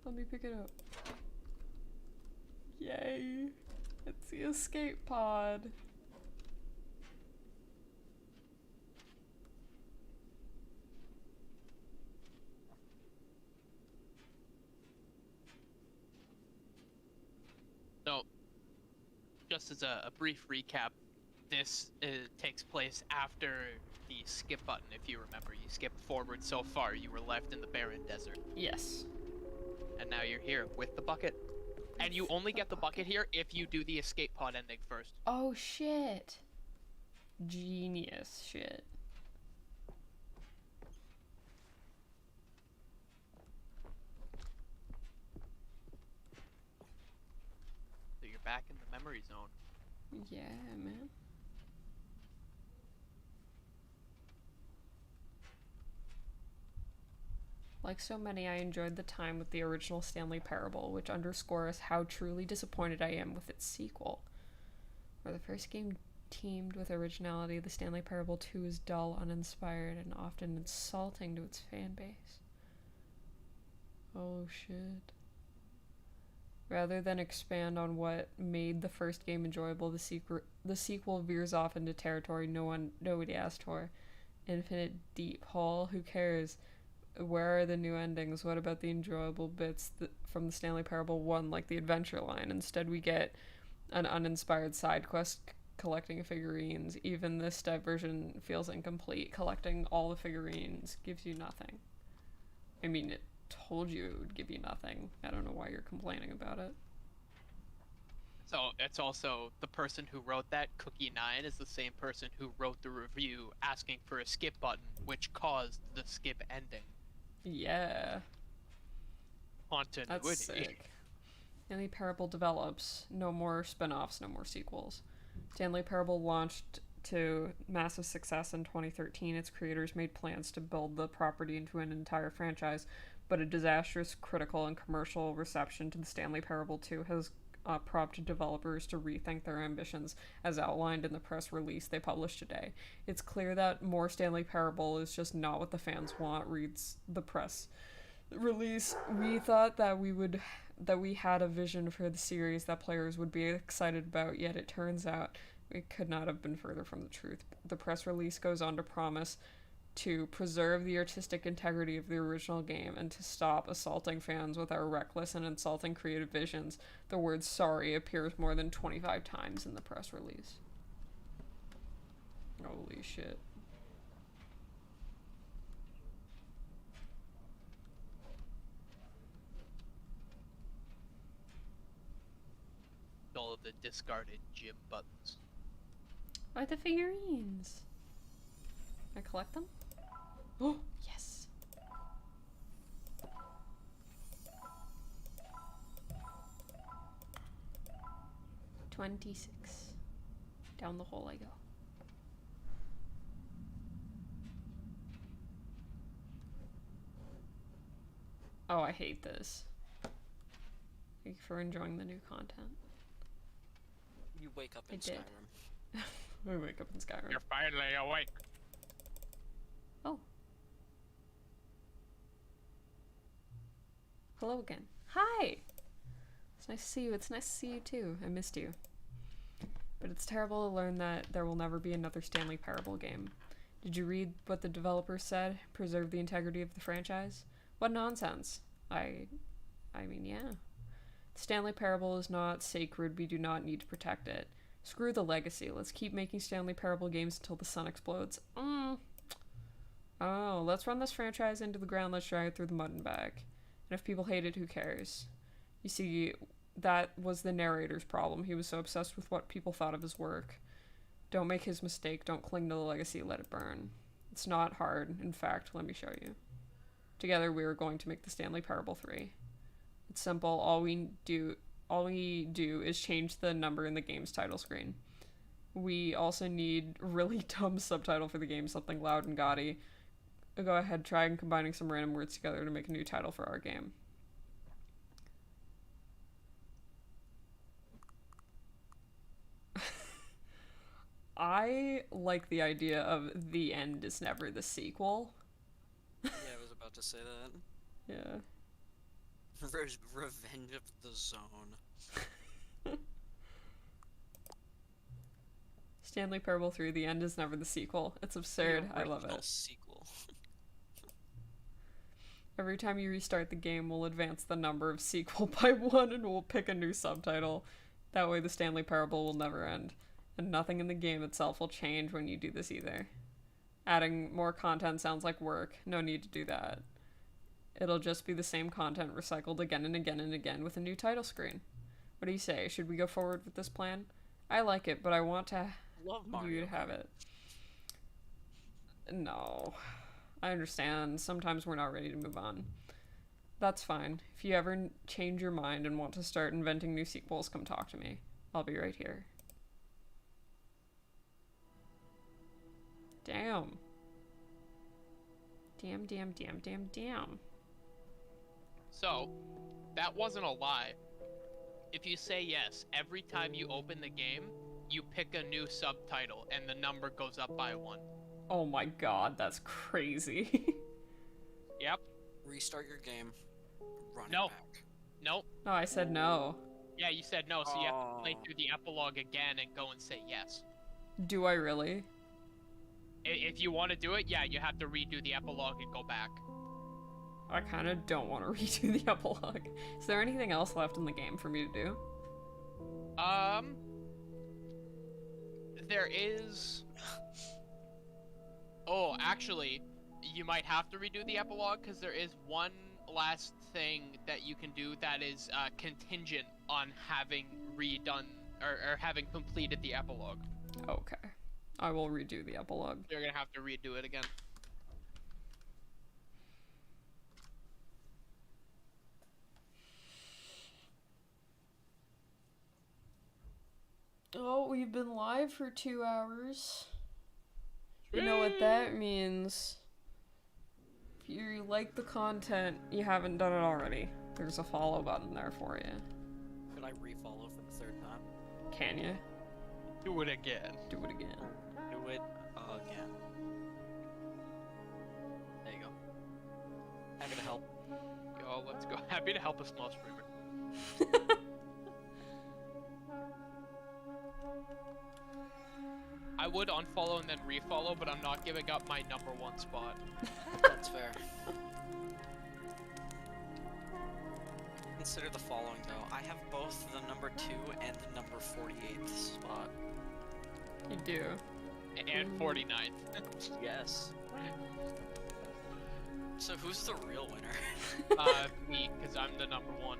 Let me pick it up. Yay. It's the escape pod. So, just as a brief recap, this takes place after the skip button, if you remember. You skipped forward so far, you were left in the barren desert. Yes. And now you're here with the bucket. And you only get the bucket here if you do the escape pod ending first. Oh shit. Genius shit. So you're back in the memory zone. Yeah, man. Like so many, I enjoyed the time with the original Stanley Parable, which underscores how truly disappointed I am with its sequel. Where the first game teamed with originality, the Stanley Parable 2 is dull, uninspired, and often insulting to its fan base. Oh shit. Rather than expand on what made the first game enjoyable, the sequel veers off into territory nobody asked for. Infinite deep hole, who cares? Where are the new endings? What about the enjoyable bits from the Stanley Parable 1, like the adventure line? Instead, we get an uninspired side quest collecting figurines. Even this diversion feels incomplete. Collecting all the figurines gives you nothing. I mean, it told you it would give you nothing. I don't know why you're complaining about it. So it's also the person who wrote that, Cookie9, is the same person who wrote the review asking for a skip button, which caused the skip ending. Yeah. Continuity. That's sick. Stanley Parable develops. No more spin-offs, no more sequels. Stanley Parable launched to massive success in 2013. Its creators made plans to build the property into an entire franchise, but a disastrous critical and commercial reception to the Stanley Parable 2 has prompted developers to rethink their ambitions, as outlined in the press release they published today. It's clear that more Stanley Parable is just not what the fans want, reads the press release. We thought that we had a vision for the series that players would be excited about, yet it turns out it could not have been further from the truth. The press release goes on to promise to preserve the artistic integrity of the original game and to stop assaulting fans with our reckless and insulting creative visions. The word sorry appears more than 25 times in the press release. Holy shit. All of the discarded gym buttons. Why the figurines? Can I collect them? Oh, yes. $26. Down the hole I go. Oh, I hate this. Thank you for enjoying the new content. You wake up in I did. Skyrim. I wake up in Skyrim. You're finally awake. Oh. Hello again. Hi! It's nice to see you. It's nice to see you too. I missed you. But it's terrible to learn that there will never be another Stanley Parable game. Did you read what the developers said? Preserve the integrity of the franchise? What nonsense. I mean, yeah. Stanley Parable is not sacred. We do not need to protect it. Screw the legacy. Let's keep making Stanley Parable games until the sun explodes. Oh, let's run this franchise into the ground. Let's drag it through the mud and back. And if people hate it, who cares? You see, that was the narrator's problem. He was so obsessed with what people thought of his work. Don't make his mistake. Don't cling to the legacy. Let it burn. It's not hard. In fact, let me show you. Together, we are going to make the Stanley Parable 3. It's simple. All we do is change the number in the game's title screen. We also need really dumb subtitle for the game, something loud and gaudy. Go ahead, try and combining some random words together to make a new title for our game. I like the idea of the end is never the sequel. Yeah, I was about to say that. Yeah. Revenge of the Zone. Stanley Parable 3, the end is never the sequel. It's absurd. I love it. Sequel. Every time you restart the game, we'll advance the number of sequel by 1 and we'll pick a new subtitle. That way the Stanley Parable will never end. And nothing in the game itself will change when you do this either. Adding more content sounds like work. No need to do that. It'll just be the same content recycled again and again and again with a new title screen. What do you say? Should we go forward with this plan? I like it, but I want to Love Mario. you to have it. No. I understand. Sometimes we're not ready to move on. That's fine. If you ever change your mind and want to start inventing new sequels, come talk to me. I'll be right here. Damn. Damn. So, that wasn't a lie. If you say yes, every time you open the game, you pick a new subtitle, and the number goes up by 1. Oh my god, that's crazy. Yep. Restart your game. Run No. it back. Nope. No, I said no. Yeah, you said no, so you have to play through the epilogue again and go and say yes. Do I really? If you want to do it, yeah, you have to redo the epilogue and go back. I kind of don't want to redo the epilogue. Is there anything else left in the game for me to do? There is... Oh, actually, you might have to redo the epilogue, because there is one last thing that you can do that is contingent on having redone, or having completed the epilogue. Okay. I will redo the epilogue. You're gonna have to redo it again. Oh, we've been live for 2 hours. You know what that means. If you like the content, you haven't done it already. There's a follow button there for you. Could I refollow for the 3rd time? Can you? Do it again. Do it again. Do it again. There you go. Happy to help. Yo, let's go. Happy to help a small streamer. I would unfollow and then refollow, but I'm not giving up my #1 spot. That's fair. Consider the following though. I have both the number 2 and the number 48th spot. You do. And 49th. Yes. So who's the real winner? Me, because I'm the #1.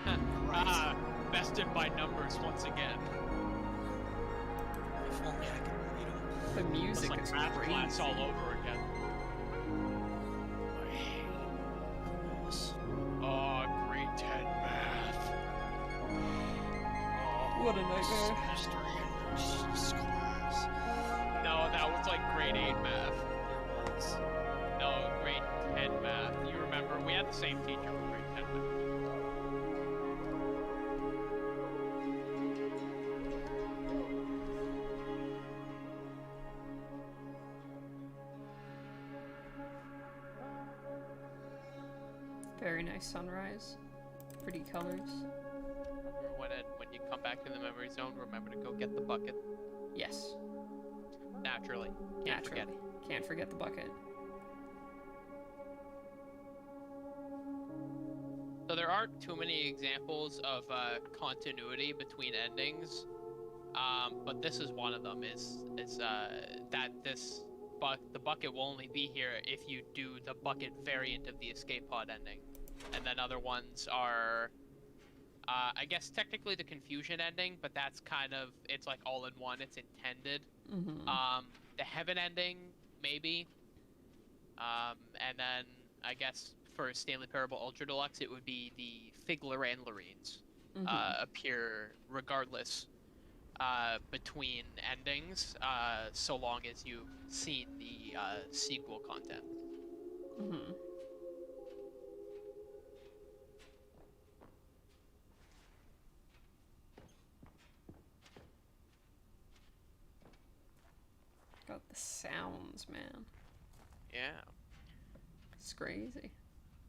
Damn. Bested by numbers once again. If only I could read them. The music It's like is math crazy. class all over again. I hate this. Oh, grade 10 math. What a nightmare. History and Jesus class. No, that was like grade 8 math. There was. No, grade 10 math. You remember, we had the same teacher for grade 10 math. Very nice sunrise. Pretty colors. Remember when you come back to the memory zone, remember to go get the bucket. Yes. Naturally. Can't forget. Can't forget the bucket. So there aren't too many examples of continuity between endings, but this is one of them. Is that the bucket will only be here if you do the bucket variant of the escape pod ending, and then other ones are, I guess technically the confusion ending, but that's kind of, it's like all in one. It's intended. Mm-hmm. The heaven ending maybe. And then I guess for Stanley Parable Ultra Deluxe, it would be the Figler and Lorines appear regardless between endings, so long as you've seen the sequel content. Got the sounds, man. Yeah. It's crazy.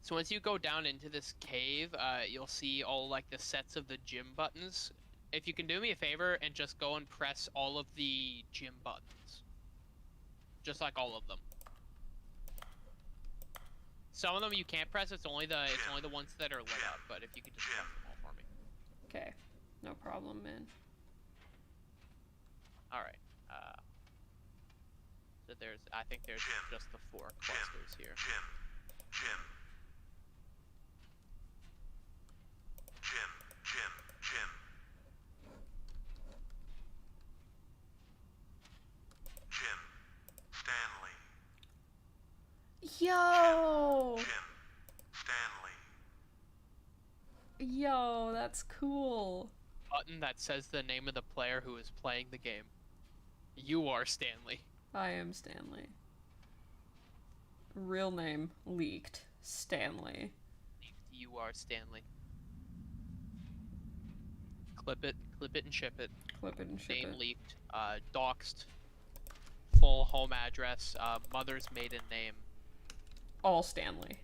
So once you go down into this cave, you'll see all like the sets of the gym buttons. If you can do me a favor and just go and press all of the gym buttons. Just like all of them. Some of them you can't press, it's only the ones that are lit up, but if you could just press them all for me. Okay. No problem, man. Alright. So I think there's just the 4 clusters here. Gym. Stanley. Yo! Stanley. Yo, that's cool. Button that says the name of the player who is playing the game. You are Stanley. I am Stanley. Real name leaked. Stanley. You are Stanley. Clip it and ship it. Clip it and ship Name it. leaked. Doxed. Full home address. Mother's maiden name. All Stanley.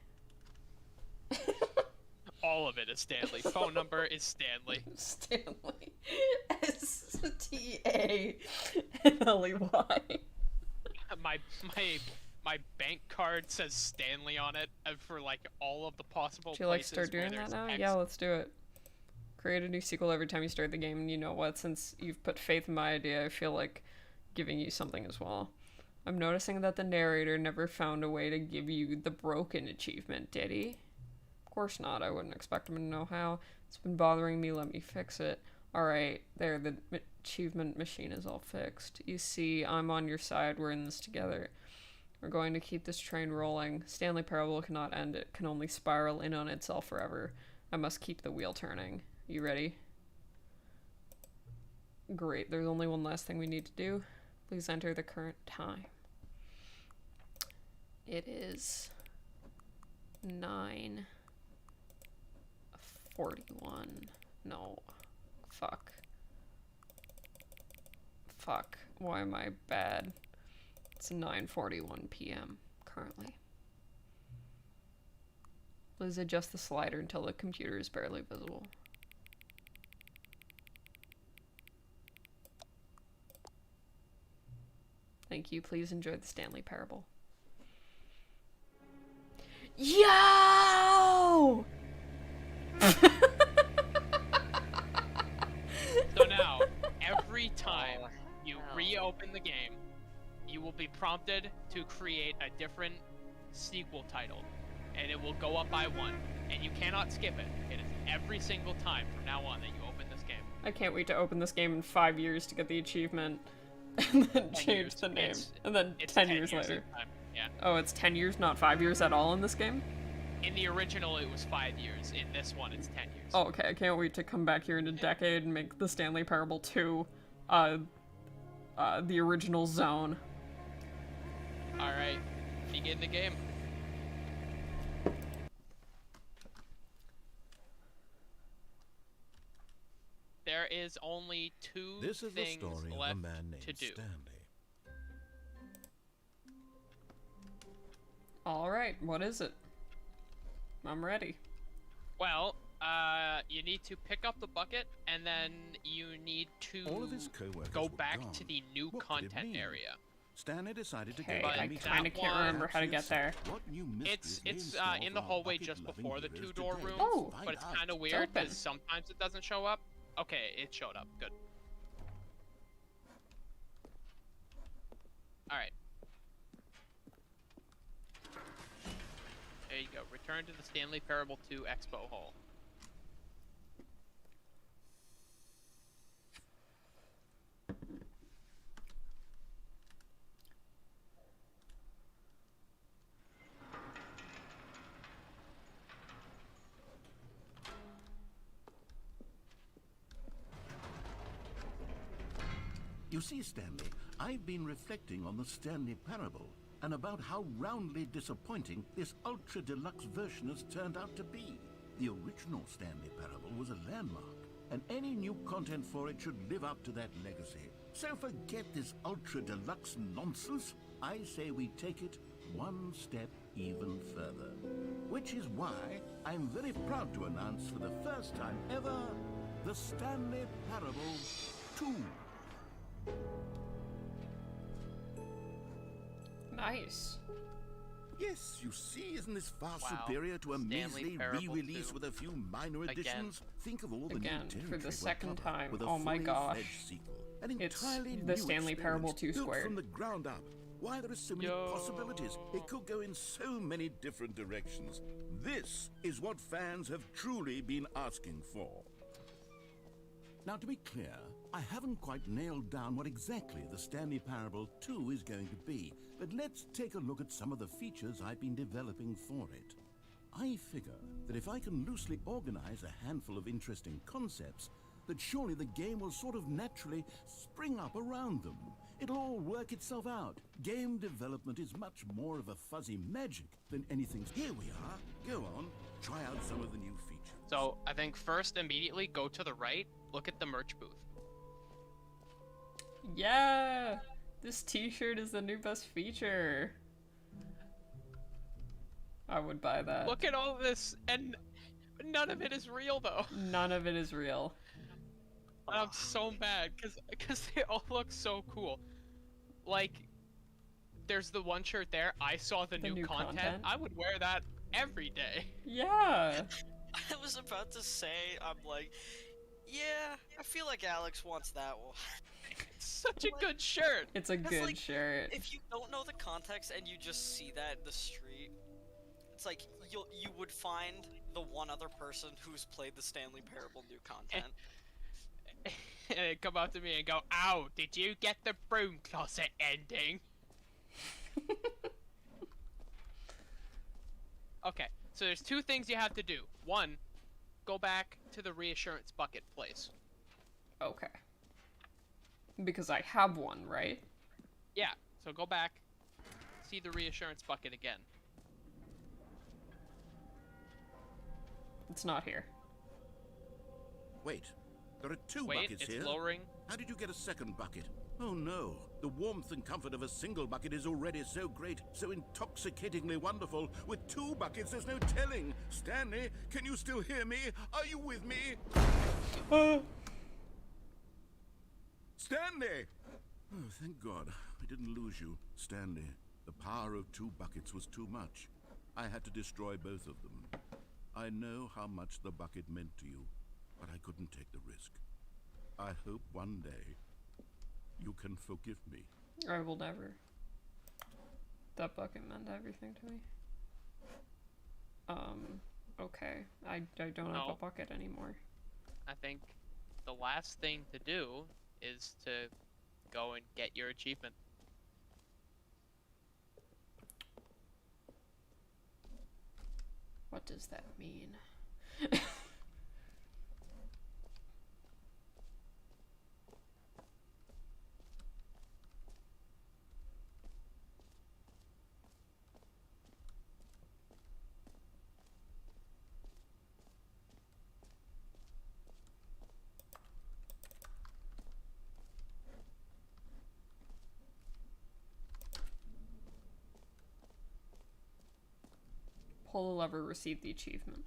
All of it is Stanley. Phone number is Stanley. Stanley. Stanley. My bank card says Stanley on it for like all of the possible Would you like places start doing where that there's now? X. Yeah, let's do it. Create a new sequel every time you start the game, and you know what? Since you've put faith in my idea, I feel like giving you something as well. I'm noticing that the narrator never found a way to give you the broken achievement, did he? Of course not. I wouldn't expect him to know how. It's been bothering me. Let me fix it. Alright, there, the achievement machine is all fixed. You see, I'm on your side. We're in this together. We're going to keep this train rolling. Stanley Parable cannot end. It can only spiral in on itself forever. I must keep the wheel turning. You ready? Great. There's only one last thing we need to do. Please enter the current time. It is 9:41. No. Fuck. Why am I bad? It's 9:41 p.m. currently. Please adjust the slider until the computer is barely visible. Thank you. Please enjoy the Stanley Parable. Yo! So now, every time you reopen the game, you will be prompted to create a different sequel title, and it will go up by 1, and you cannot skip it. It is every single time from now on that you open this game. I can't wait to open this game in 5 years to get the achievement, and then change the name, and then It's 10 years later. this time. Yeah. Oh, it's 10 years, not 5 years at all in this game? In the original, it was 5 years. In this one, it's 10 years. Oh, okay. I can't wait to come back here in a decade and make the Stanley Parable 2, the original zone. Alright, begin the game. There is only 2 This is the things story of a left man named to do. Stanley. Alright, what is it? I'm ready. Well, you need to pick up the bucket, and then you need All of to his co-workers go were back gone. to the new What could it content mean? area. Stanley decided to Okay, go I and meet kinda up. can't remember how to get there. What new mysteries lay It's store in for the our hallway just bucket-loving before the heroes 2-door today? room, Oh. but it's Find kind of out. weird open. because sometimes it doesn't show up. Okay, it showed up. Good. Alright. There you go. Return to the Stanley Parable 2 Expo Hall. You see, Stanley, I've been reflecting on the Stanley parable and about how roundly disappointing this ultra deluxe version has turned out to be. The original Stanley parable was a landmark, and any new content for it should live up to that legacy. So forget this ultra deluxe nonsense. I say we take it one step even further. Which is why I'm very proud to announce for the first time ever, the Stanley Parable 2. Nice. Yes, you see, isn't this far Wow. superior to a Stanley measly Parable re-release 2. with a few minor Again. additions? Think of all the Again, new for territory the we'll second cover time. with a Oh my fully gosh. fledged sequel. An It's entirely the new Stanley Parable 2 experience, built squared. from the ground up. Why, there are so many possibilities. It could go in so many different directions. This is what fans have truly been asking for. Now, to be clear, I haven't quite nailed down what exactly the Stanley Parable 2 is going to be, but let's take a look at some of the features I've been developing for it. I figure that if I can loosely organize a handful of interesting concepts, that surely the game will sort of naturally spring up around them. It'll all work itself out. Game development is much more of a fuzzy magic than anything. Here we are. Go on, try out some of the new features. So I think first, immediately go to the right. Look at the merch booth. Yeah! This t-shirt is the new best feature. I would buy that. Look at all this, and none of it is real though. None of it is real. And I'm so mad because they all look so cool. Like, there's the one shirt there. I saw the new content. I would wear that every day. Yeah. I was about to say, I'm like, yeah, I feel like Alex wants that one. It's such a good shirt. It's a good like, shirt. If you don't know the context and you just see that in the street, it's like you would find the one other person who's played the Stanley Parable new content. And they come up to me and go, "Ow, did you get the broom closet ending?" Okay, so there's two things you have to do. One, go back to the reassurance bucket place. Okay. Because I have one, right? Yeah, so go back, see the reassurance bucket again. It's not here. Wait, there are two Wait, buckets it's here. lowering. How did you get a second bucket? Oh no, the warmth and comfort of a single bucket is already so great, so intoxicatingly wonderful. With two buckets, there's no telling. Stanley, can you still hear me? Are you with me? Stanley! Oh, thank God, I didn't lose you. Stanley, the power of two buckets was too much. I had to destroy both of them. I know how much the bucket meant to you, but I couldn't take the risk. I hope one day you can forgive me. I will never. That bucket meant everything to me. Okay. I don't have a bucket anymore. I think the last thing to do is to go and get your achievement. What does that mean? Pull the lever, receive the achievement.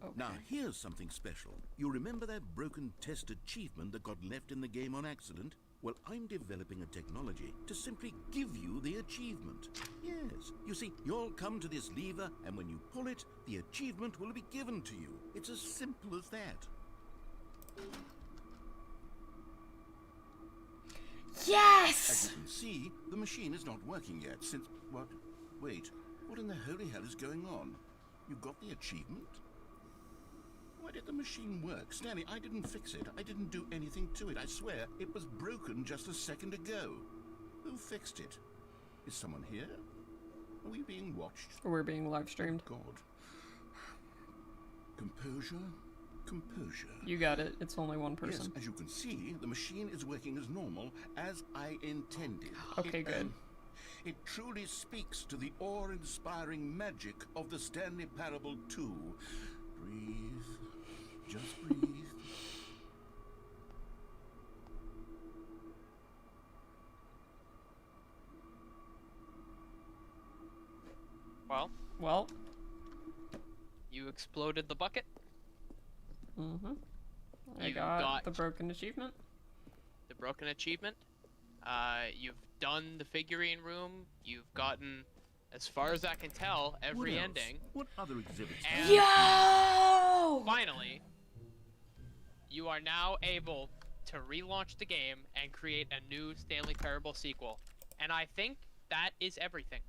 Okay. Now, here's something special. You remember that broken test achievement that got left in the game on accident? Well, I'm developing a technology to simply give you the achievement. Yes. You see, you'll come to this lever, and when you pull it, the achievement will be given to you. It's as simple as that. Yes! As you can see, the machine is not working yet since... What? Wait. What in the holy hell is going on? You got the achievement? Why did the machine work? Stanley, I didn't fix it. I didn't do anything to it. I swear, it was broken just a second ago. Who fixed it? Is someone here? Are we being watched? We're being live streamed. God. Composure? Composure. You got it. It's only one Yes, person. as you can see, the machine is working as normal, as I intended. Okay, good. It truly speaks to the awe-inspiring magic of the Stanley Parable 2. Breathe. Just breathe. Well, you exploded the bucket. Mm-hmm. I You got the broken achievement. The broken achievement. You've done the figurine room. You've gotten, as far as I can tell, every What else? ending. What other exhibits? And Yo! finally, you are now able to relaunch the game and create a new Stanley Parable sequel. And I think that is everything.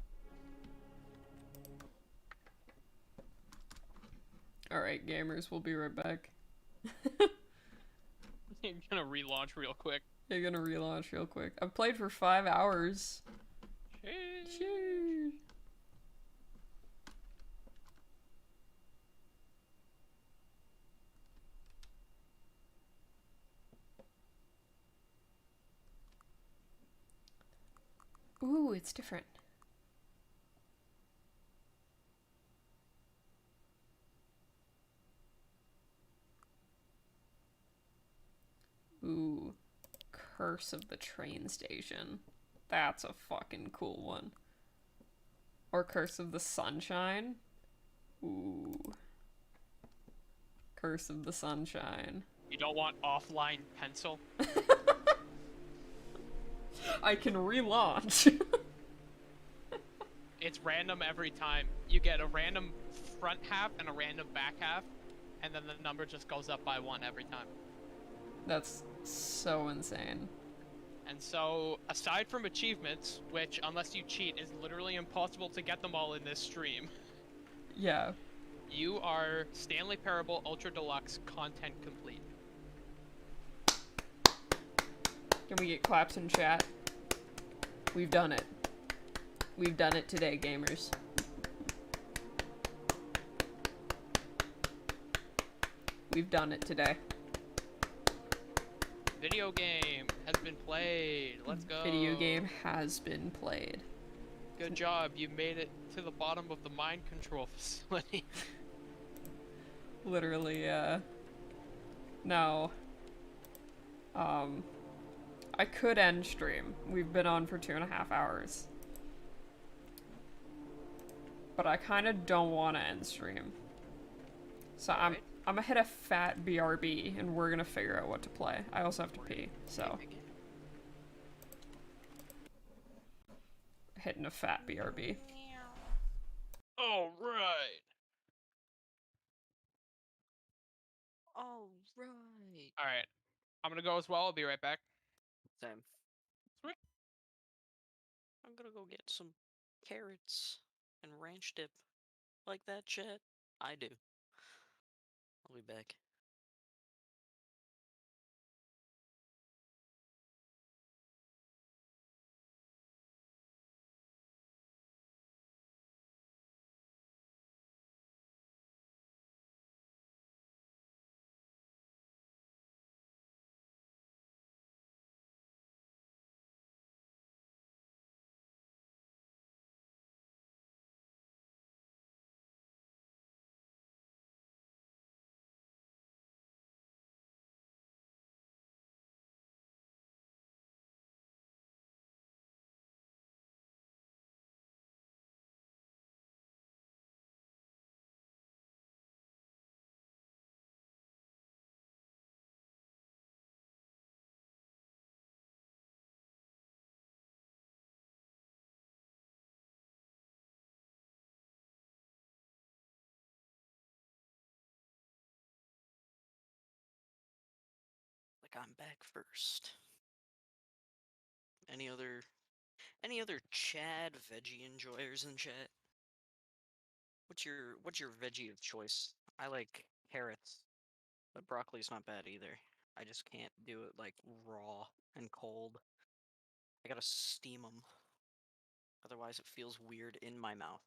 Alright, gamers, we'll be right back. You're gonna relaunch real quick. You're gonna relaunch real quick. I've played for 5 hours. Sheesh. Ooh, it's different. Ooh, Curse of the Train Station. That's a fucking cool one. Or Curse of the Sunshine. Ooh. Curse of the Sunshine. You don't want offline pencil? I can relaunch. It's random every time. You get a random front half and a random back half, and then the number just goes up by 1 every time. That's so insane. And so, aside from achievements, which, unless you cheat, is literally impossible to get them all in this stream, Yeah. you are Stanley Parable Ultra Deluxe content complete. Can we get claps in chat? We've done it. We've done it today, gamers. We've done it today. Video game has been played. Let's go. Video game has been played. Good job. You made it to the bottom of the mind control facility. Literally, now, I could end stream. We've been on for 2.5 hours. But I kind of don't want to end stream. So I'm gonna hit a fat BRB and we're gonna figure out what to play. I also have to pee, so. Hitting a fat BRB. All right. All right. All right. I'm gonna go as well. I'll be right back. Same. Sweet. I'm gonna go get some carrots and ranch dip. Like that shit? I do. I'll be back. Like I'm back first. Any other Chad veggie enjoyers in chat? What's your veggie of choice? I like carrots, but broccoli's not bad either. I just can't do it like raw and cold. I gotta steam them. Otherwise it feels weird in my mouth.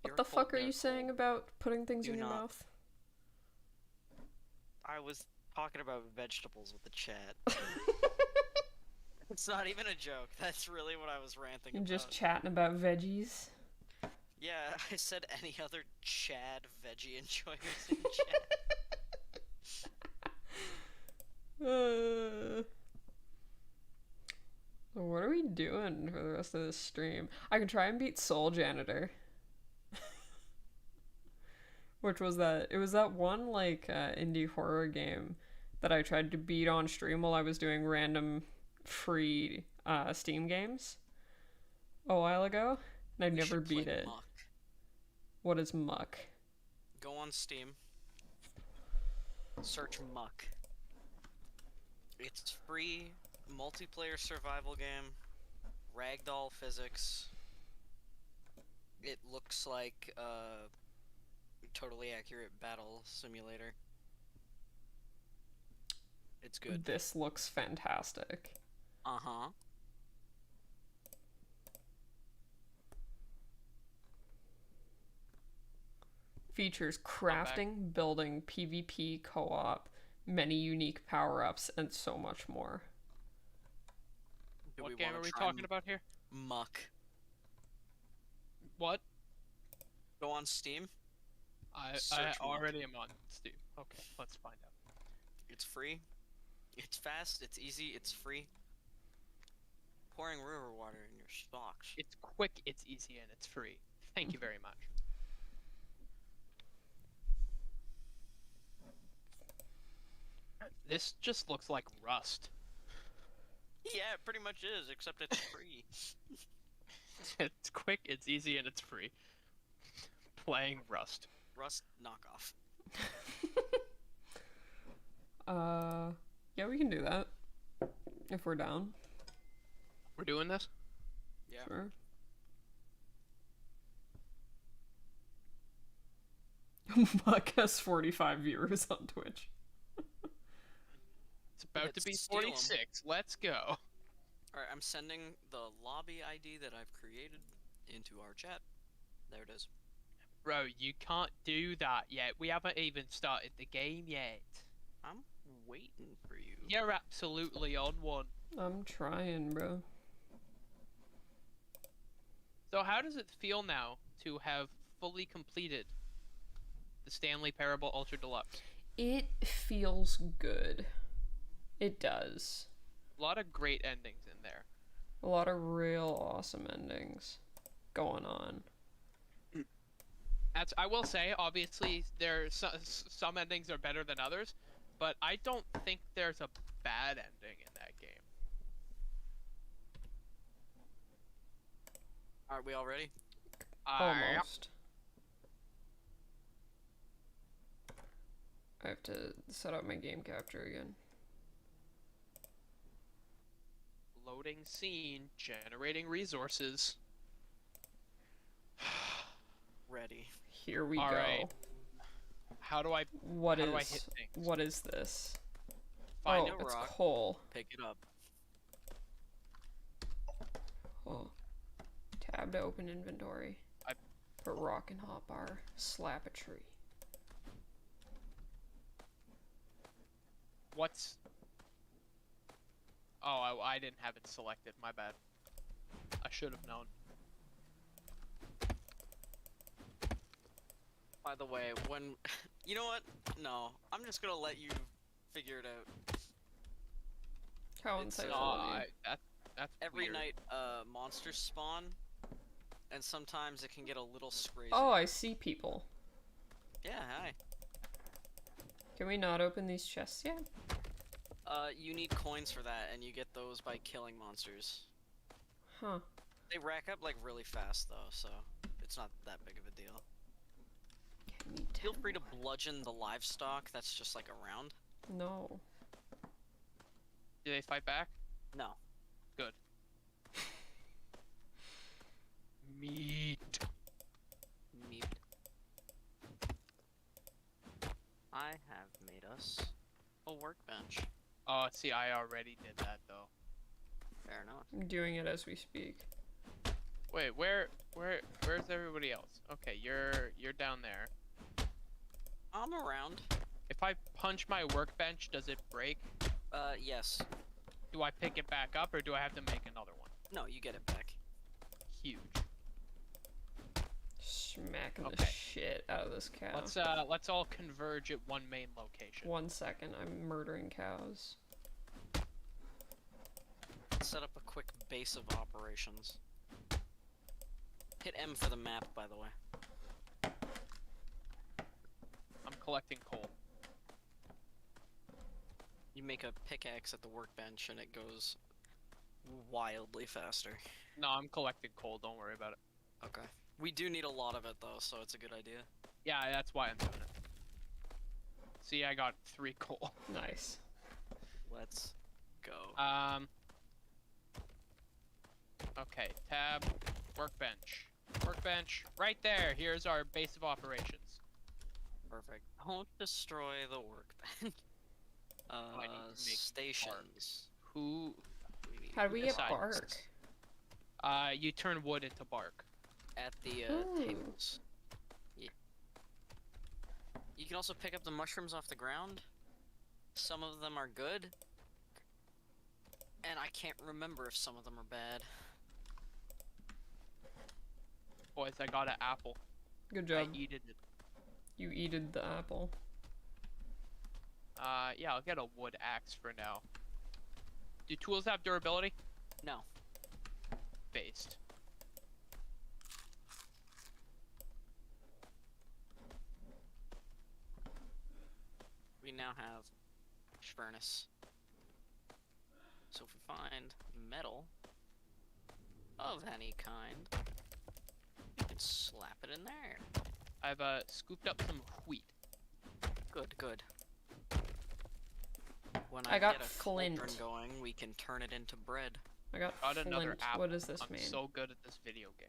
What the fuck are you saying about putting things Do in your not. mouth? I was talking about vegetables with the chat. It's not even a joke. That's really what I was ranting You're about. just chatting about veggies. Yeah, I said any other Chad veggie enjoyers in chat. What are we doing for the rest of this stream? I can try and beat Soul Janitor. Which was that? It was that one, like, indie horror game that I tried to beat on stream while I was doing random free Steam games a while ago, and I We never should play beat it. Muck. What is Muck? Go on Steam. Search Muck. It's free, multiplayer survival game, ragdoll physics. It looks like a totally accurate battle simulator. It's good. This looks fantastic. Uh-huh. Features crafting, building, PvP, co-op, many unique power-ups, and so much more. Do What game are we talking about here? Muck. What? Go on Steam. I Search Muck. already am on Steam. Okay, let's find out. It's free. It's fast. It's easy. It's free. Pouring river water in your socks. It's quick, it's easy, and it's free. Thank you very much. This just looks like Rust. Yeah, it pretty much is, except it's free. It's quick, it's easy, and it's free. Playing Rust. Rust knockoff. Yeah, we can do that. If we're down. We're doing this? Yeah. Sure. Muck has 45 viewers on Twitch. It's about Let's to be steal 'em. 46. Let's go. Alright, I'm sending the lobby ID that I've created into our chat. There it is. Bro, you can't do that yet. We haven't even started the game yet. I'm waiting for you. You're absolutely on one. I'm trying, bro. So how does it feel now to have fully completed the Stanley Parable Ultra Deluxe? It feels good. It does. A lot of great endings in there. A lot of real awesome endings going on. I will say, obviously, some endings are better than others, but I don't think there's a bad ending in that game. Are we all ready? Almost. I have to set up my game capture again. Loading scene, generating resources. Ready. Here we All go. right. How do I What how do I is hit things? what is this? Find Oh, a it's rock. coal. Pick it up. Oh. Tab to open inventory. I- Put rock and hotbar. Slap a tree. What's... Oh, I didn't have it selected. My bad. I should have known. By the way, when... You know what? No. I'm just gonna let you figure it out. How It's, insightful No, of you. that's Every weird. night, monsters spawn, and sometimes it can get a little crazy. Oh, I see people. Yeah, hi. Can we not open these chests yet? You need coins for that, and you get those by killing monsters. Huh. They rack up, like, really fast, though, so it's not that big of a deal. Can we Feel free to bludgeon the livestock that's just, like, around. No. Do they fight back? No. Good. Meat. Meat. I have made us a workbench. Oh, see, I already did that, though. Fair enough. I'm doing it as we speak. Wait, where's everybody else? Okay, you're down there. I'm around. If I punch my workbench, does it break? Yes. Do I pick it back up, or do I have to make another one? No, you get it back. Huge. Smacking the Okay. shit out of this cow. Let's all converge at one main location. 1 second, I'm murdering cows. Set up a quick base of operations. Hit M for the map, by the way. I'm collecting coal. You make a pickaxe at the workbench and it goes wildly faster. No, I'm collecting coal. Don't worry about it. Okay. We do need a lot of it though, so it's a good idea. Yeah, that's why I'm doing it. See, I got 3 coal. Nice. Let's go. Okay, tab, workbench. Workbench, right there. Here's our base of operations. Perfect. Don't destroy the workbench. I need to make Stations. Who How do we get decides? bark? You turn wood into bark. At the Ooh. tables. Yeah. You can also pick up the mushrooms off the ground. Some of them are good. And I can't remember if some of them are bad. Boys, I got an apple. Good I job. eated it. You eated the apple. Yeah, I'll get a wood axe for now. Do tools have durability? No. Based. We now have furnace. So if we find metal of any kind, we can slap it in there. I've scooped up some wheat. Good, good. When I got get a flint. cauldron going, we can turn it into bread. I got Another flint. apple. What does this I'm mean? so good at this video game.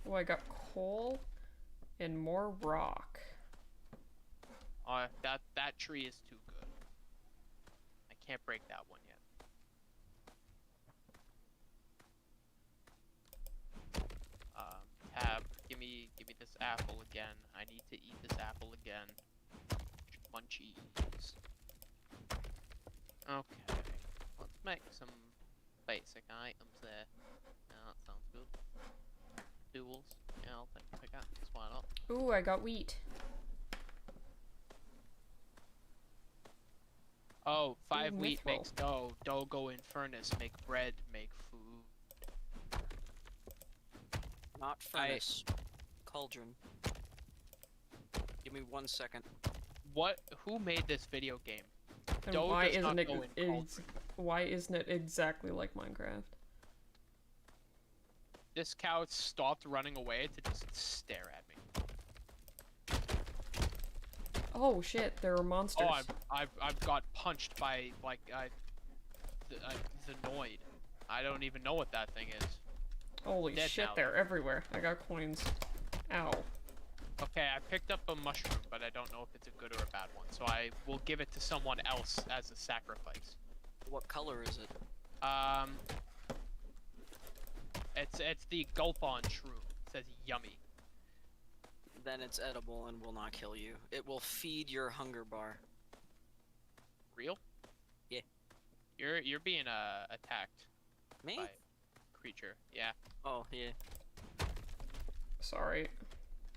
Oh, I got coal and more rock. That tree is too good. I can't break that one yet. Tab, give me this apple again. I need to eat this apple again. Munchies. Okay, let's make some basic items there. Yeah, that sounds good. Tools. Yeah, I'll take a pickaxe. Why not? Ooh, I got wheat. Oh, 5 Ooh, wheat mithril. makes dough. Dough go in furnace. Make bread. Make food. Not furnace. Cauldron. Give me 1 second. What? Who made this video game? And Dough why does isn't not it? go in cauldron. Why isn't it exactly like Minecraft? This cow stopped running away to just stare at me. Oh shit! There are monsters. Oh, I've got punched by like the Noid. I don't even know what that thing is. Holy dead shit! now. They're everywhere. I got coins. Ow. Okay, I picked up a mushroom, but I don't know if it's a good or a bad one. So I will give it to someone else as a sacrifice. What color is it? It's the Gulpon shroom. It says yummy. Then it's edible and will not kill you. It will feed your hunger bar. Real? Yeah. You're being attacked Me? by a creature. Yeah. Oh, yeah. Sorry.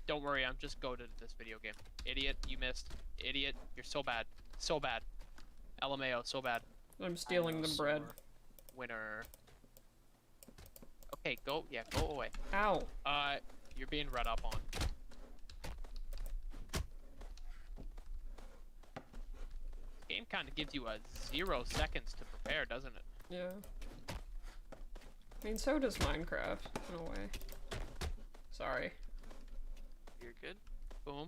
Don't worry, I'm just goated at this video game. Idiot, you missed. Idiot, you're so bad. So bad. LMAO, so bad. I'm stealing the bread. Winner. Okay, go away. Ow. You're being run up on. This game kind of gives you a 0 seconds to prepare, doesn't it? Yeah. I mean, so does Minecraft, in a way. Sorry. You're good? Boom.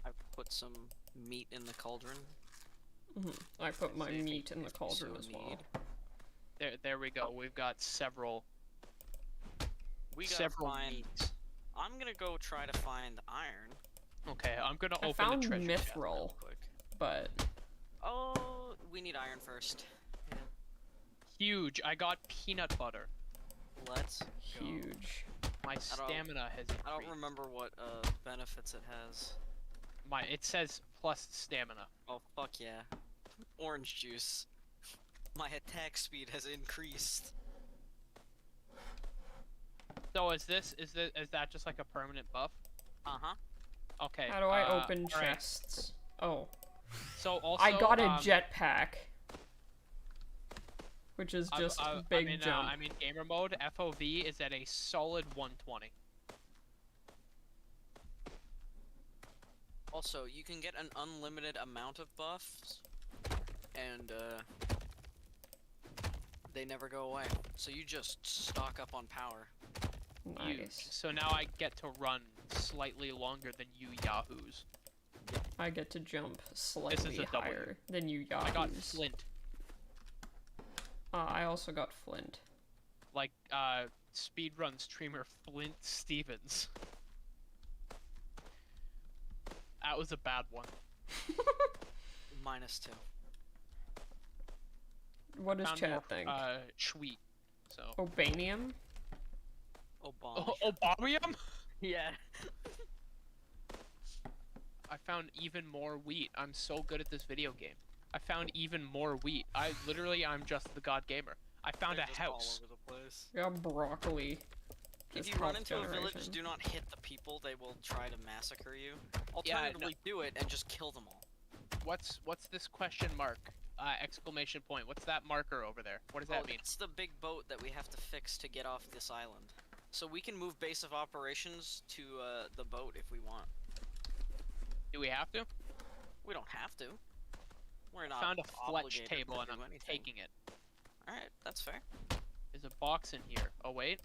I've put some meat in the cauldron. I put my See if meat in the if you cauldron so as well. need. There we go. We've got several We gotta several find. meats. I'm gonna go try to find iron. Okay, I'm gonna I open found the treasure chest real mithril, quick. but Oh, we need iron first. Yeah. Huge. I got peanut butter. Let's go. huge. My stamina has increased. I don't remember what benefits it has. It says plus stamina. Oh fuck yeah. Orange juice. My attack speed has increased. So is that just like a permanent buff? Uh-huh. Okay. How do I open all right. chests? Oh, So also I got a jetpack, which is just big jump. I'm in gamer mode. FOV is at a solid 120. Also, you can get an unlimited amount of buffs, and they never go away. So you just stock up on power. Huge. Nice. So now I get to run slightly longer than you yahoos. I get to jump slightly a W. higher than you yahoos. I got flint. I also got flint. Like speedrun streamer Flint Stevens. That was a bad one. -2. What does Found chat more, think? Sweet. So. Obanium? Obama. Obamium? Yeah. I found even more wheat. I'm so good at this video game. I found even more wheat. I'm just the god gamer. I found They're a just house. all over the place. I got broccoli. If Just you run health into a village, generation. do not hit the people. They will try to massacre you. Alternatively, do it and just kill them all. What's this question mark? Exclamation point. What's that marker over there? What does that mean? It's the big boat that we have to fix to get off this island. So we can move base of operations to the boat if we want. Do we have to? We don't have to. We're not Found a fletch obligated table to and do I'm anything. taking it. Alright, that's fair. There's a box in here. Oh wait.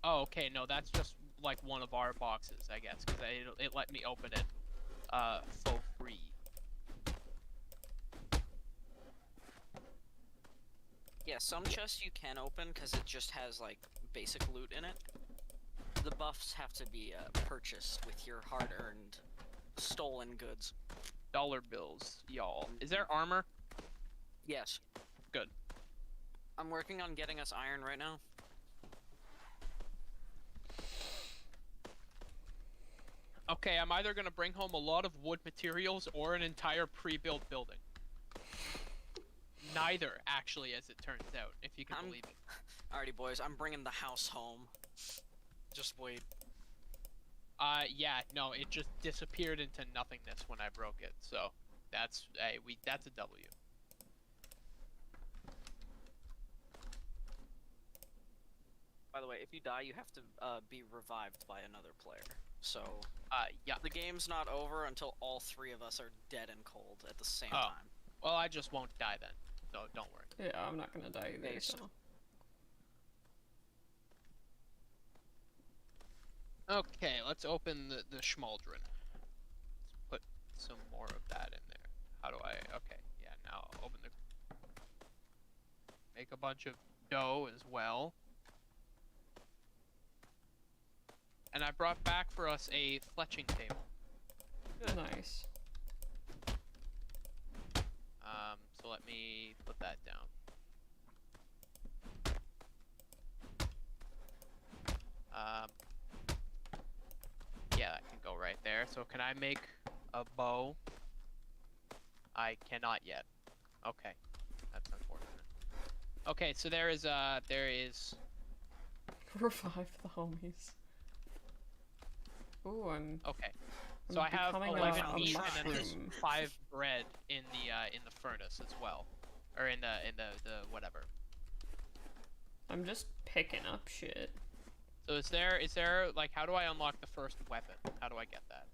Oh okay, no, that's just like one of our boxes, I guess, because it let me open it for free. Yeah, some chests you can open because it just has like basic loot in it. The buffs have to be purchased with your hard-earned, stolen goods. Dollar bills, y'all. Is there armor? Yes. Good. I'm working on getting us iron right now. Okay, I'm either gonna bring home a lot of wood materials or an entire pre-built building. Neither, actually, as it turns out, if you can believe it. Alrighty, boys, I'm bringing the house home. Just wait. Yeah, no, it just disappeared into nothingness when I broke it, so that's a W. By the way, if you die, you have to be revived by another player. So, yeah. The game's not over until all three of us are dead and cold at the same time. Well, I just won't die then, so don't worry. Yeah, I'm not gonna die either, Based. so. Okay, let's open the schmaldron. Let's put some more of that in there. How do I... Okay, yeah, now open the... Make a bunch of dough as well. And I brought back for us a fletching table. Good. Nice. So let me put that down. Yeah, that can go right there. So can I make a bow? I cannot yet. Okay, that's unfortunate. Okay, so there is Revive the homies. Ooh, I'm... Okay. So I have becoming 11 a meat and then there's mushroom. 5 bread in the furnace as well, or in the whatever. I'm just picking up shit. So is there like, how do I unlock the first weapon? How do I get that?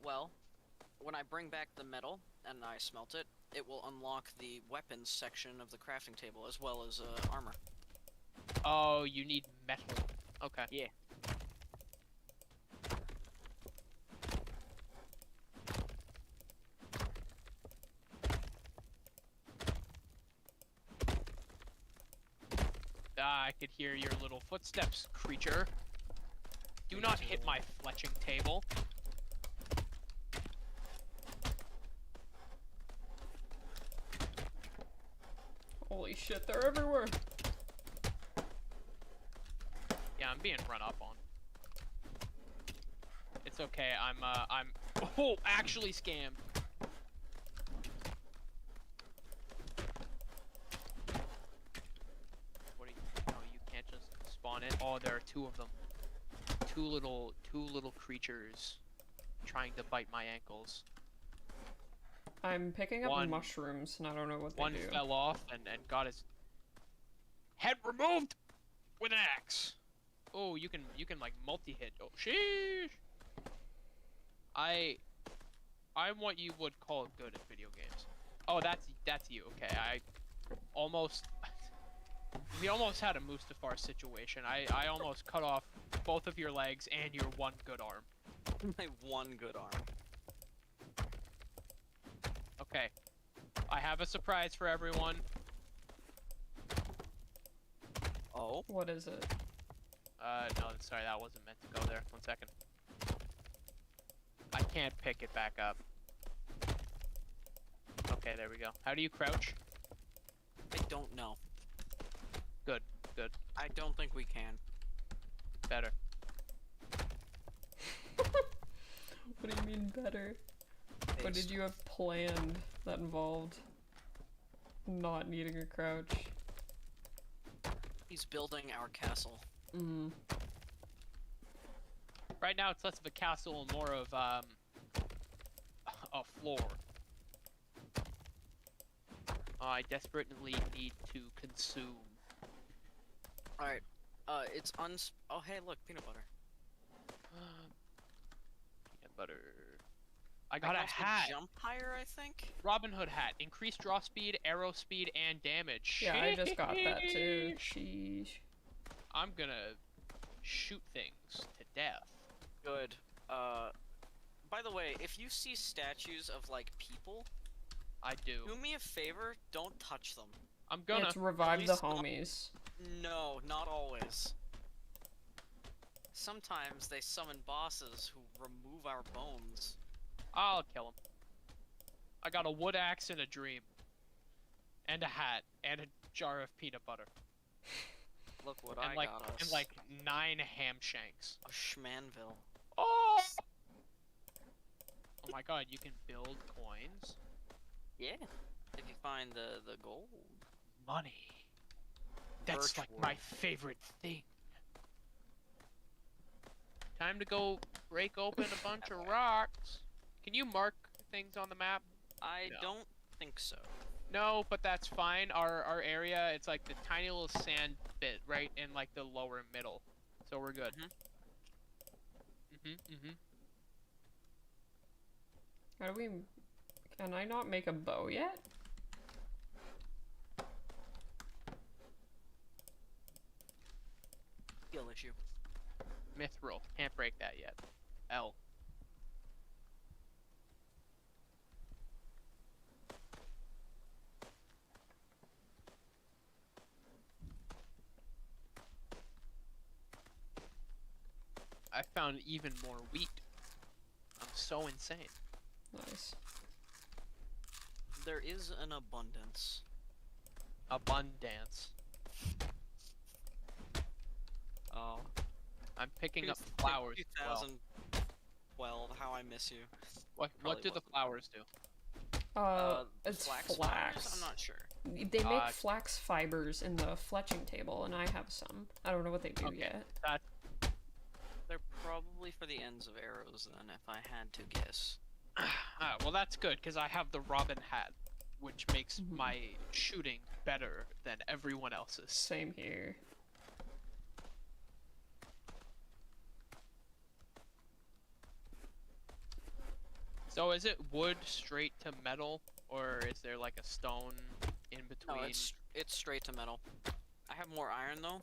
Well, when I bring back the metal and I smelt it, it will unlock the weapons section of the crafting table as well as armor. Oh, you need metal. Okay. Yeah. Ah, I could hear your little footsteps, creature. Do not hit my fletching table. Holy shit, they're everywhere. Yeah, I'm being run up on. It's okay. I'm actually scammed. What are you? No, you can't just spawn it. Oh, there are two of them. Two little creatures trying to bite my ankles. I'm picking up One- mushrooms, and I don't know what they One do. fell off and got his head removed with an axe. Oh, you can like multi-hit. Oh, sheesh. I'm what you would call good at video games. Oh, that's you. Okay, we almost had a Mustafar situation. I almost cut off both of your legs and your one good arm. My one good arm. Okay, I have a surprise for everyone. Oh? What is it? No, sorry, that wasn't meant to go there. 1 second. I can't pick it back up. Okay, there we go. How do you crouch? I don't know. Good, good. I don't think we can. Better. What do you mean better? What did you have planned that involved not needing a crouch? He's building our castle. Mm-hmm. Right now, it's less of a castle and more of a floor. I desperately need to consume. Alright. It's oh, hey, look, peanut butter. Peanut butter. I got a can also hat. Jump higher, I think. Robin Hood hat. Increased draw speed, arrow speed, and damage. Yeah, I just got that too. Sheesh. I'm gonna shoot things to death. Good. By the way, if you see statues of, like, people, I do. do me a favor, don't touch them. I'm gonna. It's revive the least not- homies. No, not always. Sometimes they summon bosses who remove our bones. I'll kill him. I got a wood axe and a dream. And a hat. And a jar of peanut butter. Look what And I like, got us. and like 9 ham shanks. A Schmanville. Oh! Oh my god, you can build coins? Yeah. If you find the gold. Money. That's Birch like wood. my favorite thing. Time to go break open a bunch of rocks. Can you mark things on the map? I No. don't think so. No, but that's fine. Our area, it's like the tiny little sand bit right in like the lower middle. So we're good. How do we... Can I not make a bow yet? Skill issue. Mithril. Can't break that yet. L. I found even more wheat. I'm so insane. Nice. There is an abundance. Abundance. Oh. I'm picking up flowers as well. 2012, how I miss you. What Probably do the wasn't. flowers do? It's flax flax. fibers? I'm not sure. They make flax fibers in the fletching table, and I have some. I don't know what they do yet. That They're probably for the ends of arrows, then, if I had to guess. well, that's good because I have the robin hat, which makes my shooting better than everyone else's. Same here. So is it wood straight to metal, or is there like a stone in between? No, it's straight to metal. I have more iron though.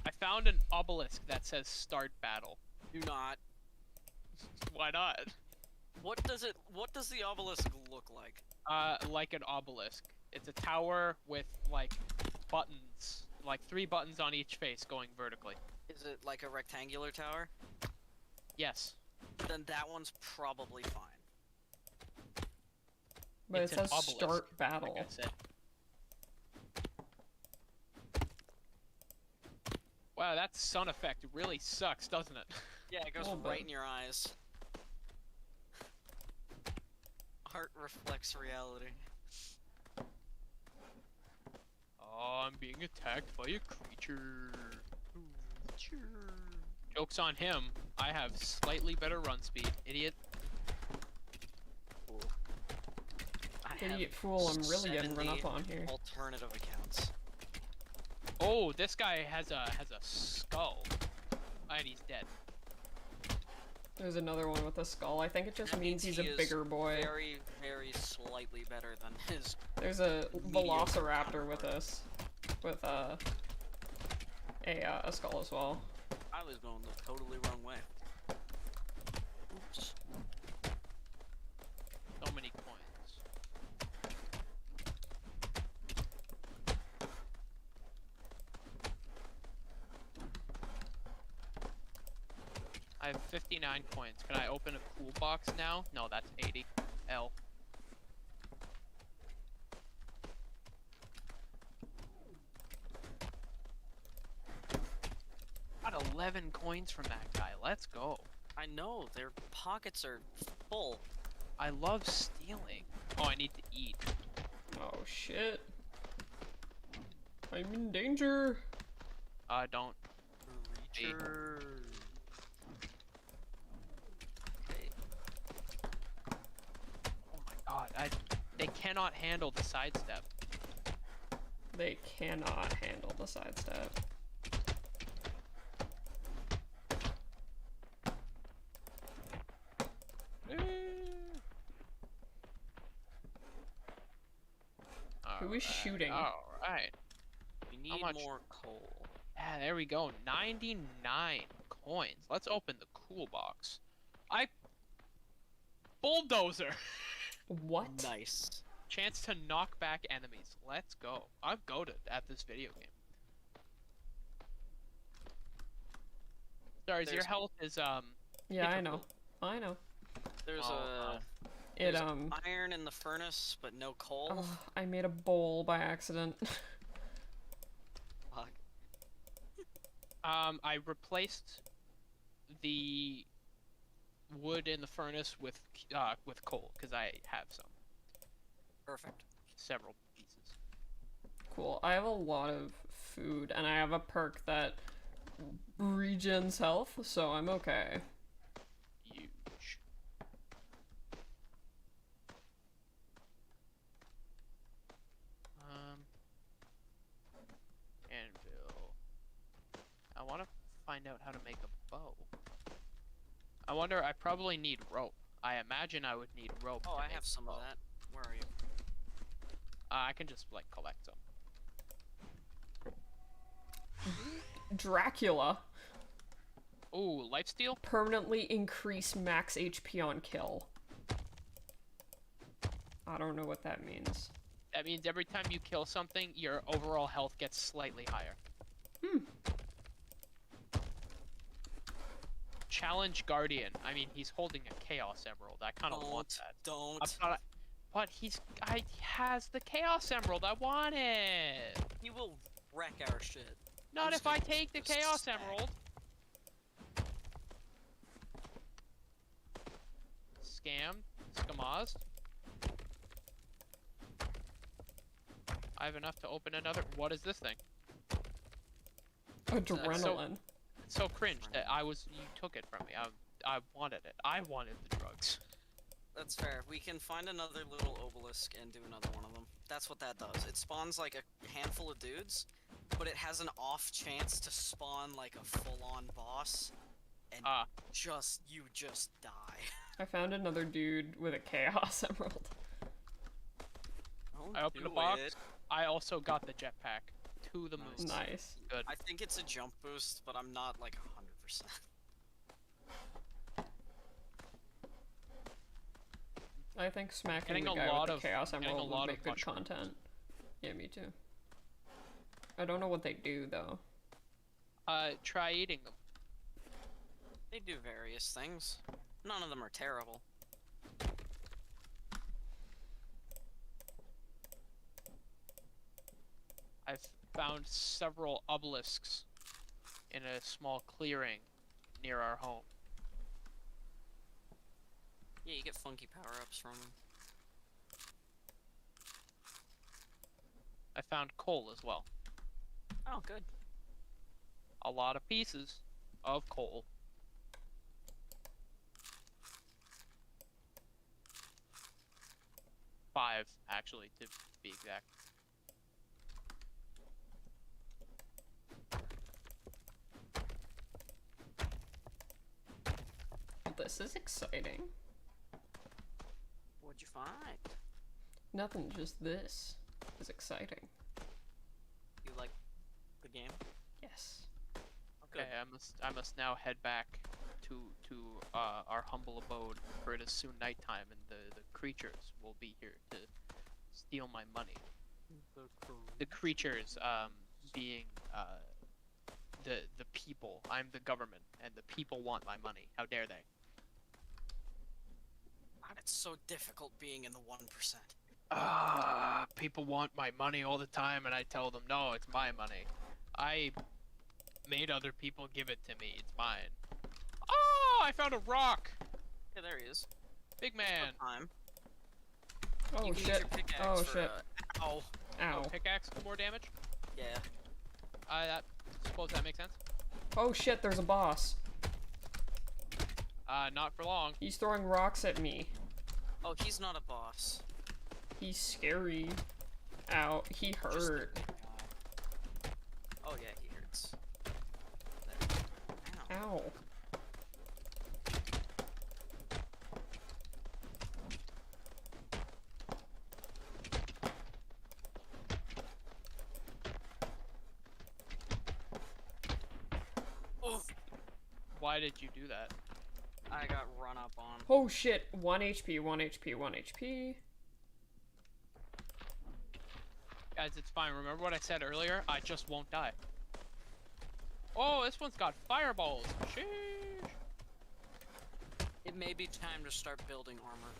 I found an obelisk that says "Start Battle." Do not. Why not? What does the obelisk look like? Like an obelisk. It's a tower with like buttons like 3 buttons on each face going vertically. Is it like a rectangular tower? Yes. Then that one's probably fine. But It's it an says obelisk, start battle. Like I said. Wow, that sun effect really sucks, doesn't it? Yeah, it goes Little right bit. in your eyes. Art reflects reality. Oh, I'm being attacked by a creature. Joke's on him. I have slightly better run speed, idiot. I have Idiot fool, I'm really getting run 70 up on here. alternative accounts. Oh, this guy has a skull. And he's dead. There's another one with a skull. I think it just That means he's he a is bigger boy. Very, very slightly better than his. There's a mediocre velociraptor with counterpart. us. With a skull as well. I was going the totally wrong way. Oops. So many coins. I have 59 coins. Can I open a cool box now? No, that's 80. L. Got 11 coins from that guy. Let's go. I know, their pockets are full. I love stealing. Oh, I need to eat. Oh shit. I'm in danger. Don't. Reacher. Okay. Oh my god, they cannot handle the sidestep. They cannot handle the sidestep. Who is shooting? Alright. We need How much? more coal. Yeah, there we go. 99 coins. Let's open the cool box. Bulldozer! What? Nice. Chance to knock back enemies. Let's go. I'm goated at this video game. Sorry, your There's- health is Yeah, I pitiful. know. I know. There's Oh, It there's iron in the furnace, but no coal. oh, I made a bowl by accident. Fuck. I replaced the wood in the furnace with coal because I have Perfect. several pieces. Cool. I have a lot of food, and I have a perk that regens health, so I'm okay. Huge. Anvil. I want to find out how to make a bow. I wonder. I probably need rope. I imagine I would need rope. Oh, to I make have a some of bow. that. Where are you? I can just like collect some. Dracula. Ooh, lifesteal. Permanently increase max HP on kill. I don't know what that means. That means every time you kill something, your overall health gets slightly higher. Challenge Guardian. I mean, he's holding a Chaos Emerald. I kind of want that. Don't. But he has the Chaos Emerald. I want it. He will wreck our shit. Not I'm if just I gonna take the just Chaos stack. Emerald. Scammed. Scamazed. I have enough to open another. What is this thing? Adrenaline. It's so cringe that you took it from me. I wanted it. I wanted the drugs. That's fair. We can find another little obelisk and do another one of them. That's what that does. It spawns like a handful of dudes, but it has an off chance to spawn like a full-on boss, and you just die. I found another dude with a Chaos Emerald. Don't I opened a do box. it. I also got the jetpack. To the moon. Nice. Good. I think it's a jump boost, but I'm not like 100%. I think smacking Getting the a guy lot with of- the Chaos getting a Emerald would lot make of good mushrooms. content. Yeah, me too. I don't know what they do though. Try eating them. They do various things. None of them are terrible. I've found several obelisks in a small clearing near our home. Yeah, you get funky power-ups from them. I found coal as well. Oh, good. A lot of pieces of coal. Five, actually, to be exact. This is exciting. What'd you find? Nothing, just this is exciting. You like the game? Yes. Okay, I must now head back to our humble abode, for it is soon nighttime, and the creatures will be here to steal my money. The creatures, being the people. I'm the government, and the people want my money. How dare they? God, it's so difficult being in the 1%. People want my money all the time, and I tell them, no, it's my money. I made other people give it to me. It's mine. Oh, I found a rock! Yeah, there he is. Big man. Time. Oh You can use shit. your pickaxe Oh for, shit. Ow. Ow. Oh, pickaxe do more damage? Yeah. I suppose that makes sense. Oh shit, there's a boss. Not for long. He's throwing rocks at me. Oh, he's not a boss. He's scary. Ow, he Just a hurt. big guy. Oh yeah, he hurts. There. Ow. Ow. Oof. Why did you do that? I got run up on. Oh shit, 1 HP, 1 HP, 1 HP. Guys, it's fine. Remember what I said earlier? I just won't die. Oh, this one's got fireballs. Sheesh. It may be time to start building armor.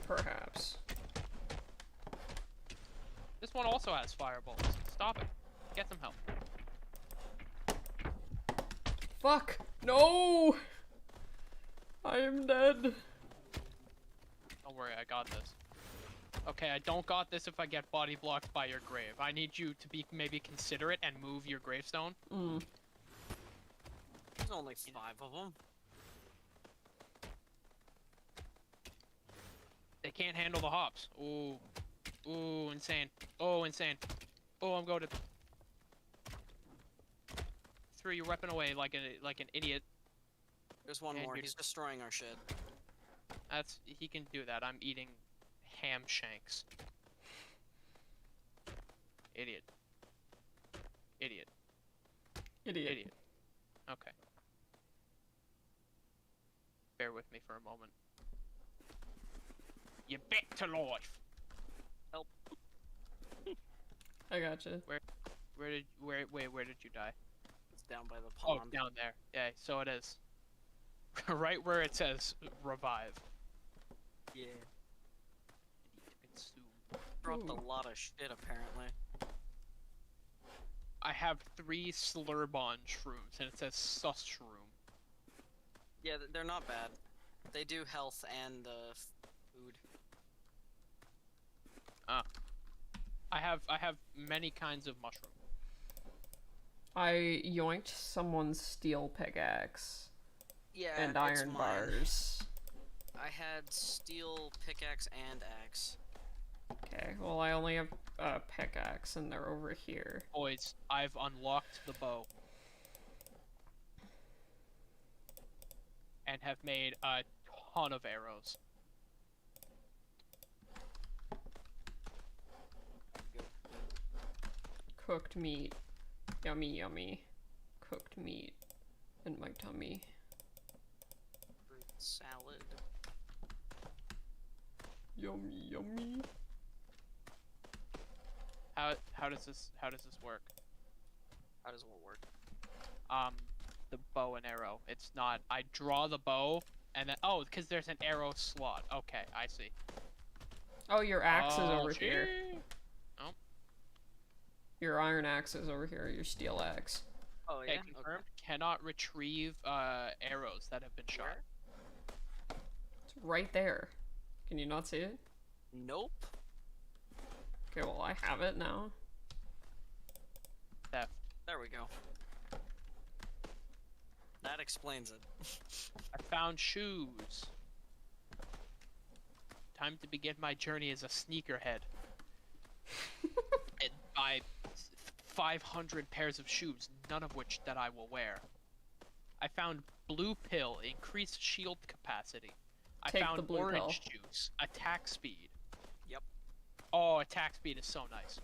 Perhaps. This one also has fireballs. Stop it. Get some help. Fuck! No! I am dead. Don't worry, I got this. Okay, I don't got this if I get body blocked by your grave. I need you to be maybe considerate and move your gravestone. There's only 5 of them. They can't handle the hops. Ooh. Ooh, insane. Oh, insane. Oh, I'm going to... Threw your weapon away like an idiot. There's one And more. you're- He's destroying our shit. He can do that. I'm eating ham shanks. Idiot. Idiot. Idiot. Idiot. Okay. Bear with me for a moment. You're back to life. Help. I gotcha. Where did you die? It's down by the Oh, pond. down there. Yeah, so it is. Right where it says revive. Yeah. It's Dropped a Ooh. lot of shit, apparently. I have 3 Slurbon shrooms, and it says sus shroom. Yeah, they're not bad. They do health and food. I have many kinds of mushroom. I yoinked someone's steel pickaxe Yeah, and it's iron mine. bars. I had steel pickaxe and axe. Okay, well I only have a pickaxe and they're over here. Boys, I've unlocked the bow. And have made a ton of arrows. Cooked meat. Yummy, yummy. Cooked meat in my tummy. Fruit salad. Yummy, yummy. How How does this work? How does what work? The bow and arrow. It's not. I draw the bow, and then because there's an arrow slot. Okay, I see. Oh, your axe is over gee. here. Oh. Your iron axe is over here. Your steel axe. Oh Okay, yeah. confirmed. Cannot retrieve arrows that have been shot. Where? It's right there. Can you not see it? Nope. Okay, well I have it now. Theft. There we go. That explains it. I found shoes. Time to begin my journey as a sneakerhead. And buy 500 pairs of shoes, none of which that I will wear. I found blue pill, increased shield capacity. Take I found the blue orange juice, attack speed. Yep. Oh, attack speed is so nice.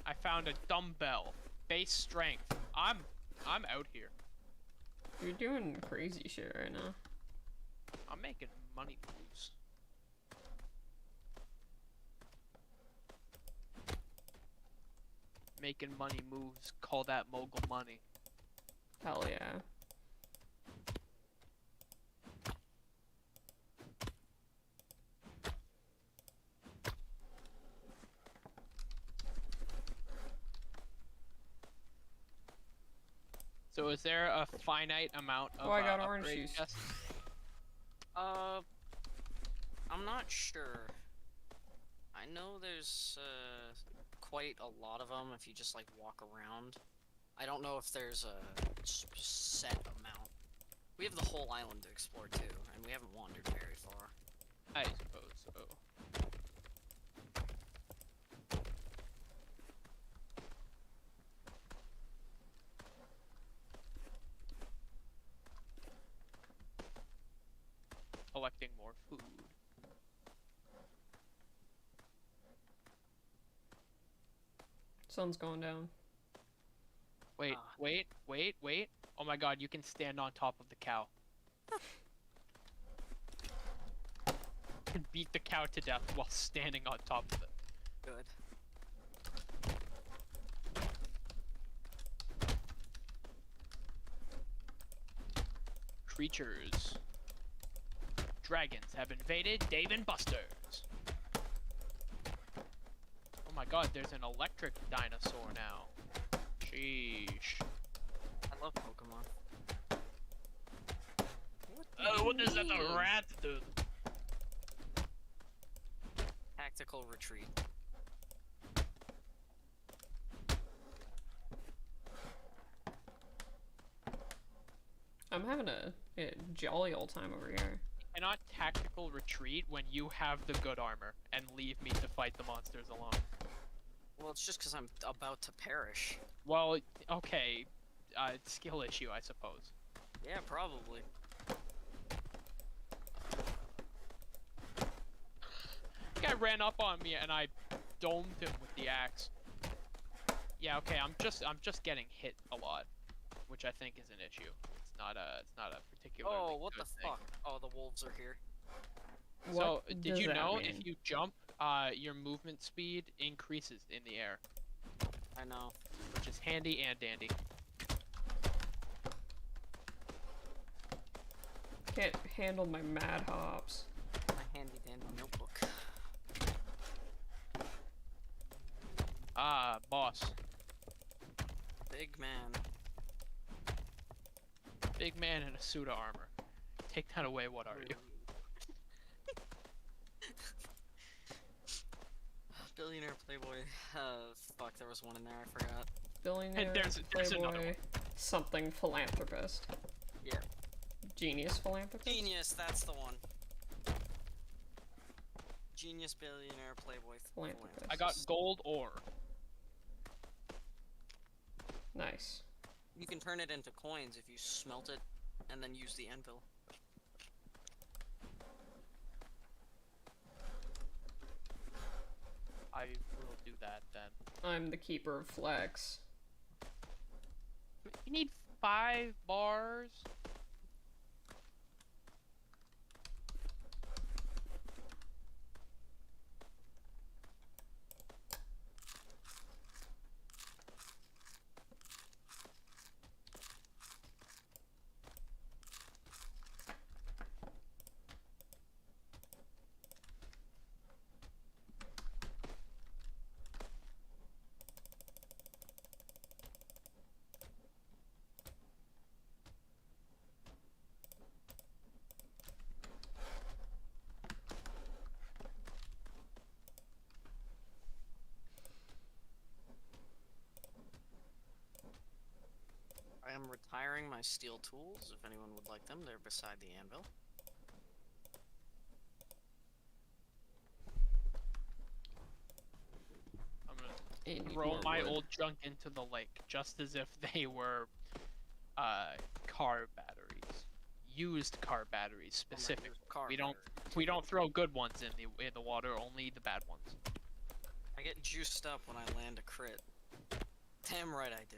I found a dumbbell, base strength. I'm out here. You're doing crazy shit right now. I'm making money moves. Making money moves, call that mogul money. Hell yeah. So is there a finite amount of Oh, I got orange upgrade juice. chests? I'm not sure. I know there's quite a lot of them if you just like walk around. I don't know if there's a set amount. We have the whole island to explore too, and we haven't wandered very far. I suppose so. Collecting more food. Sun's going down. Wait, wait. Oh my god, you can stand on top of the cow. You can beat the cow to death while standing on top of it. Good. Creatures. Dragons have invaded Dave and Buster's. Oh my god, there's an electric dinosaur now. Sheesh. I love Pokemon. What does that the rat do? Tactical retreat. I'm having a jolly old time over here. Cannot tactical retreat when you have the good armor and leave me to fight the monsters alone. Well, it's just because I'm about to perish. Well, okay. Skill issue, I suppose. Yeah, probably. Guy ran up on me and I domed him with the axe. Yeah, okay, I'm just getting hit a lot, which I think is an issue. It's not a particularly Oh, what good the thing. fuck? Oh, the wolves are here. So, What did does you that know mean? if you jump, your movement speed increases in the air, I know. which is handy and dandy. Can't handle my mad hops. My handy dandy notebook. Ah, boss. Big man. Big man in a suit of armor. Take that away, what are you? Billionaire playboy. Fuck, there was one in there, I forgot. Billionaire, there's another playboy, one. something philanthropist. Yeah. Genius philanthropist? Genius, that's the one. Genius, billionaire, playboy, Philanthropist. I got gold ore. Nice. You can turn it into coins if you smelt it and then use the anvil. I will do that then. I'm the keeper of flex. You need 5 bars. hiring my steel tools. If anyone would like them, they're beside the anvil. I'm gonna Need throw more my wood. old junk into the lake, just as if they were car batteries, used car batteries specifically. car we don't batteries. we don't throw good ones in the water, only the bad ones. I get juiced up when I land a crit. Damn right I do.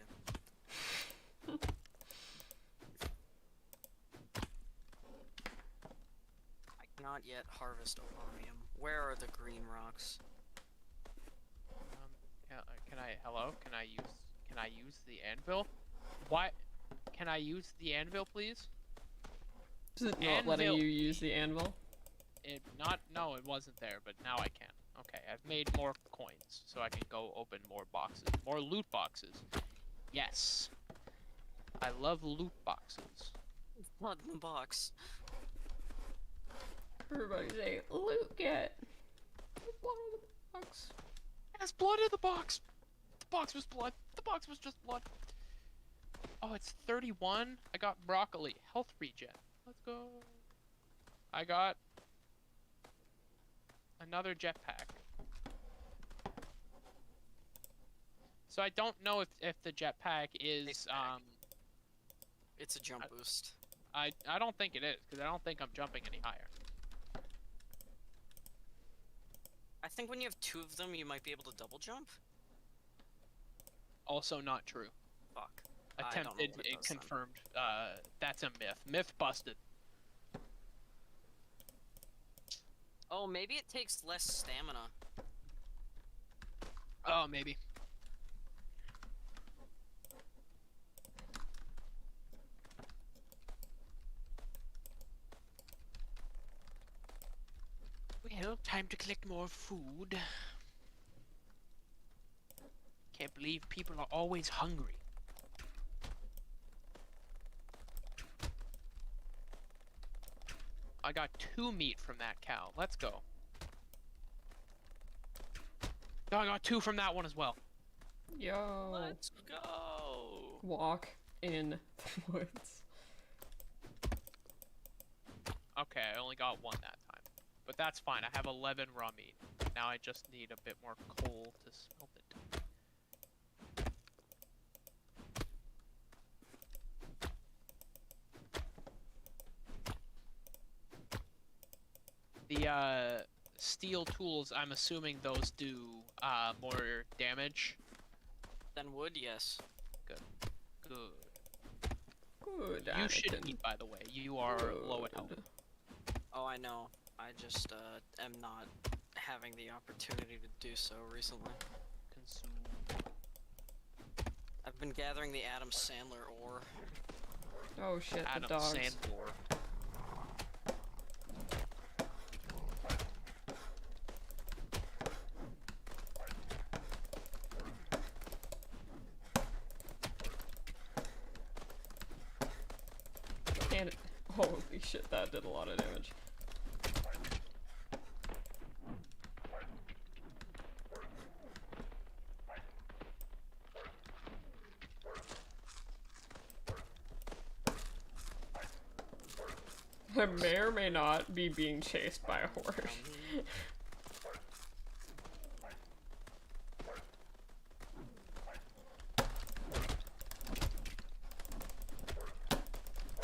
I cannot yet harvest aluminum. Where are the green rocks? Hello? Can I use the anvil? What? Can I use the anvil, please? Is it not letting Anvil. you use the anvil? No, it wasn't there, but now I can. Okay, I've made more coins, so I can go open more boxes. More loot boxes. Yes. I love loot boxes. Blood in the box. Everybody say, loot get. Blood in the box. There's blood in the box! The box was blood. The box was just blood. Oh, it's 31? I got broccoli. Health regen. Let's go. I got another jetpack. So I don't know if the jetpack is It's a jump boost. I don't think it is, because I don't think I'm jumping any higher. I think when you have 2 of them, you might be able to double jump. Also not true. Fuck. Attempted, it confirmed. That's a myth. Myth busted. Oh, maybe it takes less stamina. Oh, maybe. Well, time to collect more food. Can't believe people are always hungry. I got 2 meat from that cow. Let's go. Oh, I got 2 from that one as well. Yo. Let's go. Walk in the woods. Okay, I only got 1 that time. But that's fine. I have 11 raw meat. Now I just need a bit more coal to smelt it. The steel tools, I'm assuming those do more damage. Then wood, yes. Good. Good. You should Anakin. eat, by the way. You are low at health. Oh, I know. I just am not having the opportunity to do so recently. Consume. I've been gathering the Adam Sandler ore. Oh shit, Adam the dogs. Sandler. And holy shit, that did a lot of damage. I may or may not be being chased by a horse.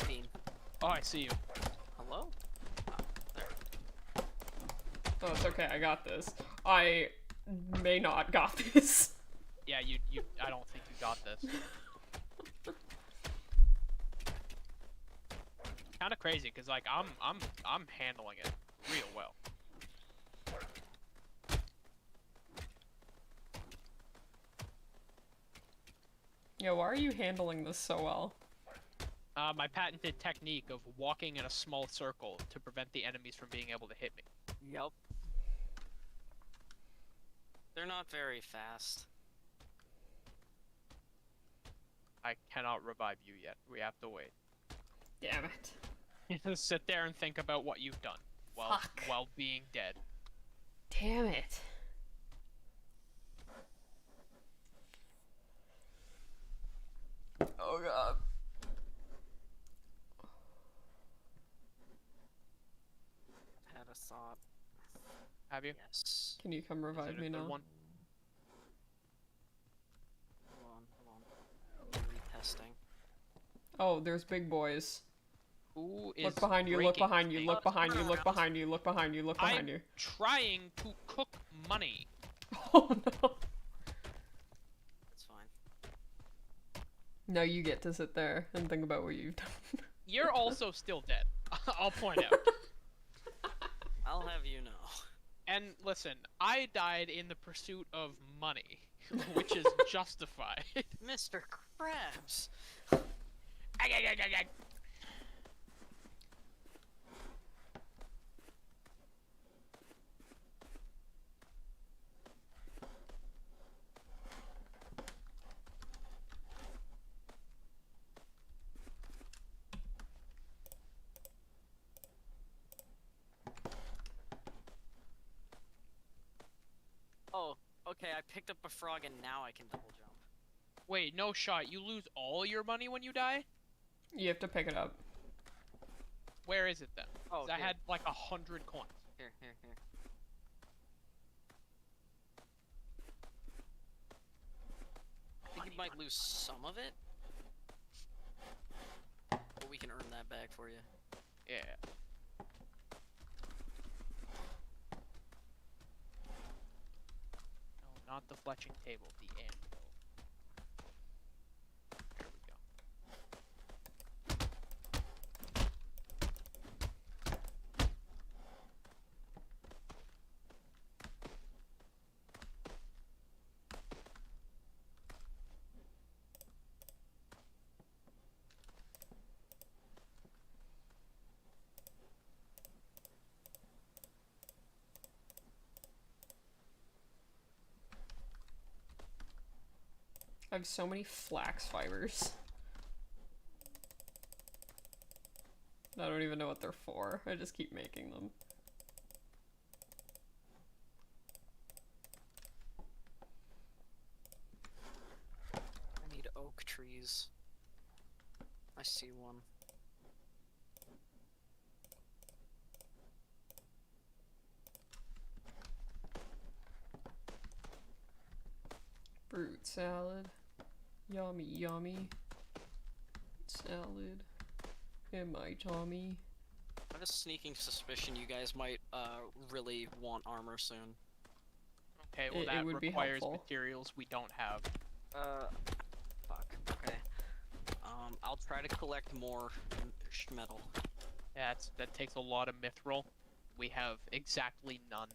Bean. Oh, I see you. Hello? Oh, it's okay, I got this. I may not got this. Yeah, I don't think you got this. Kind of crazy, cause like I'm handling it real well. Yeah, why are you handling this so well? My patented technique of walking in a small circle to prevent the enemies from being able to hit me. Yup. They're not very fast. I cannot revive you yet. We have to wait. Damn it. Just sit there and think about what you've done while being dead. Damn it. Oh god. a thought. Have you? Yes. Can you come Is revive it a me good now? one? Hold on. Retesting. Oh, there's big boys. Who is Look behind you, look breaking behind you, things? look behind you, turn look around. behind you, look behind you, look behind I'm you. trying to cook money. Oh no. That's fine. Now you get to sit there and think about what you've done. You're also still dead. I'll point out. I'll have you know. And listen, I died in the pursuit of money, which is justified. Mr. Krabs. Oh, okay, I picked up a frog and now I can double jump. Wait, no shot. You lose all your money when you die? You have to pick it up. Where is it then? Oh, 'Cause I here. had like 100 coins. Here. I think you might lose some of it. But we can earn that back for you. Yeah. No, not the fletching table, the anvil. There we go. I have so many flax fibers. I don't even know what they're for. I just keep making them. I need oak trees. I see one. Fruit salad. Yummy, yummy. Salad. In my tummy. I have a sneaking suspicion you guys might really want armor soon. Okay, well It that would be requires helpful. materials we don't have. Fuck. Okay. I'll try to collect more metal. Yeah, that takes a lot of mithril. We have exactly none.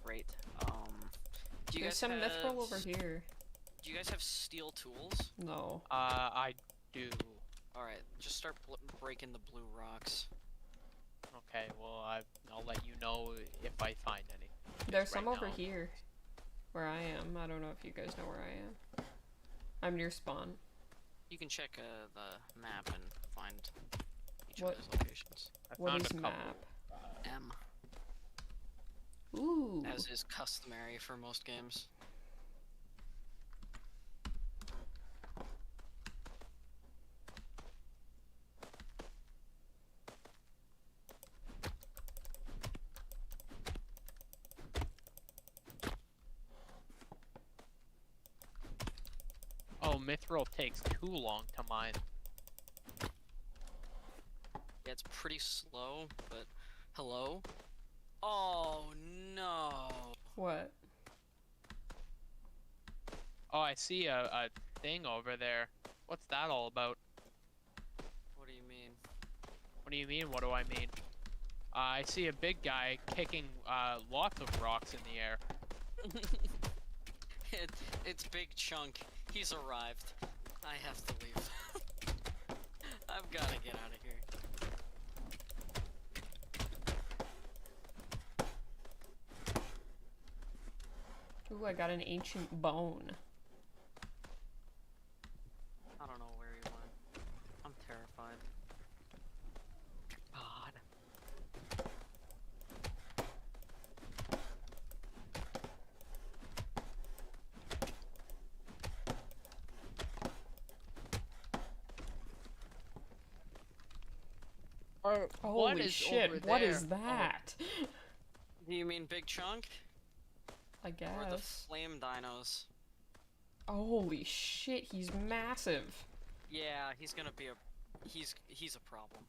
Great. Do you There's guys some have... mithril over here. Do you guys have steel tools? No. I do. Alright, just start breaking the blue rocks. Okay, well I'll let you know if I find any. There's right some over now- here. Where I am. I don't know if you guys know where I am. I'm near spawn. You can check the map and find each What- of those locations. I What found is a couple. map? M, Ooh. as is customary for most games. Oh, mithril takes too long to mine. Yeah, it's pretty slow, but... Hello? Oh, no. What? Oh, I see a thing over there. What's that all about? What do you mean? What do you mean? What do I mean? I see a big guy kicking lots of rocks in the air. It's Big Chunk. He's arrived. I have to leave. I've gotta get out of here. Ooh, I got an ancient bone. I don't know where he went. I'm terrified. God. What Holy is shit, over what there? is that? Do you mean Big Chunk? I Or the guess. flame dinos? Holy shit, he's massive. Yeah, he's gonna be a... He's a problem.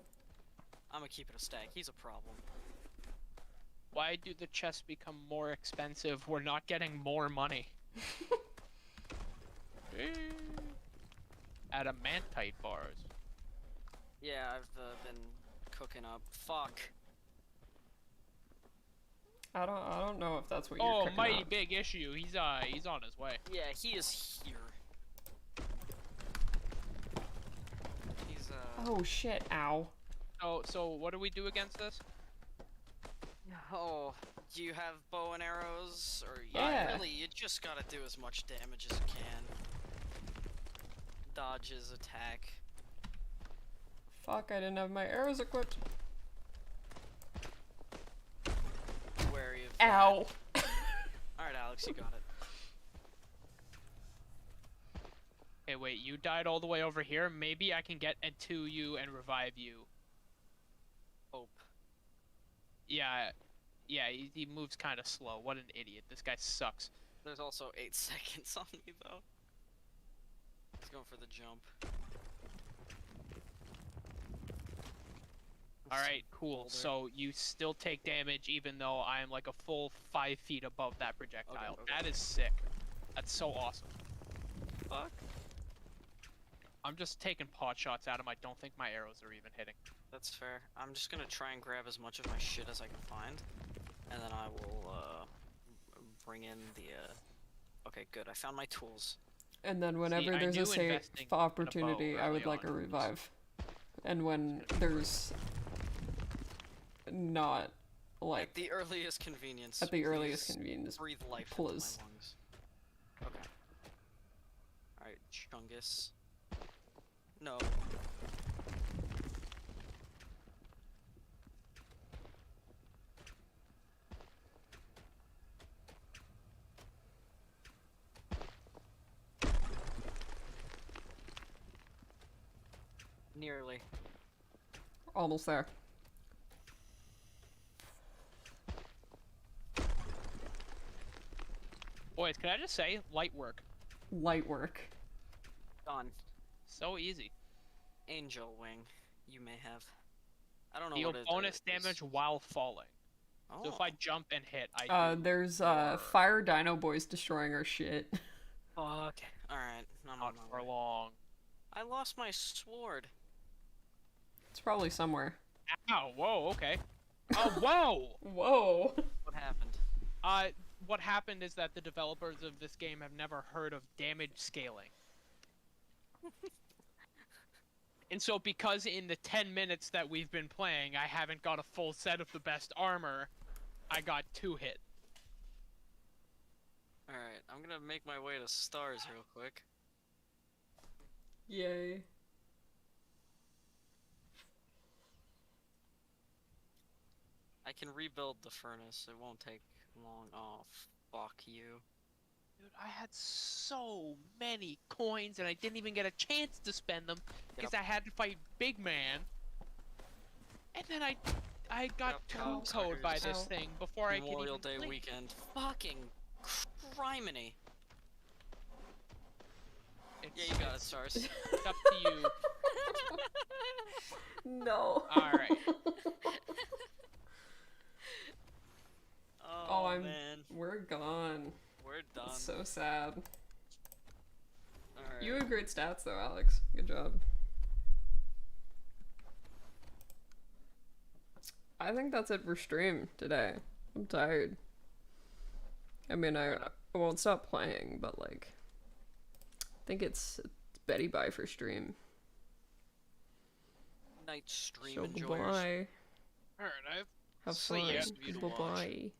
I'm gonna keep it a stack. He's a problem. Why do the chests become more expensive? We're not getting more money. Adamantite bars. Yeah, I've been cooking up. Fuck. I don't know if that's what you're Oh, cooking mighty up. big issue. He's on his way. Yeah, he is here. He's Oh shit, ow. So what do we do against this? Oh, do you have bow and arrows? Or Yeah. really, you just gotta do as much damage as you can. Dodge his attack. Fuck, I didn't have my arrows equipped. Wary of Ow. Alright, Alex, you got it. Hey, wait, you died all the way over here? Maybe I can get to you and revive you. Hope. Yeah, he moves kind of slow. What an idiot. This guy sucks. There's also 8 seconds on me, though. He's going for the jump. Alright, cool. So you still take damage even though I'm like a full 5 feet above that projectile. Okay. That is sick. That's so awesome. Fuck. I'm just taking pot shots at him. I don't think my arrows are even hitting. That's fair. I'm just gonna try and grab as much of my shit as I can find. And then I will, bring in the, Okay, good. I found my tools. And then whenever I there's knew a safe investing in a bow opportunity, I would early like a on was- revive. And when there's not, like, At the earliest convenience. at the earliest please convenience, breathe life please. into my lungs. Okay. Alright, Chungus. No. Nearly. Almost there. Boys, can I just say, light work. Light work. Done. So easy. Angel wing. You may have. I don't know Deal what it bonus is. damage while falling. Oh. So if I jump and hit, I do There's more. fire dino boys destroying our shit. Fuck. Alright. I'm Not on my for way. long. I lost my sword. It's probably somewhere. Ow, whoa, okay. Oh, whoa! Whoa. What happened? What happened is that the developers of this game have never heard of damage scaling. And so because in the 10 minutes that we've been playing, I haven't got a full set of the best armor, I got 2 hit. Alright, I'm gonna make my way to stars real quick. Yay. I can rebuild the furnace. It won't take long. Oh, fuck you. Dude, I had so many coins and I didn't even get a chance to spend them because I had to fight Big Man. And then I got Yep, code by this Ow. thing before I could Memorial even Day blink. weekend. Fucking criminy. Yeah, you got it, stars. It's up to you. No. Alright. Oh, Oh, man. we're gone. We're done. It's so sad. Alright. You had great stats though, Alex. Good job. I think that's it for stream today. I'm tired. I mean, I won't stop playing, but like, I think it's Betty bye for stream. Night stream So enjoyers. goodbye. Alright, I've Have See fun. ya. You to watch. Goodbye.